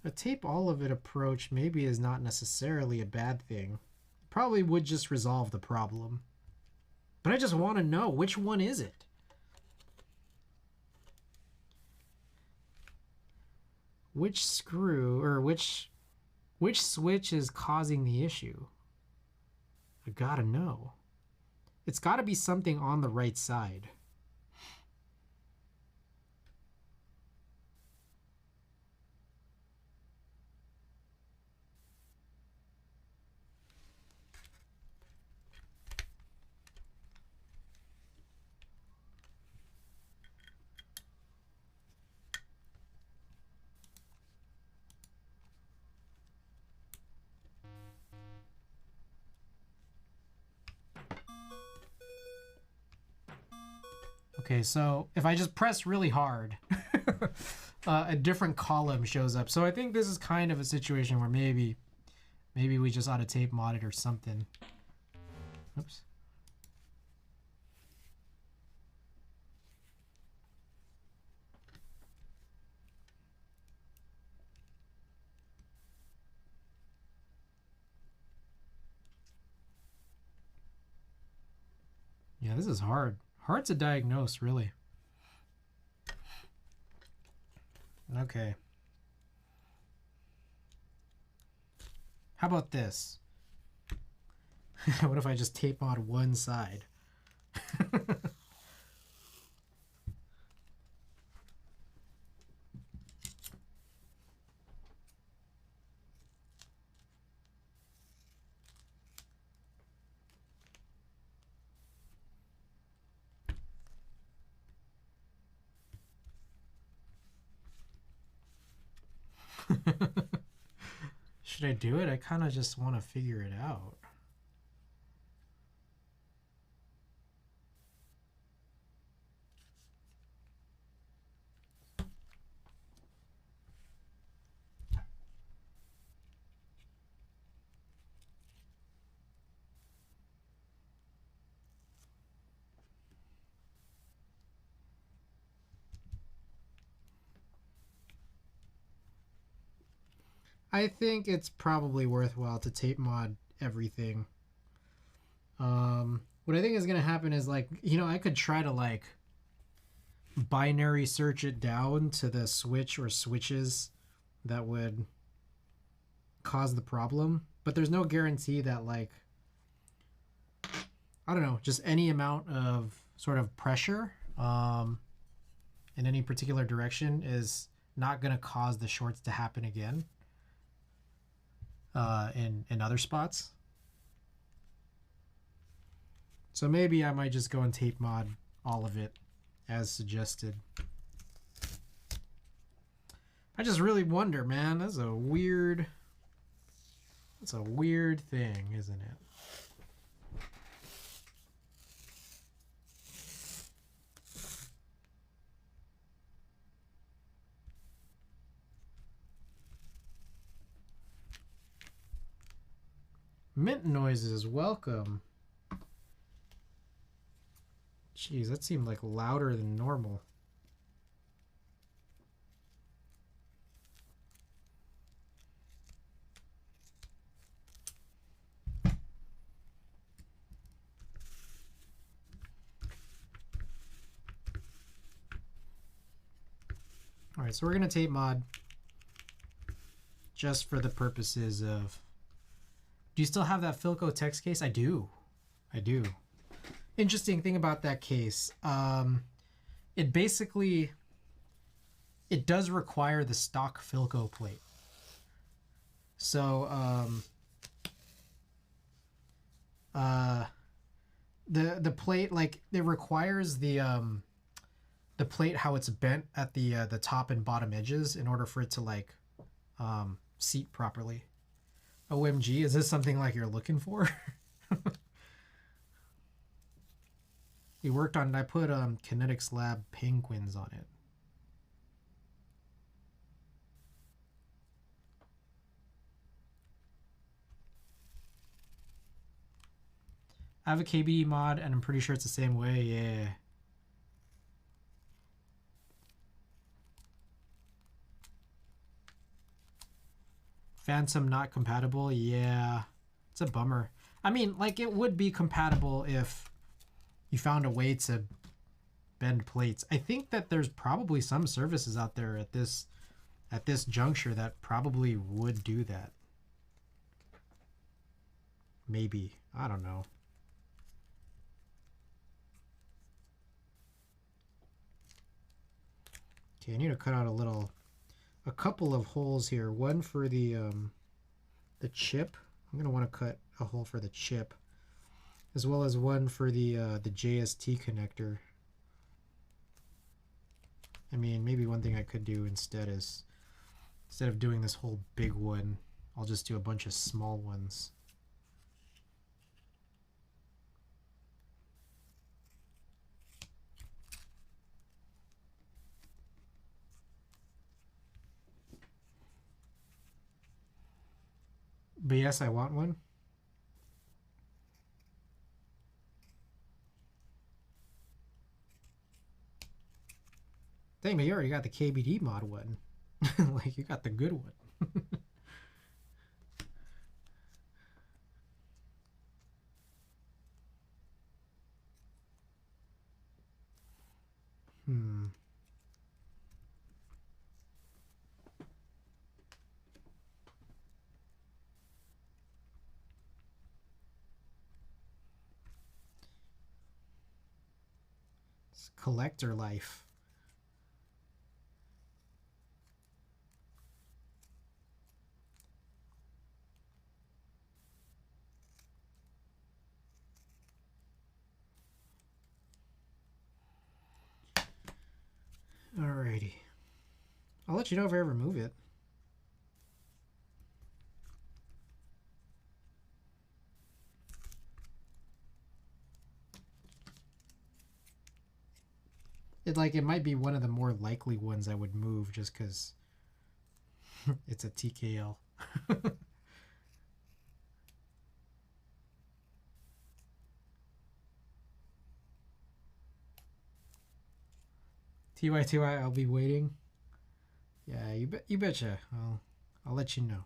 A tape all of it approach maybe is not necessarily a bad thing. Probably would just resolve the problem. But I just want to know, which one is it? Which screw or which switch is causing the issue? I gotta know. It's gotta be something on the right side. Okay, so if I just press really hard, a different column shows up. So I think this is kind of a situation where maybe we just ought to tape mod it or something. Oops. Yeah, this is hard. Hard to diagnose, really. Okay. How about this? What if I just tape mod one side? Should I do it? I kind of just want to figure it out. I think it's probably worthwhile to tape mod everything What I think is going to happen is, like, you know, I could try to, like, binary search it down to the switch or switches that would cause the problem, but there's no guarantee that, like, I don't know, just any amount of sort of pressure in any particular direction is not going to cause the shorts to happen again in other spots. So maybe I might just go and tape mod all of it as suggested. I just really wonder, man. That's a weird thing, isn't it? Mint noises, welcome. Jeez, that seemed like louder than normal. All right, so we're gonna tape mod just for the purposes of. Do you still have that Philco text case? I do. Interesting thing about that case, it basically, it does require the stock Philco plate. So the plate, like, it requires the plate how it's bent at the top and bottom edges in order for it to, like, seat properly. OMG, is this something like you're looking for? We worked on it. I put Kinetics Lab penguins on it. I have a KBD mod and I'm pretty sure it's the same way. Yeah. Phantom not compatible. Yeah, it's a bummer. I mean, like, it would be compatible if you found a way to bend plates. I think that there's probably some services out there at this juncture that probably would do that. Maybe. I don't know. Okay, I need to cut out a couple of holes here. One for the chip. I'm gonna want to cut a hole for the chip, as well as one for the JST connector. I mean, maybe one thing I could do instead is, instead of doing this whole big one, I'll just do a bunch of small ones. But yes, I want one. Dang, but you already got the KBD mod one. Like, you got the good one. It's collector life. Alrighty. I'll let you know if I ever move it. It might be one of the more likely ones I would move just because it's a TKL. TY2I, I'll be waiting. Yeah, you betcha. I'll let you know.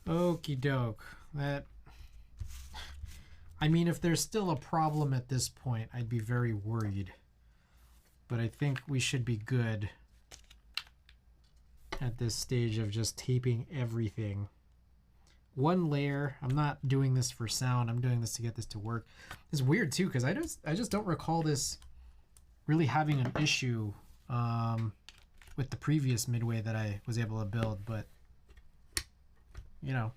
Okie doke. That. I mean, if there's still a problem at this point, I'd be very worried. But I think we should be good at this stage of just taping everything. One layer. I'm not doing this for sound. I'm doing this to get this to work. It's weird too because I just don't recall this really having an issue with the previous midway that I was able to build. But you know,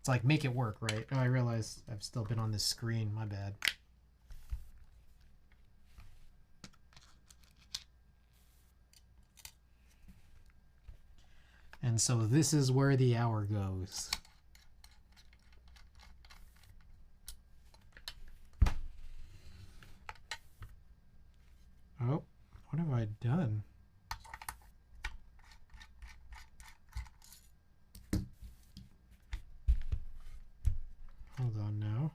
it's like make it work, right? Oh, I realize I've still been on this screen. My bad. And so this is where the hour goes. Oh, what have I done? Hold on now.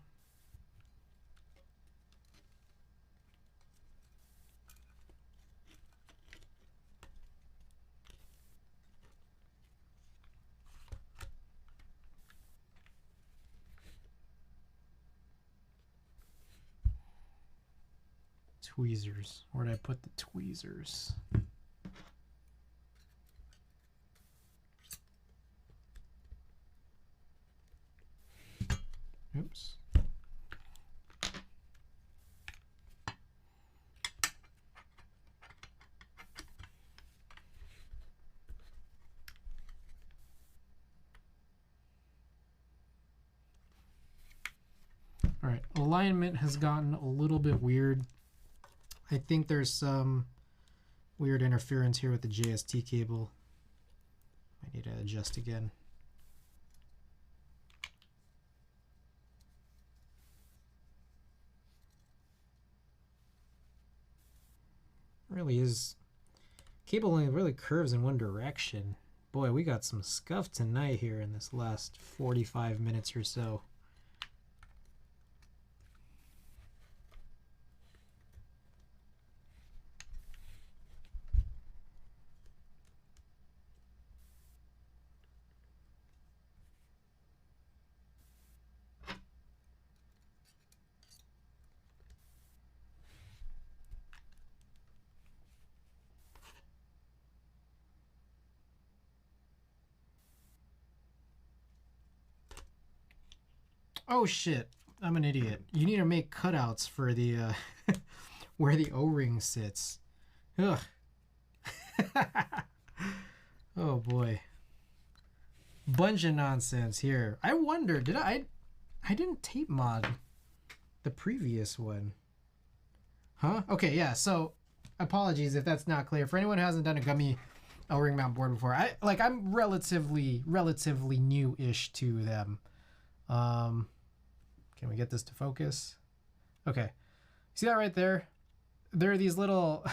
Tweezers. Where did I put the tweezers? Oops. All right, alignment has gotten a little bit weird. I think there's some weird interference here with the JST cable. I need to adjust again. Really is, cable only really curves in one direction. Boy, we got some scuff tonight here in this last 45 minutes or so. Oh shit, I'm an idiot. You need to make cutouts for the where the O-ring sits. Ugh. Oh boy. Bunch of nonsense here. I wonder, did I didn't tape mod the previous one. Huh? Okay, yeah, so apologies if that's not clear. For anyone who hasn't done a Gummy O-ring mount board before, I'm relatively new-ish to them. Can we get this to focus? Okay. See that right there? There are these little...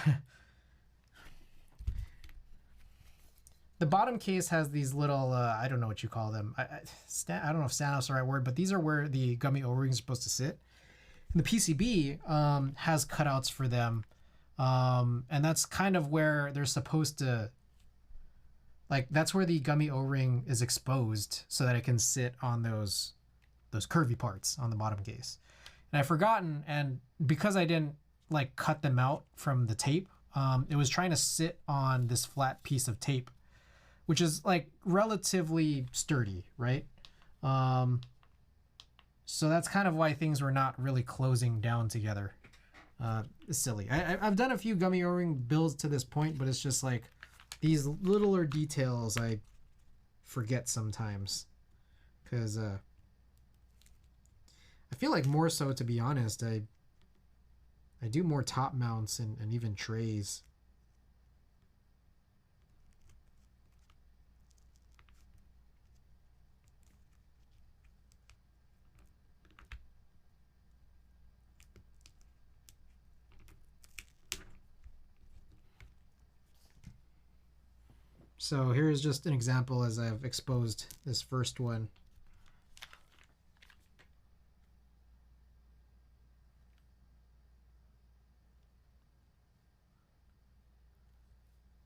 The bottom case has these little, I don't know what you call them. I don't know if Stanos is the right word, but these are where the Gummy O-rings are supposed to sit. And the PCB has cutouts for them. And that's kind of where they're supposed to... Like, that's where the Gummy O-ring is exposed so that it can sit on those curvy parts on the bottom case. And I've forgotten, and because I didn't like cut them out from the tape, it was trying to sit on this flat piece of tape, which is like relatively sturdy, right? So that's kind of why things were not really closing down together. It's silly. I've done a few Gummy O-ring builds to this point, but it's just like these littler details I forget sometimes. Because I feel like more so, to be honest, I do more top mounts and even trays. So here's just an example as I've exposed this first one.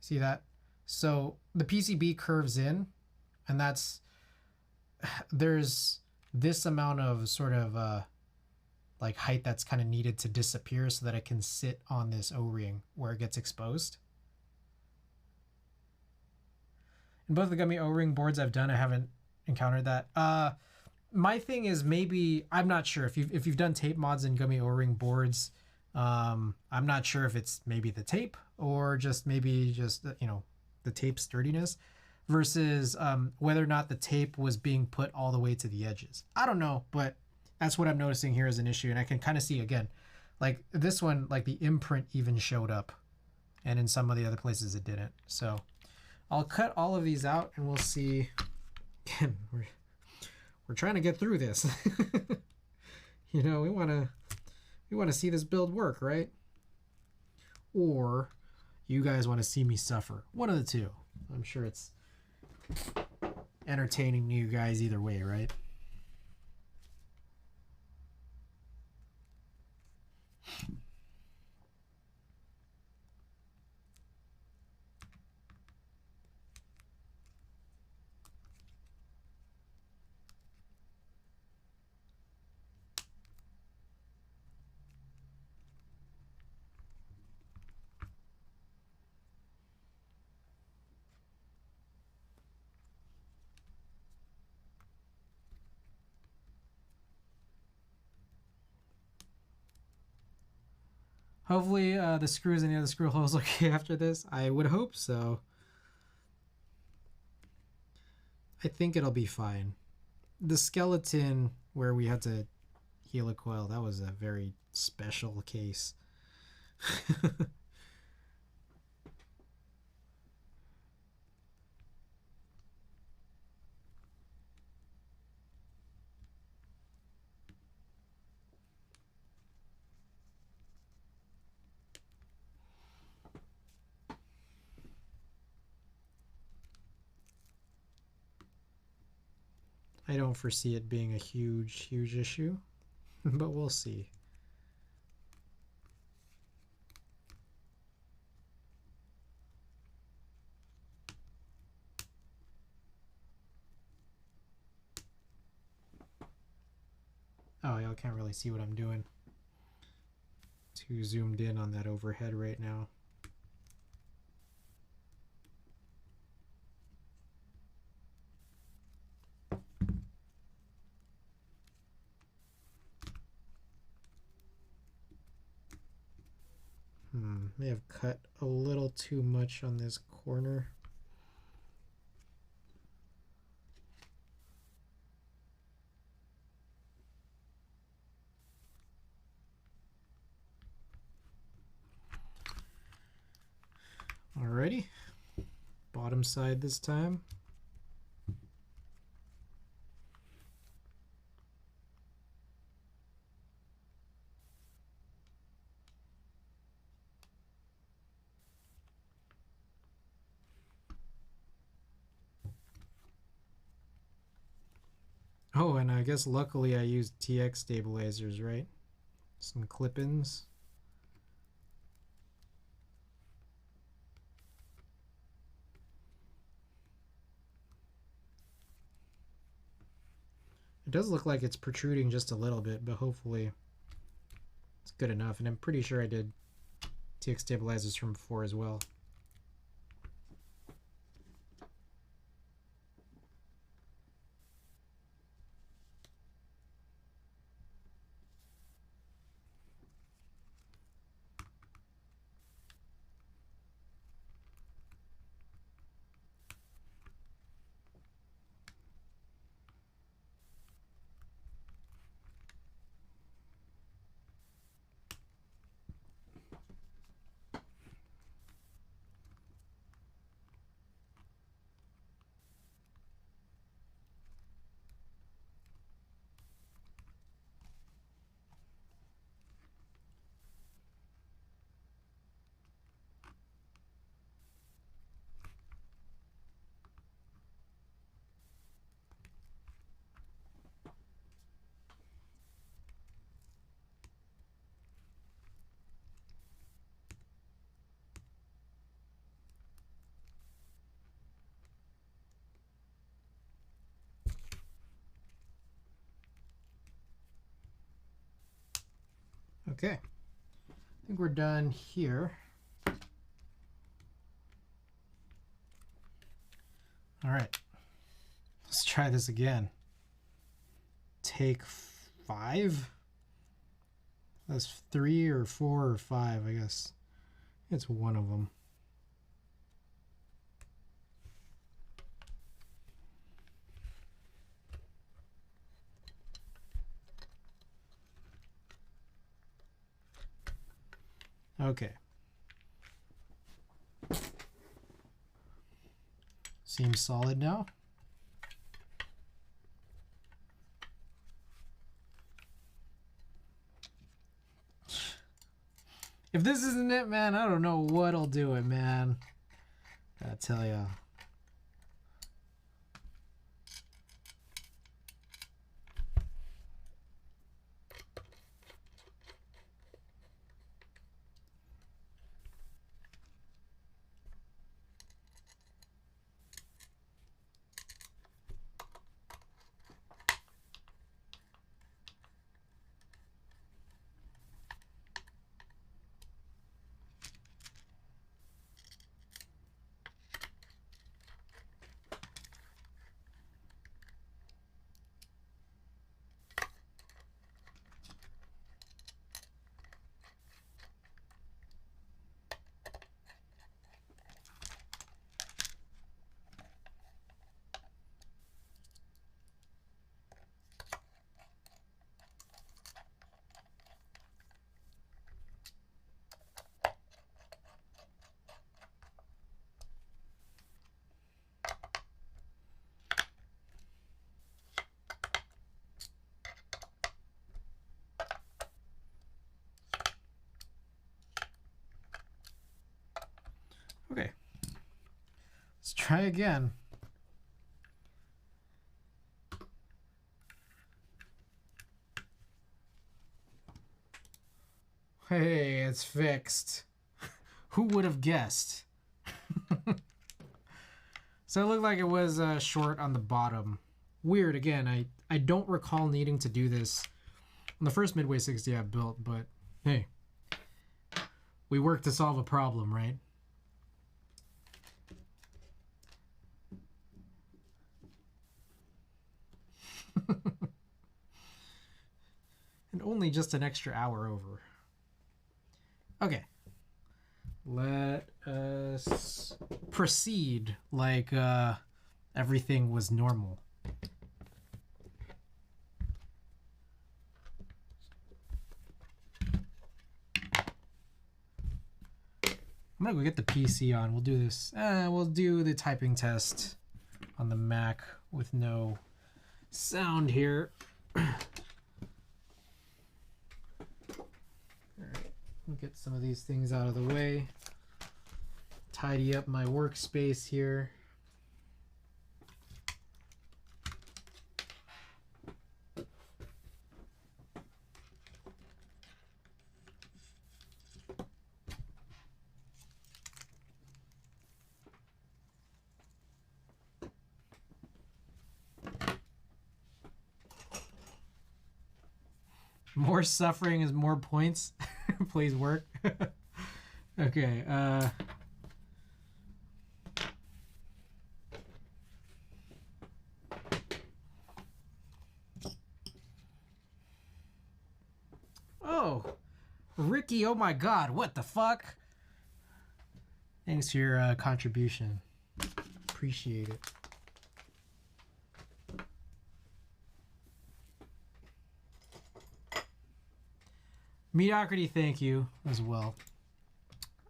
See that? So the PCB curves in, and that's there's this amount of sort of like height that's kind of needed to disappear so that it can sit on this O-ring where it gets exposed. In both the Gummy O-ring boards I've done, I haven't encountered that. My thing is, maybe, I'm not sure if you've done tape mods in Gummy O-ring boards. I'm not sure if it's maybe the tape or just maybe just the tape sturdiness versus whether or not the tape was being put all the way to the edges. I don't know, but that's what I'm noticing here as an issue, and I can kind of see again, like this one, like the imprint even showed up, and in some of the other places it didn't. So I'll cut all of these out and we'll see. Again, we're trying to get through this. We want to see this build work, right? Or you guys want to see me suffer. One of the two. I'm sure it's entertaining to you guys either way, right? Hopefully the screws and the other screw holes okay after this. I would hope so. I think it'll be fine. The skeleton where we had to heal a coil, that was a very special case. I don't foresee it being a huge issue, but we'll see. Oh, y'all can't really see what I'm doing. Too zoomed in on that overhead right now. May have cut a little too much on this corner. Alrighty, bottom side this time. Oh, and I guess luckily I used TX stabilizers, right? Some clip-ins. It does look like it's protruding just a little bit, but hopefully it's good enough. And I'm pretty sure I did TX stabilizers from before as well. Okay. I think we're done here. All right. Let's try this again. Take 5. That's 3 or 4 or 5, I guess. It's one of them. Okay. Seems solid now. If this isn't it, man, I don't know what'll do it, man. I tell ya. Okay. Let's try again. Hey, it's fixed. Who would have guessed? So it looked like it was short on the bottom. Weird, again, I don't recall needing to do this on the first Midway 60 I've built, but hey, we work to solve a problem, right? And only just an extra hour over. Okay. Let us proceed like everything was normal. I'm gonna go get the PC on. We'll do this. We'll do the typing test on the Mac with no sound here. Get some of these things out of the way. Tidy up my workspace here. More suffering is more points. Please work. Okay. Oh, Ricky, oh my God, what the fuck? Thanks for your contribution. Appreciate it. Mediocrity, thank you as well.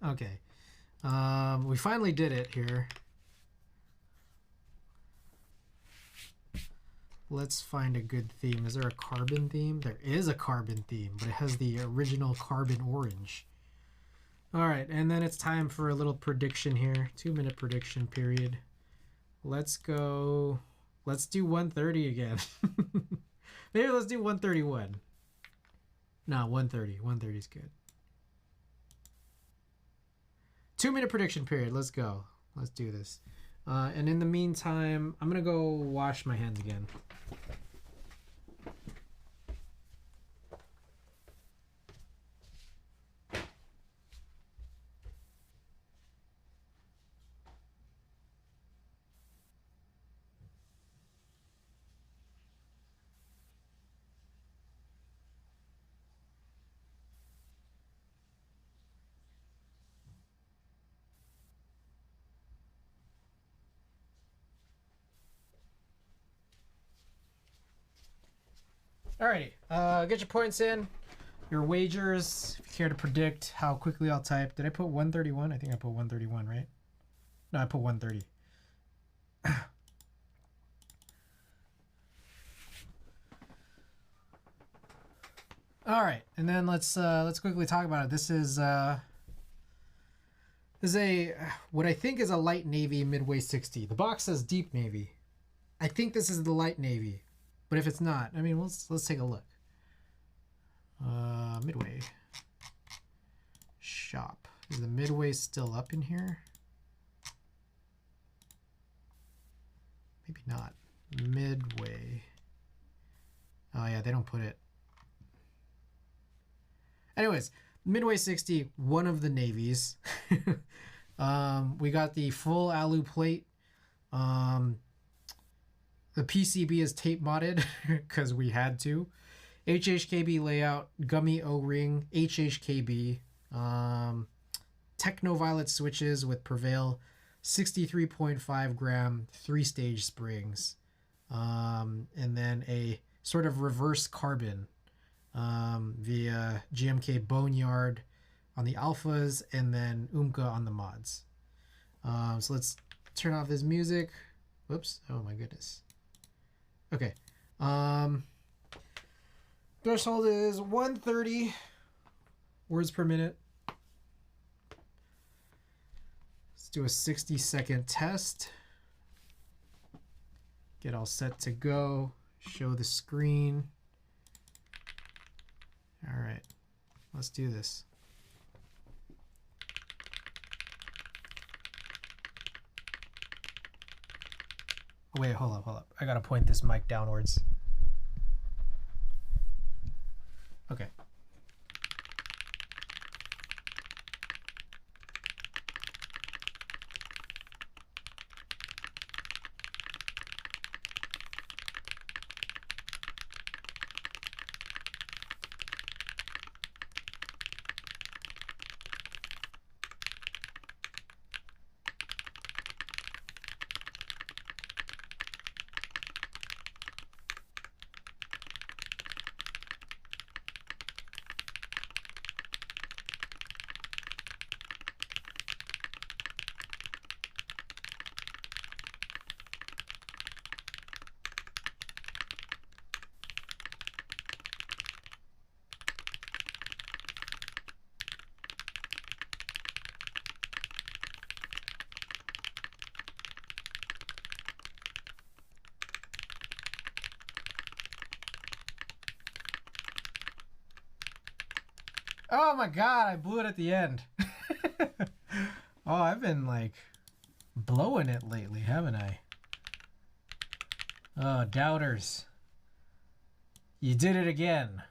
Okay. We finally did it here. Let's find a good theme. Is there a carbon theme? There is a carbon theme, but it has the original carbon orange. All right, and then it's time for a little prediction here. 2-minute prediction period. Let's go. Let's do 130 again. Maybe let's do 131. No, 130. 130 is good. 2-minute prediction period. Let's go. Let's do this. And in the meantime, I'm going to go wash my hands again. Alrighty, get your points in, your wagers, if you care to predict how quickly I'll type. Did I put 131? I think I put 131, right? No, I put 130. All right, and then let's quickly talk about it. This is a what I think is a light navy midway 60. The box says deep navy. I think this is the light navy, but if it's not, I mean, let's take a look. Midway shop. Is the midway still up in here? Maybe not. Midway. Oh yeah, they don't put it. Anyways, midway 60, one of the navies. We got the full alu plate. The PCB is tape modded because we had to. HHKB layout, Gummy O-ring, HHKB, Techno Violet switches with Prevail, 63.5 gram 3-stage springs, and then a sort of reverse carbon via GMK Boneyard on the alphas, and then Umka on the mods. So let's turn off this music. Whoops. Oh my goodness. Okay. Threshold is 130 words per minute. Let's do a 60-second test. Get all set to go. Show the screen. All right, let's do this. Oh, wait, hold up. I gotta point this mic downwards. Okay. Oh my god, I blew it at the end. Oh, I've been like blowing it lately, haven't I? Oh, doubters. You did it again.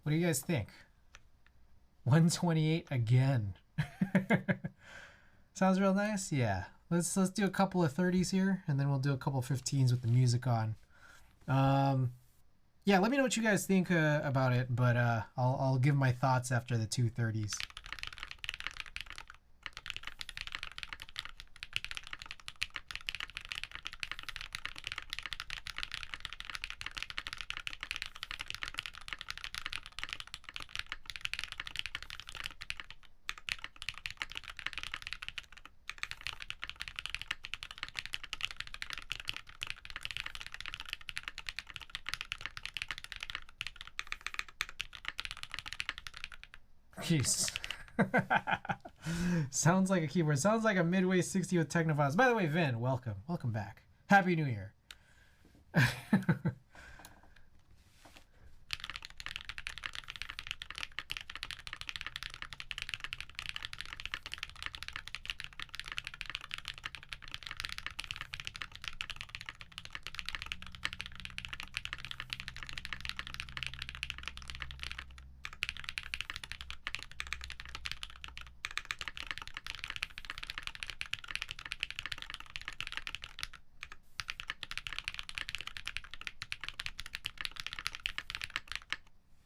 What do you guys think? 128 again. Sounds real nice? Yeah. Let's do a couple of 30s here, and then we'll do a couple of 15s with the music on. Yeah, let me know what you guys think about it, but I'll give my thoughts after the 230s. Jeez. Sounds like a keyboard. Sounds like a midway 60 with Techno Violet. By the way, Vin, welcome. Welcome back. Happy New Year.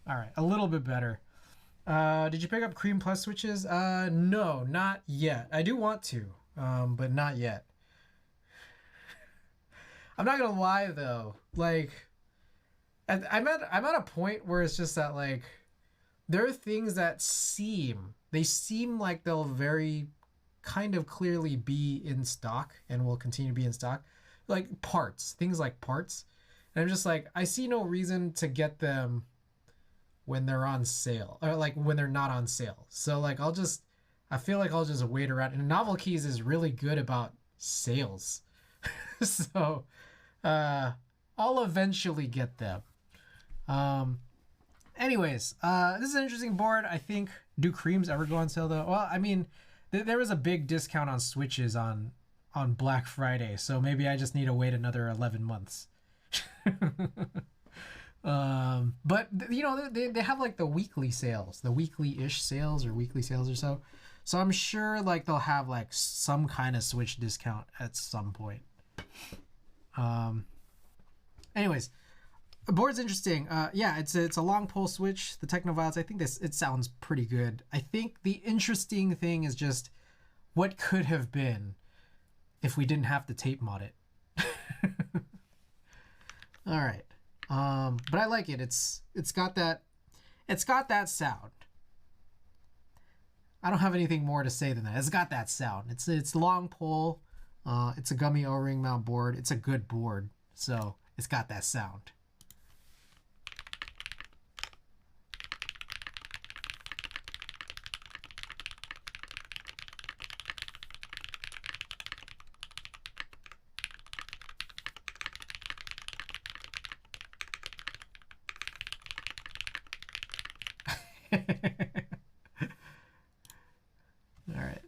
All right, a little bit better. Did you pick up Cream Plus switches? No, not yet. I do want to, but not yet. I'm not gonna lie though. Like, I'm at a point where it's just that like there are things that seem like they'll very kind of clearly be in stock and will continue to be in stock, like things like parts. And I'm just like, I see no reason to get them when they're on sale or like when they're not on sale. So like I feel like I'll just wait around. And Novel Keys is really good about sales. So I'll eventually get them. Anyways, this is an interesting board. I think, do creams ever go on sale though? Well, I mean, there was a big discount on Switches on Black Friday, so maybe I just need to wait another 11 months. But you know, they have like the weekly sales, the weekly-ish sales or weekly sales or so. So I'm sure like they'll have like some kind of Switch discount at some point. Anyways, the board's interesting. Yeah, it's a long pole Switch, the Techno Violet. I think it sounds pretty good. I think the interesting thing is just what could have been if we didn't have to tape mod it. All right. But I like it. It's got that sound. I don't have anything more to say than that. It's got that sound. It's long pole. It's a Gummy O-ring mount board. It's a good board. So it's got that sound. All right.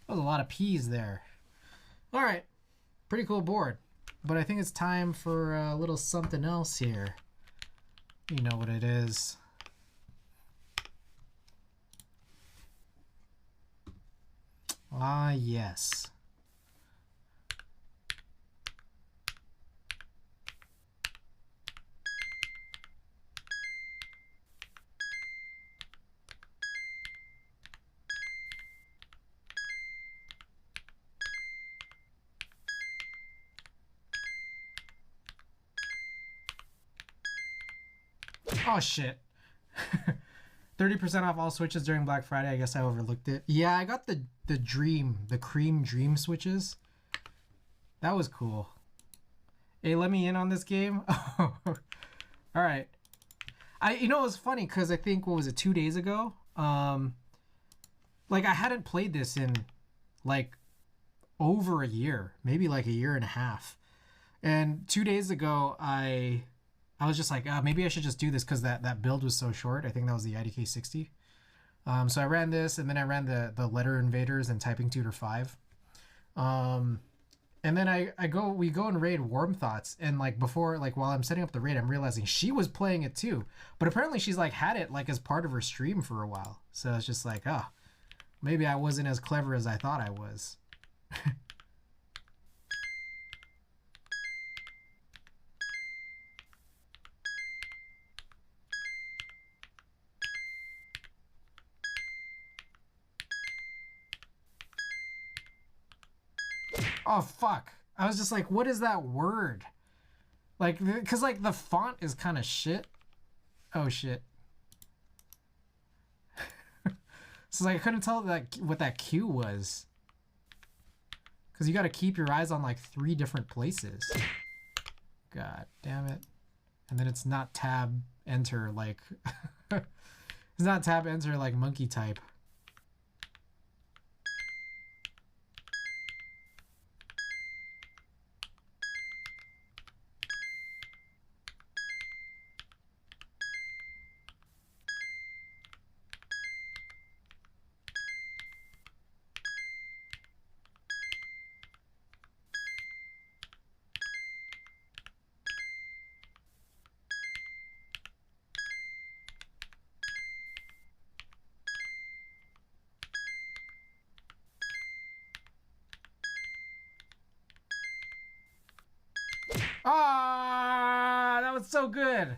That was a lot of P's there. All right. Pretty cool board. But I think it's time for a little something else here. You know what it is. Ah, yes. Oh, shit. 30% off all switches during Black Friday. I guess I overlooked it. Yeah, I got the cream dream switches. That was cool. Hey, let me in on this game. All right. You know, it was funny because I think, what was it, 2 days ago? Like I hadn't played this in like over a year, maybe like a year and a half. And 2 days ago, I was just like, maybe I should just do this because that build was so short. I think that was the IDK 60. So I ran this, and then I ran the Letter Invaders and Typing Tutor 5. And then we go and raid Warm Thoughts, and like before, like while I'm setting up the raid, I'm realizing she was playing it too. But apparently she's like had it like as part of her stream for a while. So it's just like, maybe I wasn't as clever as I thought I was. Oh, fuck. I was just like, what is that word? Like, because, like, the font is kind of shit. Oh, shit. So, like, I couldn't tell what that Q was. Because you got to keep your eyes on, like, 3 different places. God damn it. And then it's not tab, enter, like... it's not tab, enter, like, monkey type. Ah, that was so good.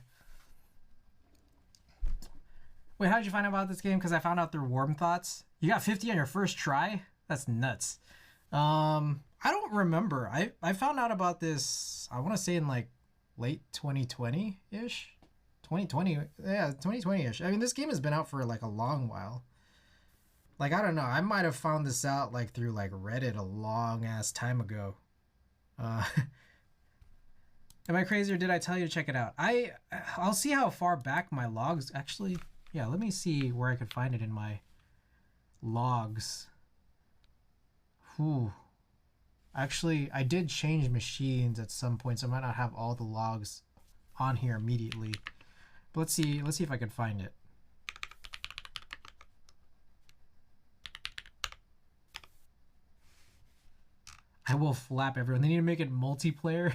Wait, how did you find out about this game? Because I found out through Warm Thoughts. You got 50 on your first try? That's nuts. I don't remember. I found out about this, I want to say in like late 2020-ish. 2020, yeah, 2020-ish. I mean, this game has been out for like a long while. Like, I don't know. I might have found this out like through like Reddit a long ass time ago. Am I crazy or did I tell you to check it out? I'll see how far back my logs actually. Yeah, let me see where I could find it in my logs. Whew. Actually, I did change machines at some point, so I might not have all the logs on here immediately. But let's see if I can find it. I will flap everyone. They need to make it multiplayer.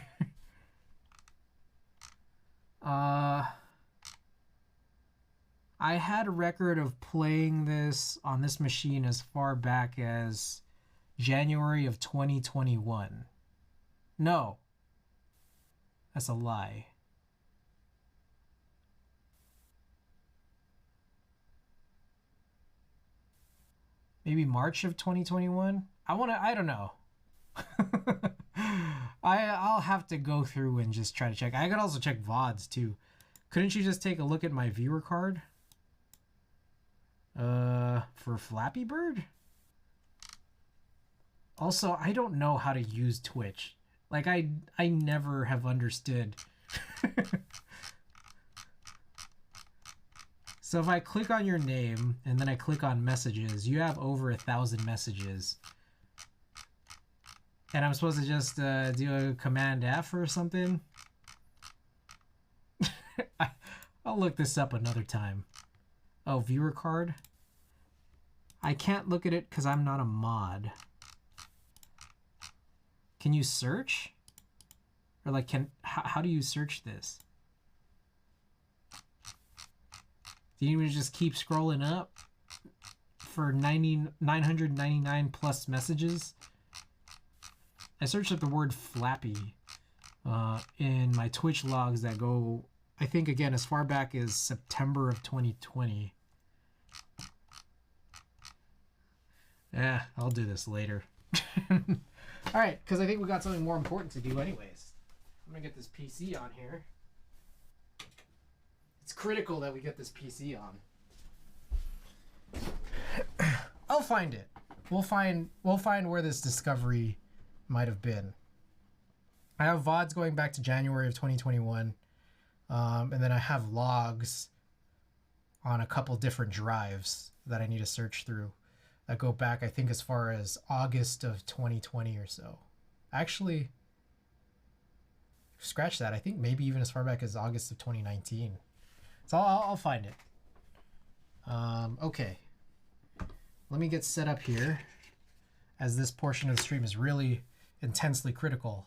I had a record of playing this on this machine as far back as January of 2021. No. That's a lie. Maybe March of 2021? I don't know. I'll have to go through and just try to check. I could also check VODs too. Couldn't you just take a look at my viewer card? For Flappy Bird? Also, I don't know how to use Twitch. Like, I never have understood. So if I click on your name and then I click on messages, you have over 1,000 messages. And I'm supposed to just do a Command F or something? I'll look this up another time. Oh, viewer card? I can't look at it because I'm not a mod. Can you search? Or like, how do you search this? Do you need to just keep scrolling up for 999 plus messages? I searched up the word Flappy in my Twitch logs that go, I think, again, as far back as September of 2020. Yeah, I'll do this later. All right, because I think we got something more important to do anyways. I'm going to get this PC on here. It's critical that we get this PC on. I'll find it. We'll find where this discovery might have been. I have VODs going back to January of 2021. And then I have logs on a couple different drives that I need to search through that go back, I think, as far as August of 2020 or so. Actually, scratch that. I think maybe even as far back as August of 2019. So I'll find it. Okay. Let me get set up here, as this portion of the stream is really intensely critical.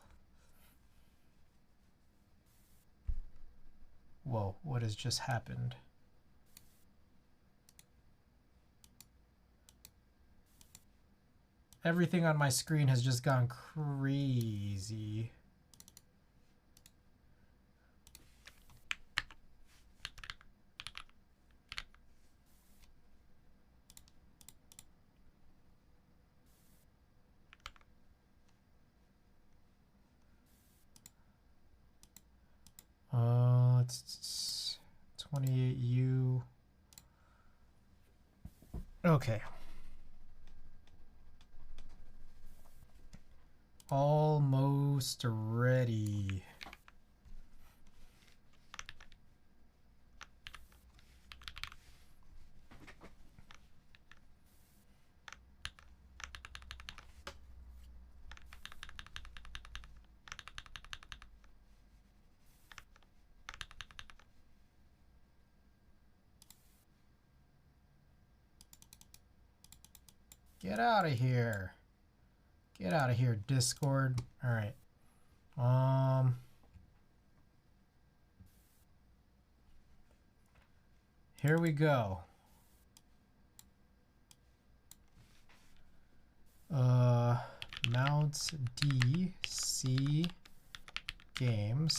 Whoa, what has just happened? Everything on my screen has just gone crazy. It's 28U. Okay. Almost ready. Get out of here. Get out of here, Discord. All right. Here we go. Mounts D, C, games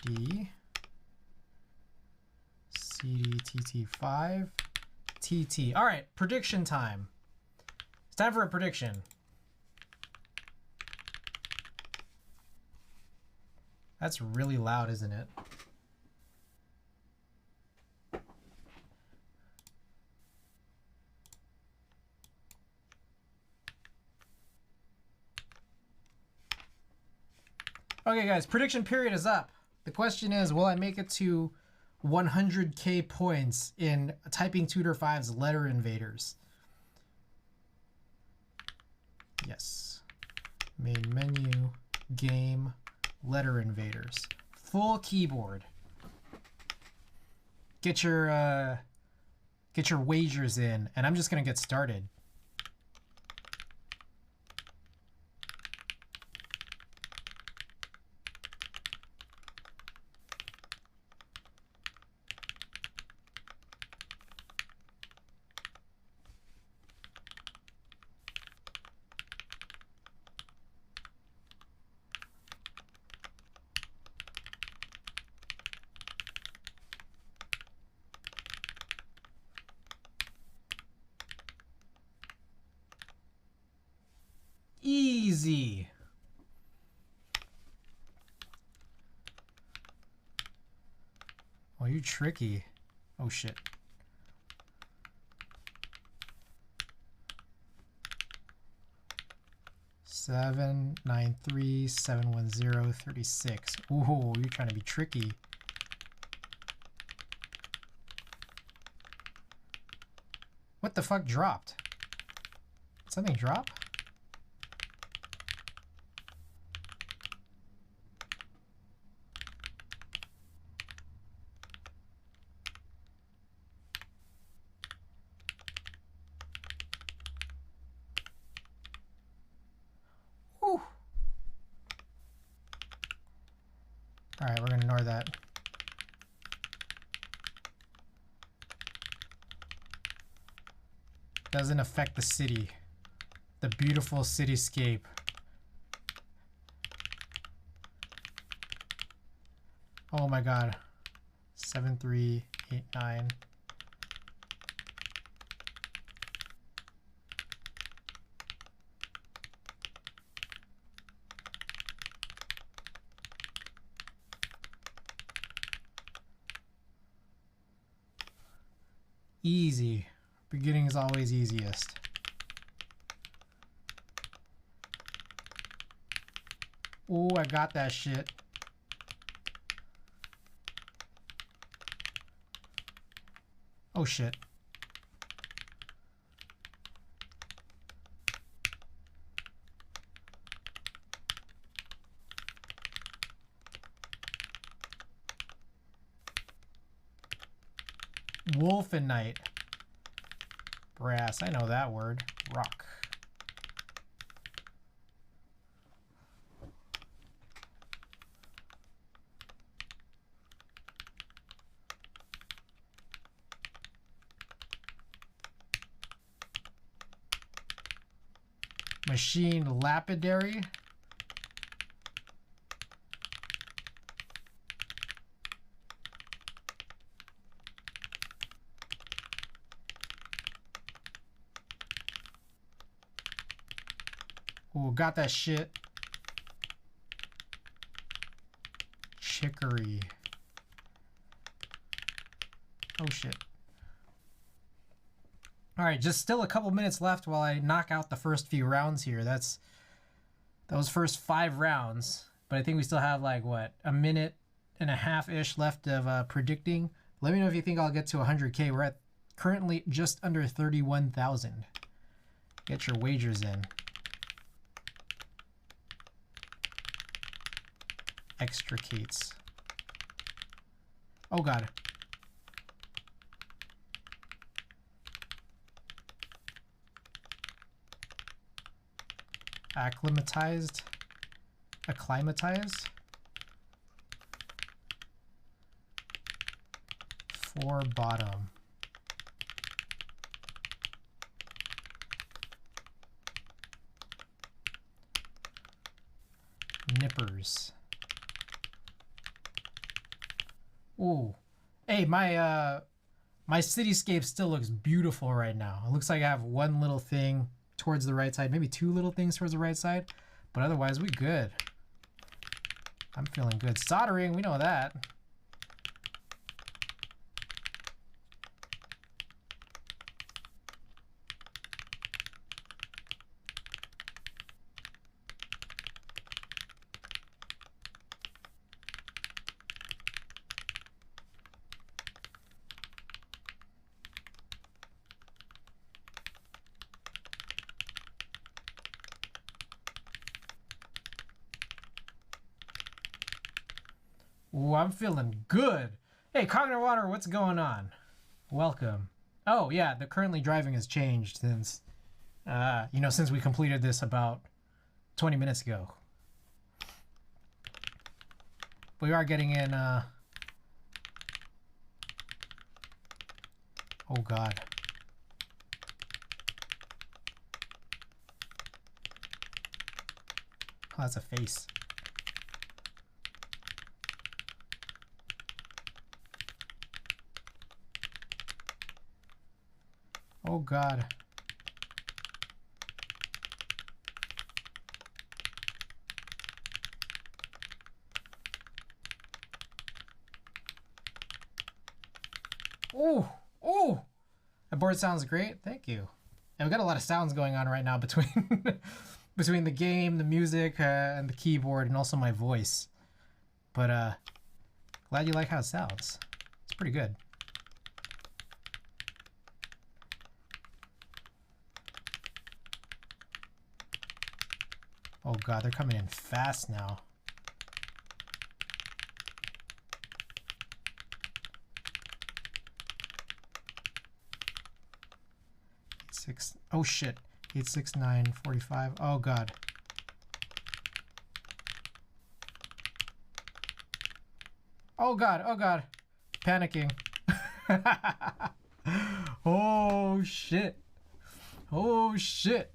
D CDTT5 TT. All right, prediction time. It's time for a prediction. That's really loud, isn't it? Okay, guys, prediction period is up. The question is, will I make it to 100K points in Typing Tutor 5's Letter Invaders? Yes. Main menu, game, Letter Invaders. Full keyboard. Get your wagers in, and I'm just gonna get started. Easy. Oh, you're tricky. Oh, shit. Seven, 9, 3, 7, 1, 0, 36. Ooh, you're trying to be tricky. What the fuck dropped? Did something drop? Whew. All right, we're gonna ignore that. Doesn't affect the city. The beautiful cityscape. Oh my god. 7, 3, 8, 9. Easy. Beginning is always easiest. Oh, I got that shit. Oh shit. Wolf and Night. Brass, I know that word. Rock. Machine Lapidary. Ooh, got that shit. Chicory. Oh shit. All right, just still a couple minutes left while I knock out the first few rounds here. That's those first 5 rounds, but I think we still have like what, a minute and a half-ish left of predicting. Let me know if you think I'll get to 100K. We're at currently just under 31,000. Get your wagers in. Extricates. Oh god. Acclimatized. Acclimatized. 4 bottom. nippers. Ooh. Hey, my cityscape still looks beautiful right now. It looks like I have one little thing towards the right side, maybe two little things towards the right side, but otherwise we good. I'm feeling good. Soldering, we know that. Ooh, I'm feeling good. Hey, Cognitive Water, what's going on? Welcome. Oh, yeah, the currently driving has changed since, since we completed this about 20 minutes ago. We are getting in, oh, God. Oh, that's a face. Oh, God. Oh, oh! The board sounds great. Thank you. And we got a lot of sounds going on right now between between the game, the music, and the keyboard, and also my voice. But glad you like how it sounds. It's pretty good. Oh God, they're coming in fast now. Oh shit. 86945. Oh God. Oh God. Oh God. Panicking. Oh shit. Oh shit.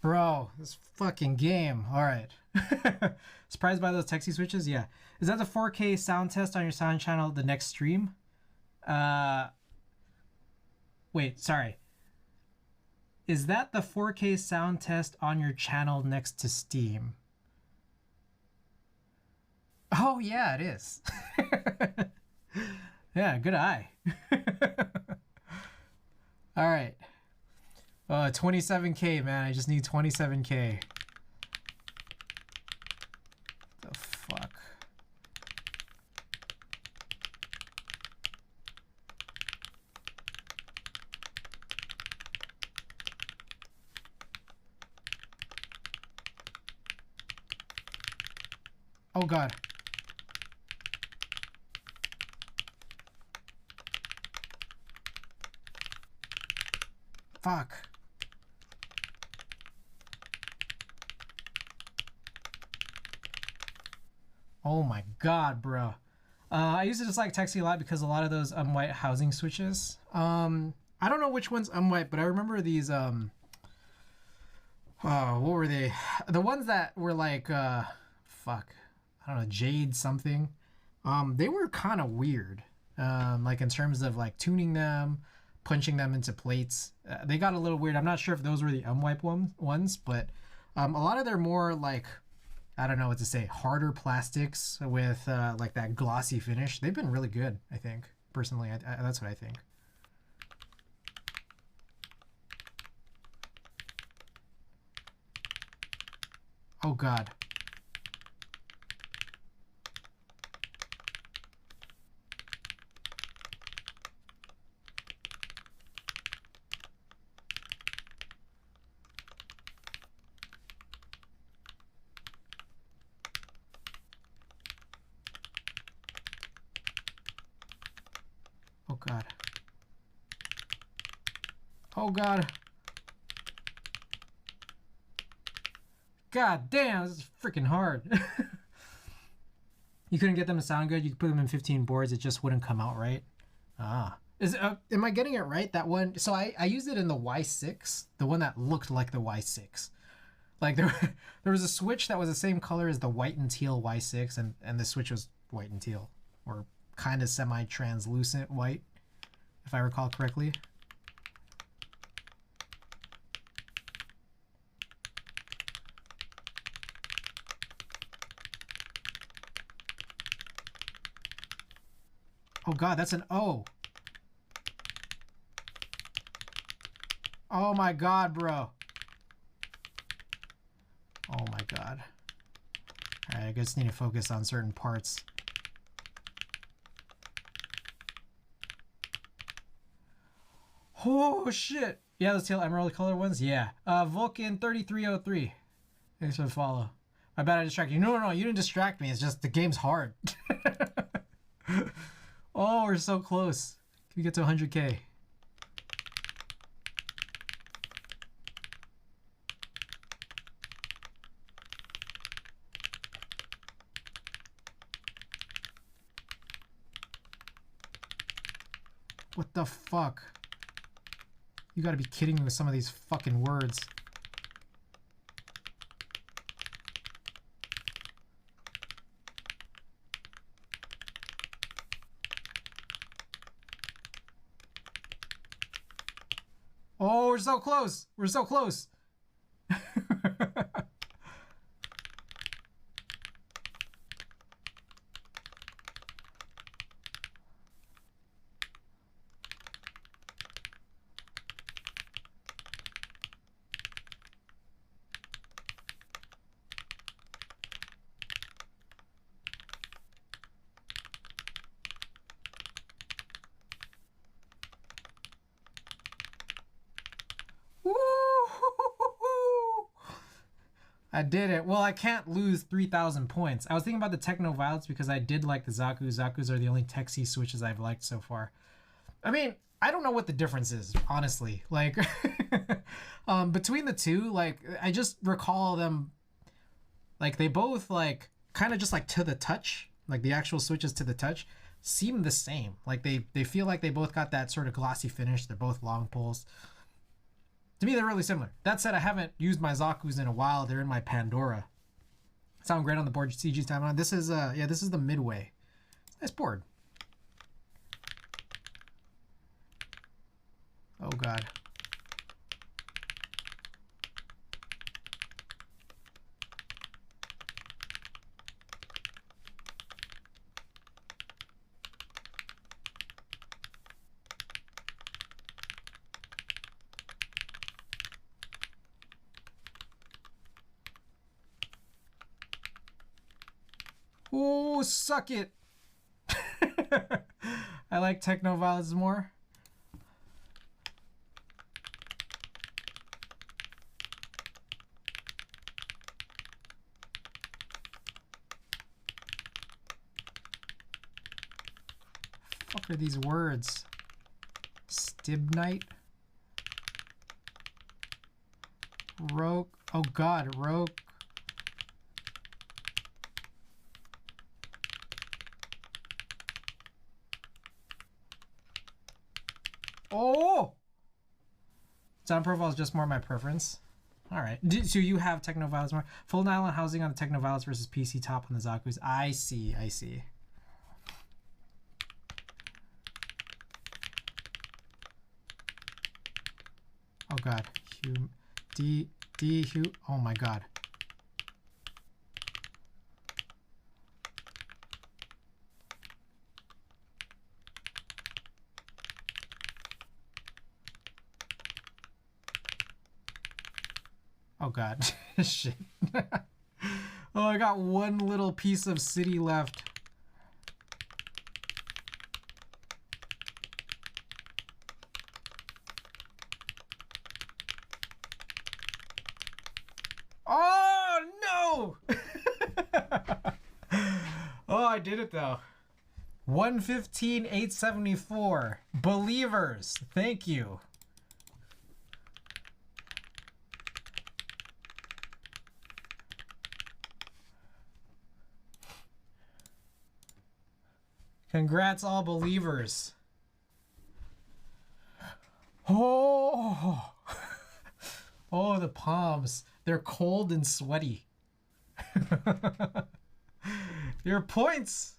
Bro, this fucking game. All right. Surprised by those Texie switches? Yeah. Is that the 4K sound test on your sound channel the next stream? Wait, sorry. Is that the 4K sound test on your channel next to Steam? Oh, yeah, it is. Yeah, good eye. All right. 27K, man. I just need 27K. The fuck? Oh God. Fuck. Oh my God, bro. I used to dislike Texie a lot because a lot of those white housing switches. I don't know which one's white, but I remember these oh, what were they? The ones that were like fuck. I don't know, jade something. They were kind of weird. Like in terms of like tuning them, punching them into plates. They got a little weird. I'm not sure if those were the unwipe ones, but a lot of their more like, I don't know what to say, harder plastics with like that glossy finish. They've been really good, I think. Personally, that's what I think. Oh God. God. Oh God. God damn, this is freaking hard. You couldn't get them to sound good. You could put them in 15 boards. It just wouldn't come out right. Ah. Am I getting it right? That one. So I used it in the Y6, the one that looked like the Y6. Like there was a switch that was the same color as the white and teal Y6, and the switch was white and teal, or kind of semi-translucent white, if I recall correctly. Oh God, that's an O. Oh my God, bro. Oh my God. Alright, I just need to focus on certain parts. Oh shit. Yeah, those teal emerald color ones? Yeah. Vulcan 3303. Thanks for the follow. My bad, I distracted you. No, you didn't distract me. It's just the game's hard. Oh, we're so close. Can we get to 100K? What the fuck? You gotta be kidding me with some of these fucking words. Oh, we're so close. We're so close. I did it. Well, I can't lose 3,000 points. I was thinking about the Techno Violets because I did like the Zakus. Zakus are the only Techy switches I've liked so far. I mean, I don't know what the difference is, honestly. Like, between the two, like, I just recall them, like, they both, like, kind of just, like, to the touch. Like, the actual switches to the touch seem the same. Like, they feel like they both got that sort of glossy finish. They're both long pulls. To me, they're really similar. That said, I haven't used my Zakus in a while. They're in my Pandora. Sound great on the board. CG's time on. This is yeah, this is the Midway. Nice board. Oh God. Oh, suck it. I like Techno Violets more. Fuck are these words? Stibnite? Rogue. Oh God, Rogue. Oh! Sound profile is just more my preference. Alright. So you have Techno Violets more. Full nylon housing on the Techno Violets versus PC top on the Zakus. I see, I see. Oh God. Oh my God. Oh God. Shit. Oh, I got one little piece of city left. Oh no! Oh, I did it though. 115,874. Believers, thank you. Congrats, all believers. Oh, oh, the palms. They're cold and sweaty. Your points.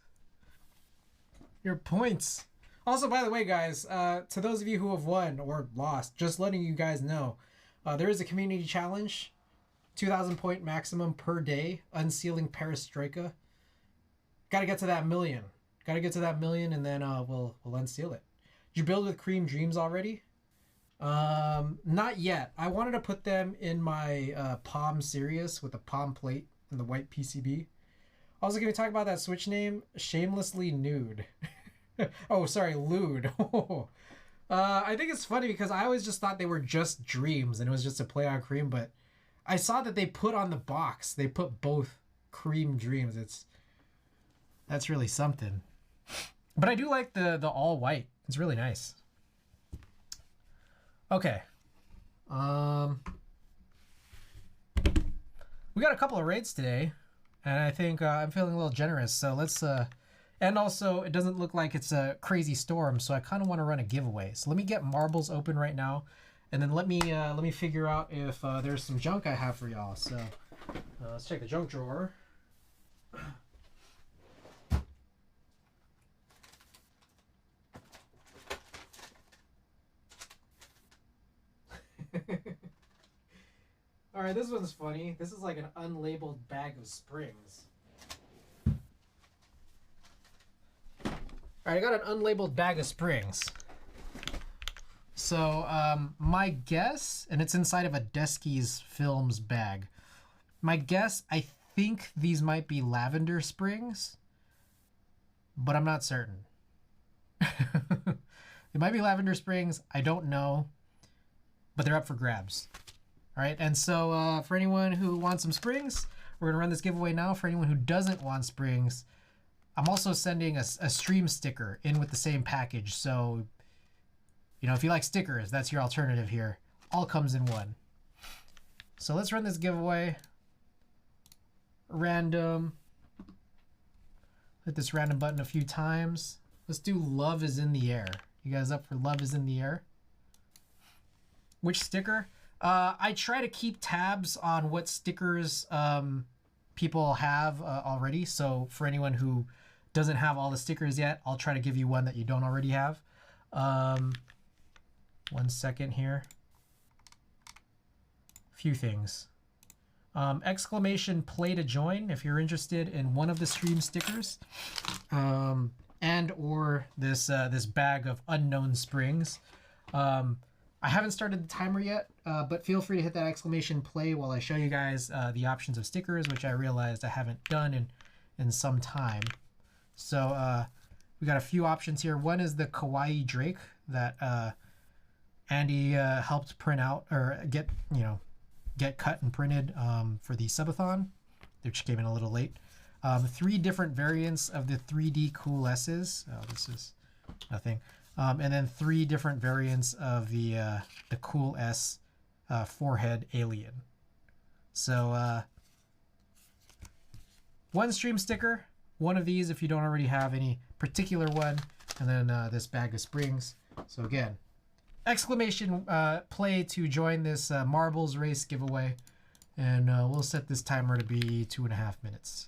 Your points. Also, by the way, guys, to those of you who have won or lost, just letting you guys know, there is a community challenge. 2,000 point maximum per day. Unsealing Perestroika. Got to get to that million. Got to get to that million, and then we'll unseal it. Did you build with Cream Dreams already? Not yet. I wanted to put them in my Palm Sirius with the Palm plate and the white PCB. Also, can we talk about that Switch name? Shamelessly Nude. Oh, sorry, Lewd. I think it's funny because I always just thought they were just dreams and it was just a play on Cream, but I saw that they put on the box. They put both Cream Dreams. That's really something. But I do like the all white. It's really nice. Okay. We got a couple of raids today, and I think I'm feeling a little generous. So let's and also it doesn't look like it's a crazy storm, so I kind of want to run a giveaway. So let me get marbles open right now, and then let me figure out if there's some junk I have for y'all. So let's check the junk drawer. All right, this one's funny. This is like an unlabeled bag of springs. All right, I got an unlabeled bag of springs. So my guess, and it's inside of a Deskies Films bag. My guess, I think these might be lavender springs, but I'm not certain. It might be lavender springs. I don't know, but they're up for grabs. All right, and so for anyone who wants some springs, we're gonna run this giveaway now. For anyone who doesn't want springs, I'm also sending a stream sticker in with the same package. So, you know, if you like stickers, that's your alternative here. All comes in one. So let's run this giveaway. Random. Hit this random button a few times. Let's do Love is in the Air. You guys up for Love is in the Air? Which sticker? I try to keep tabs on what stickers people have already. So for anyone who doesn't have all the stickers yet, I'll try to give you one that you don't already have. 1 second here. Few things. Exclamation play to join if you're interested in one of the stream stickers. And or this bag of unknown springs. I haven't started the timer yet, but feel free to hit that exclamation play while I show you guys the options of stickers, which I realized I haven't done in some time. So we got a few options here. One is the Kawaii Drake that Andy helped print out or get cut and printed for the subathon, which came in a little late. 3 different variants of the 3D Cool S's. Oh, this is nothing. And then 3 different variants of the Cool S forehead alien. So 1 stream sticker, 1 of these if you don't already have any particular one, and then this bag of springs. So again, exclamation play to join this marbles race giveaway, and we'll set this timer to be 2.5 minutes.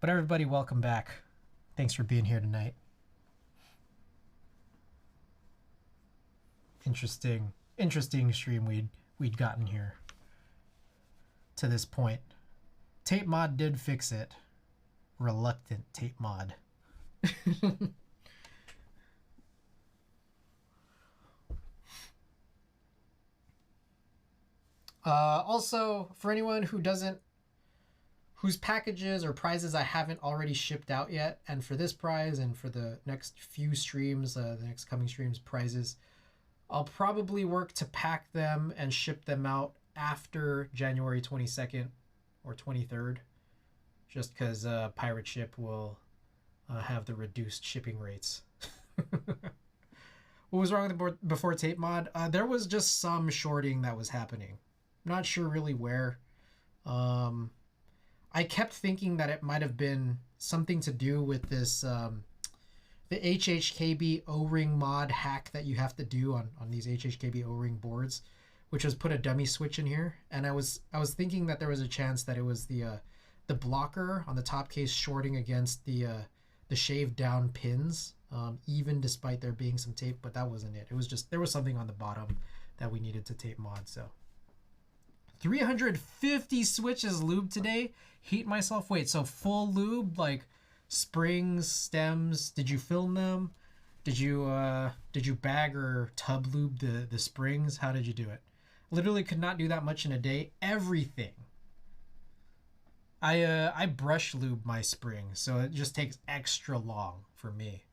But everybody, welcome back. Thanks for being here tonight. Interesting stream we'd gotten here to this point. Tape mod did fix it. Reluctant tape mod. Also, for anyone whose packages or prizes I haven't already shipped out yet, and for this prize and for the next few streams, the next coming streams prizes, I'll probably work to pack them and ship them out after January 22nd or 23rd, just because Pirate Ship will have the reduced shipping rates. What was wrong with the before tape mod? There was just some shorting that was happening. I'm not sure really where. I kept thinking that it might have been something to do with this the HHKB O-ring mod hack that you have to do on these HHKB O-ring boards, which was put a dummy switch in here. And I was thinking that there was a chance that it was the blocker on the top case shorting against the shaved down pins, even despite there being some tape, but that wasn't it. It was just there was something on the bottom that we needed to tape mod. So 350 switches lube today. Hate myself. Wait, so full lube, like springs, stems, did you film them? Did you bag or tub lube the springs? How did you do it? Literally could not do that much in a day. Everything. I brush lube my springs, so it just takes extra long for me.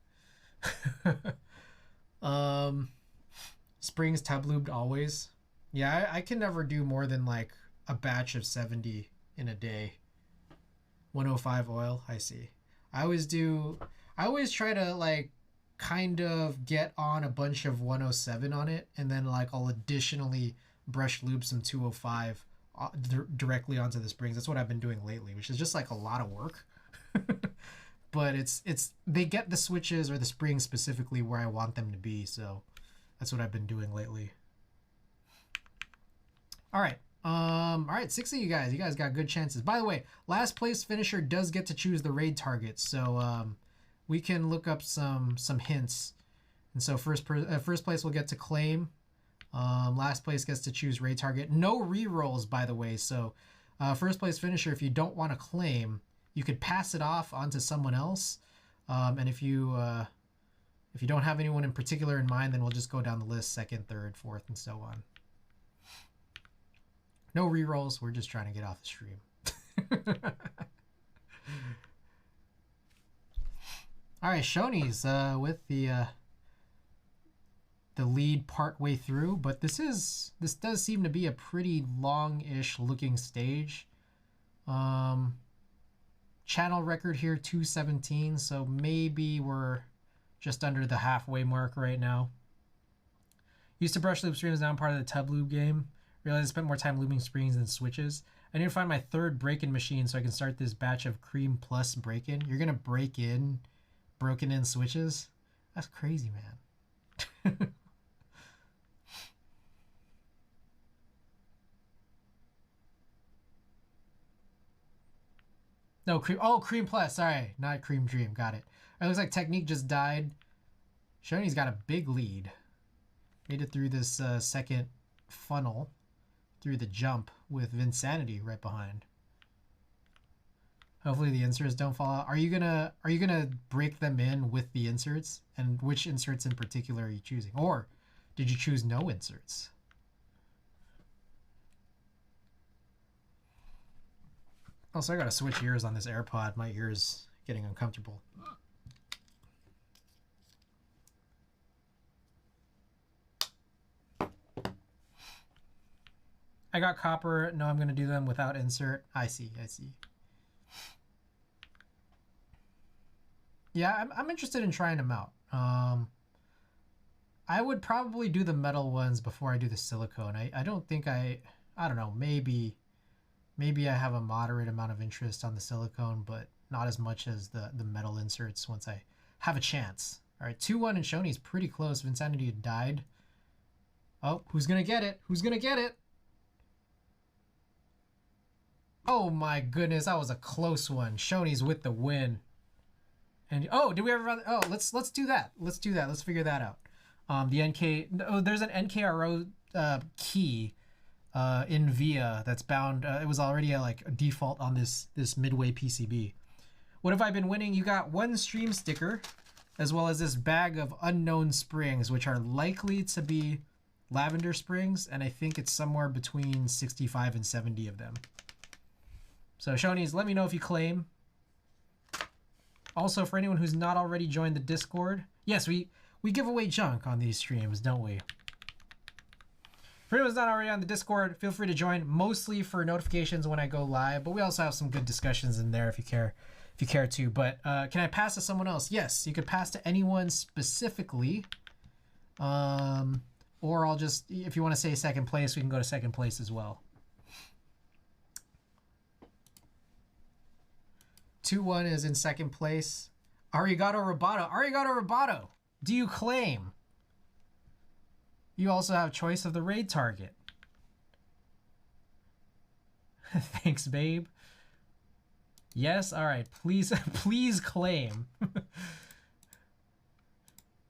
Springs tub lubed always. Yeah, I can never do more than like a batch of 70 in a day. 105 oil, I see. I always try to like kind of get on a bunch of 107 on it, and then like I'll additionally brush lube some 205 directly onto the springs. That's what I've been doing lately, which is just like a lot of work. But it's they get the switches or the springs specifically where I want them to be, so that's what I've been doing lately. All right, 6 of you guys got good chances. By the way, last place finisher does get to choose the raid target, so we can look up some hints. And so first place will get to claim. Last place gets to choose raid target. No re-rolls, by the way. So first place finisher, if you don't want to claim, you could pass it off onto someone else. And if you don't have anyone in particular in mind, then we'll just go down the list, second, third, fourth, and so on. No re-rolls. We're just trying to get off the stream. All right, Shoney's with the lead part way through, but this does seem to be a pretty long-ish looking stage. Channel record here 217, so maybe we're just under the halfway mark right now. Used to brush lube streams, now I'm part of the tub lube game. Realized I spent more time lubing springs than switches. I need to find my third break-in machine so I can start this batch of cream plus break-in. You're gonna break in broken in switches? That's crazy, man. No, cream. Oh, cream plus. Sorry, not cream dream. Got it. It looks like Technique just died. Shoney's got a big lead. Made it through this second funnel, through the jump with Vinsanity right behind. Hopefully the inserts don't fall out. Are you gonna break them in with the inserts? And which inserts in particular are you choosing? Or did you choose no inserts? Also, I gotta switch ears on this AirPod. My ear's getting uncomfortable. I got copper. No, I'm gonna do them without insert. I see. Yeah, I'm interested in trying them out. I would probably do the metal ones before I do the silicone. I don't think I don't know, maybe I have a moderate amount of interest on the silicone, but not as much as the metal inserts once I have a chance. All right, 2-1 and Shoney's pretty close. Vinsanity died. Oh, who's gonna get it? Who's gonna get it? Oh my goodness, that was a close one. Shoney's with the win. And oh, did we ever? Oh, let's do that. Let's do that. Let's figure that out. The NK. Oh, there's an NKRO key in VIA that's bound. It was already like a default on this Midway PCB. What have I been winning? You got one stream sticker, as well as this bag of unknown springs, which are likely to be lavender springs, and I think it's somewhere between 65 and 70 of them. So Shoney's, let me know if you claim. Also, for anyone who's not already joined the Discord, yes, we give away junk on these streams, don't we? For anyone's not already on the Discord, feel free to join, mostly for notifications when I go live, but we also have some good discussions in there if you care to. But can I pass to someone else? Yes, you could pass to anyone specifically. Or I'll just, if you want to say second place, we can go to second place as well. 2-1 is in second place. Arigato Roboto. Arigato Roboto. Do you claim? You also have choice of the raid target. Thanks, babe. Yes? All right. Please, please claim.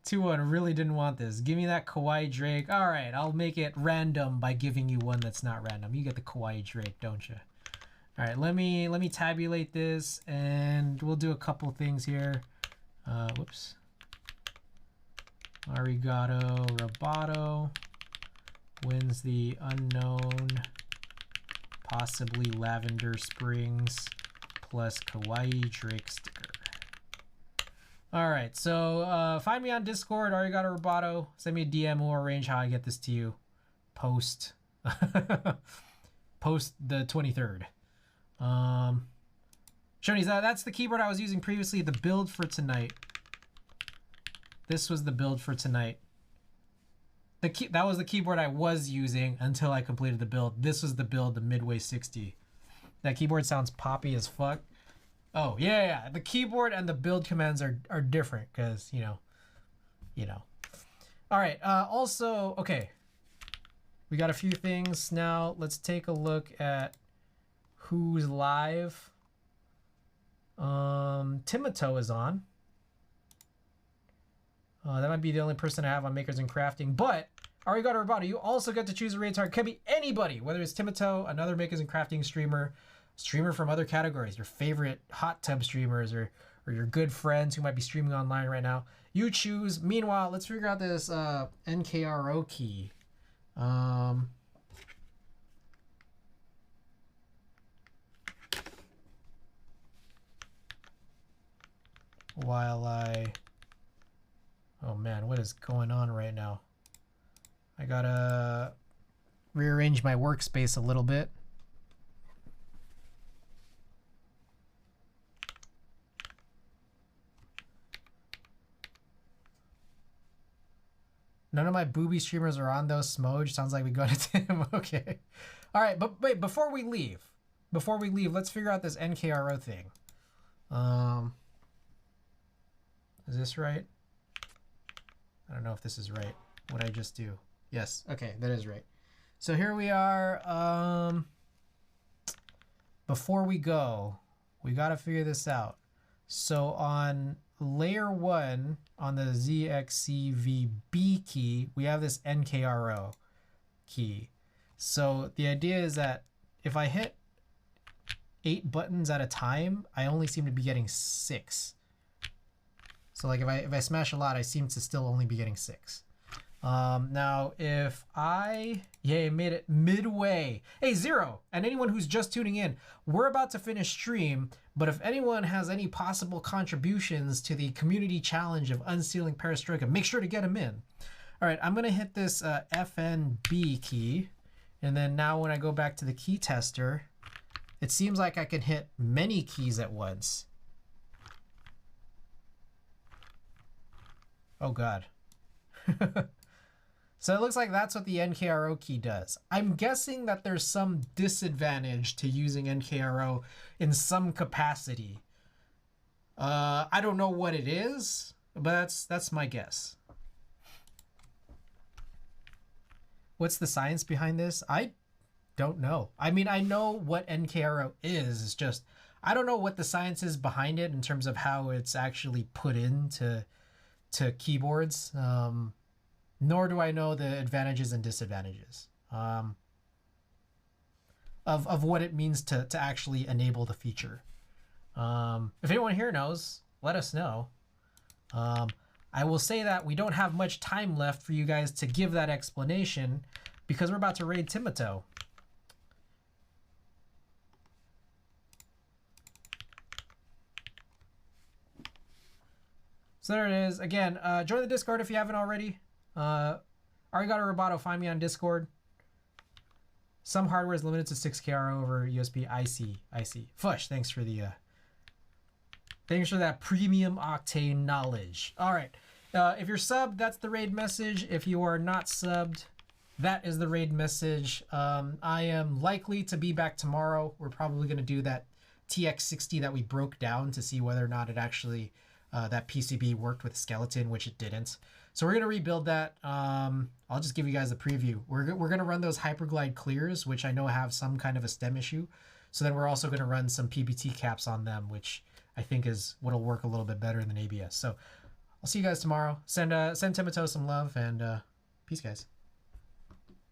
2-1 really didn't want this. Give me that Kawaii Drake. All right. I'll make it random by giving you one that's not random. You get the Kawaii Drake, don't you? All right. Let me tabulate this, and we'll do a couple things here. Whoops. Arigato Roboto wins the unknown, possibly Lavender Springs plus Kawaii Drake sticker. All right, so find me on Discord, Arigato Roboto. Send me a DM. We'll arrange how I get this to you post post the 23rd. Shoney's, that's the keyboard I was using previously. The build for tonight. This was the build for tonight. That was the keyboard I was using until I completed the build. This was the build, the midway60. That keyboard sounds poppy as fuck. Oh, yeah. The keyboard and the build commands are different because, you know. All right. Also, okay. We got a few things now. Let's take a look at who's live. Timoto is on. That might be the only person I have on Makers and Crafting, but Arigato Roboto, you also get to choose a raid target. Could be anybody, whether it's Timoto, another Makers and Crafting streamer from other categories, your favorite hot tub streamers, or your good friends who might be streaming online right now. You choose. Meanwhile, let's figure out this NKRO key. Oh man, what is going on right now? I gotta rearrange my workspace a little bit. None of my booby streamers are on those. Smoj, sounds like we go to Tim. Okay. All right, but wait, before we leave, let's figure out this NKRO thing. Is this right? I don't know if this is right. What I just do. Yes. Okay, that is right. So here we are. Before we go, we got to figure this out. So on layer 1 on the ZXCVB key, we have this NKRO key. So the idea is that if I hit 8 buttons at a time, I only seem to be getting 6. So like if I smash a lot, I seem to still only be getting 6. Now if I made it midway. Hey, Zero, and anyone who's just tuning in, we're about to finish stream, but if anyone has any possible contributions to the community challenge of unsealing Perestroika, make sure to get them in. All right, I'm gonna hit this FNB key, and then now when I go back to the key tester, it seems like I can hit many keys at once. Oh God. So it looks like that's what the NKRO key does. I'm guessing that there's some disadvantage to using NKRO in some capacity. I don't know what it is, but that's my guess. What's the science behind this? I don't know. I mean, I know what NKRO is. It's just I don't know what the science is behind it in terms of how it's actually put into keyboards. Nor do I know the advantages and disadvantages of what it means to actually enable the feature. If anyone here knows, let us know. I will say that we don't have much time left for you guys to give that explanation because we're about to raid Timoto. So there it is. Again, join the Discord if you haven't already. Arigato Roboto, find me on Discord. Some hardware is limited to 6KR over USB. I see. Fush, thanks for that premium octane knowledge. All right. If you're subbed, that's the raid message. If you are not subbed, that is the raid message. I am likely to be back tomorrow. We're probably going to do that TX60 that we broke down to see whether or not it actually, that PCB worked with skeleton, which it didn't. So we're going to rebuild that. I'll just give you guys a preview. We're going to run those Hyperglide clears, which I know have some kind of a stem issue. So then we're also going to run some PBT caps on them, which I think is what'll work a little bit better than ABS. So I'll see you guys tomorrow. Send Timoto some love, and peace, guys.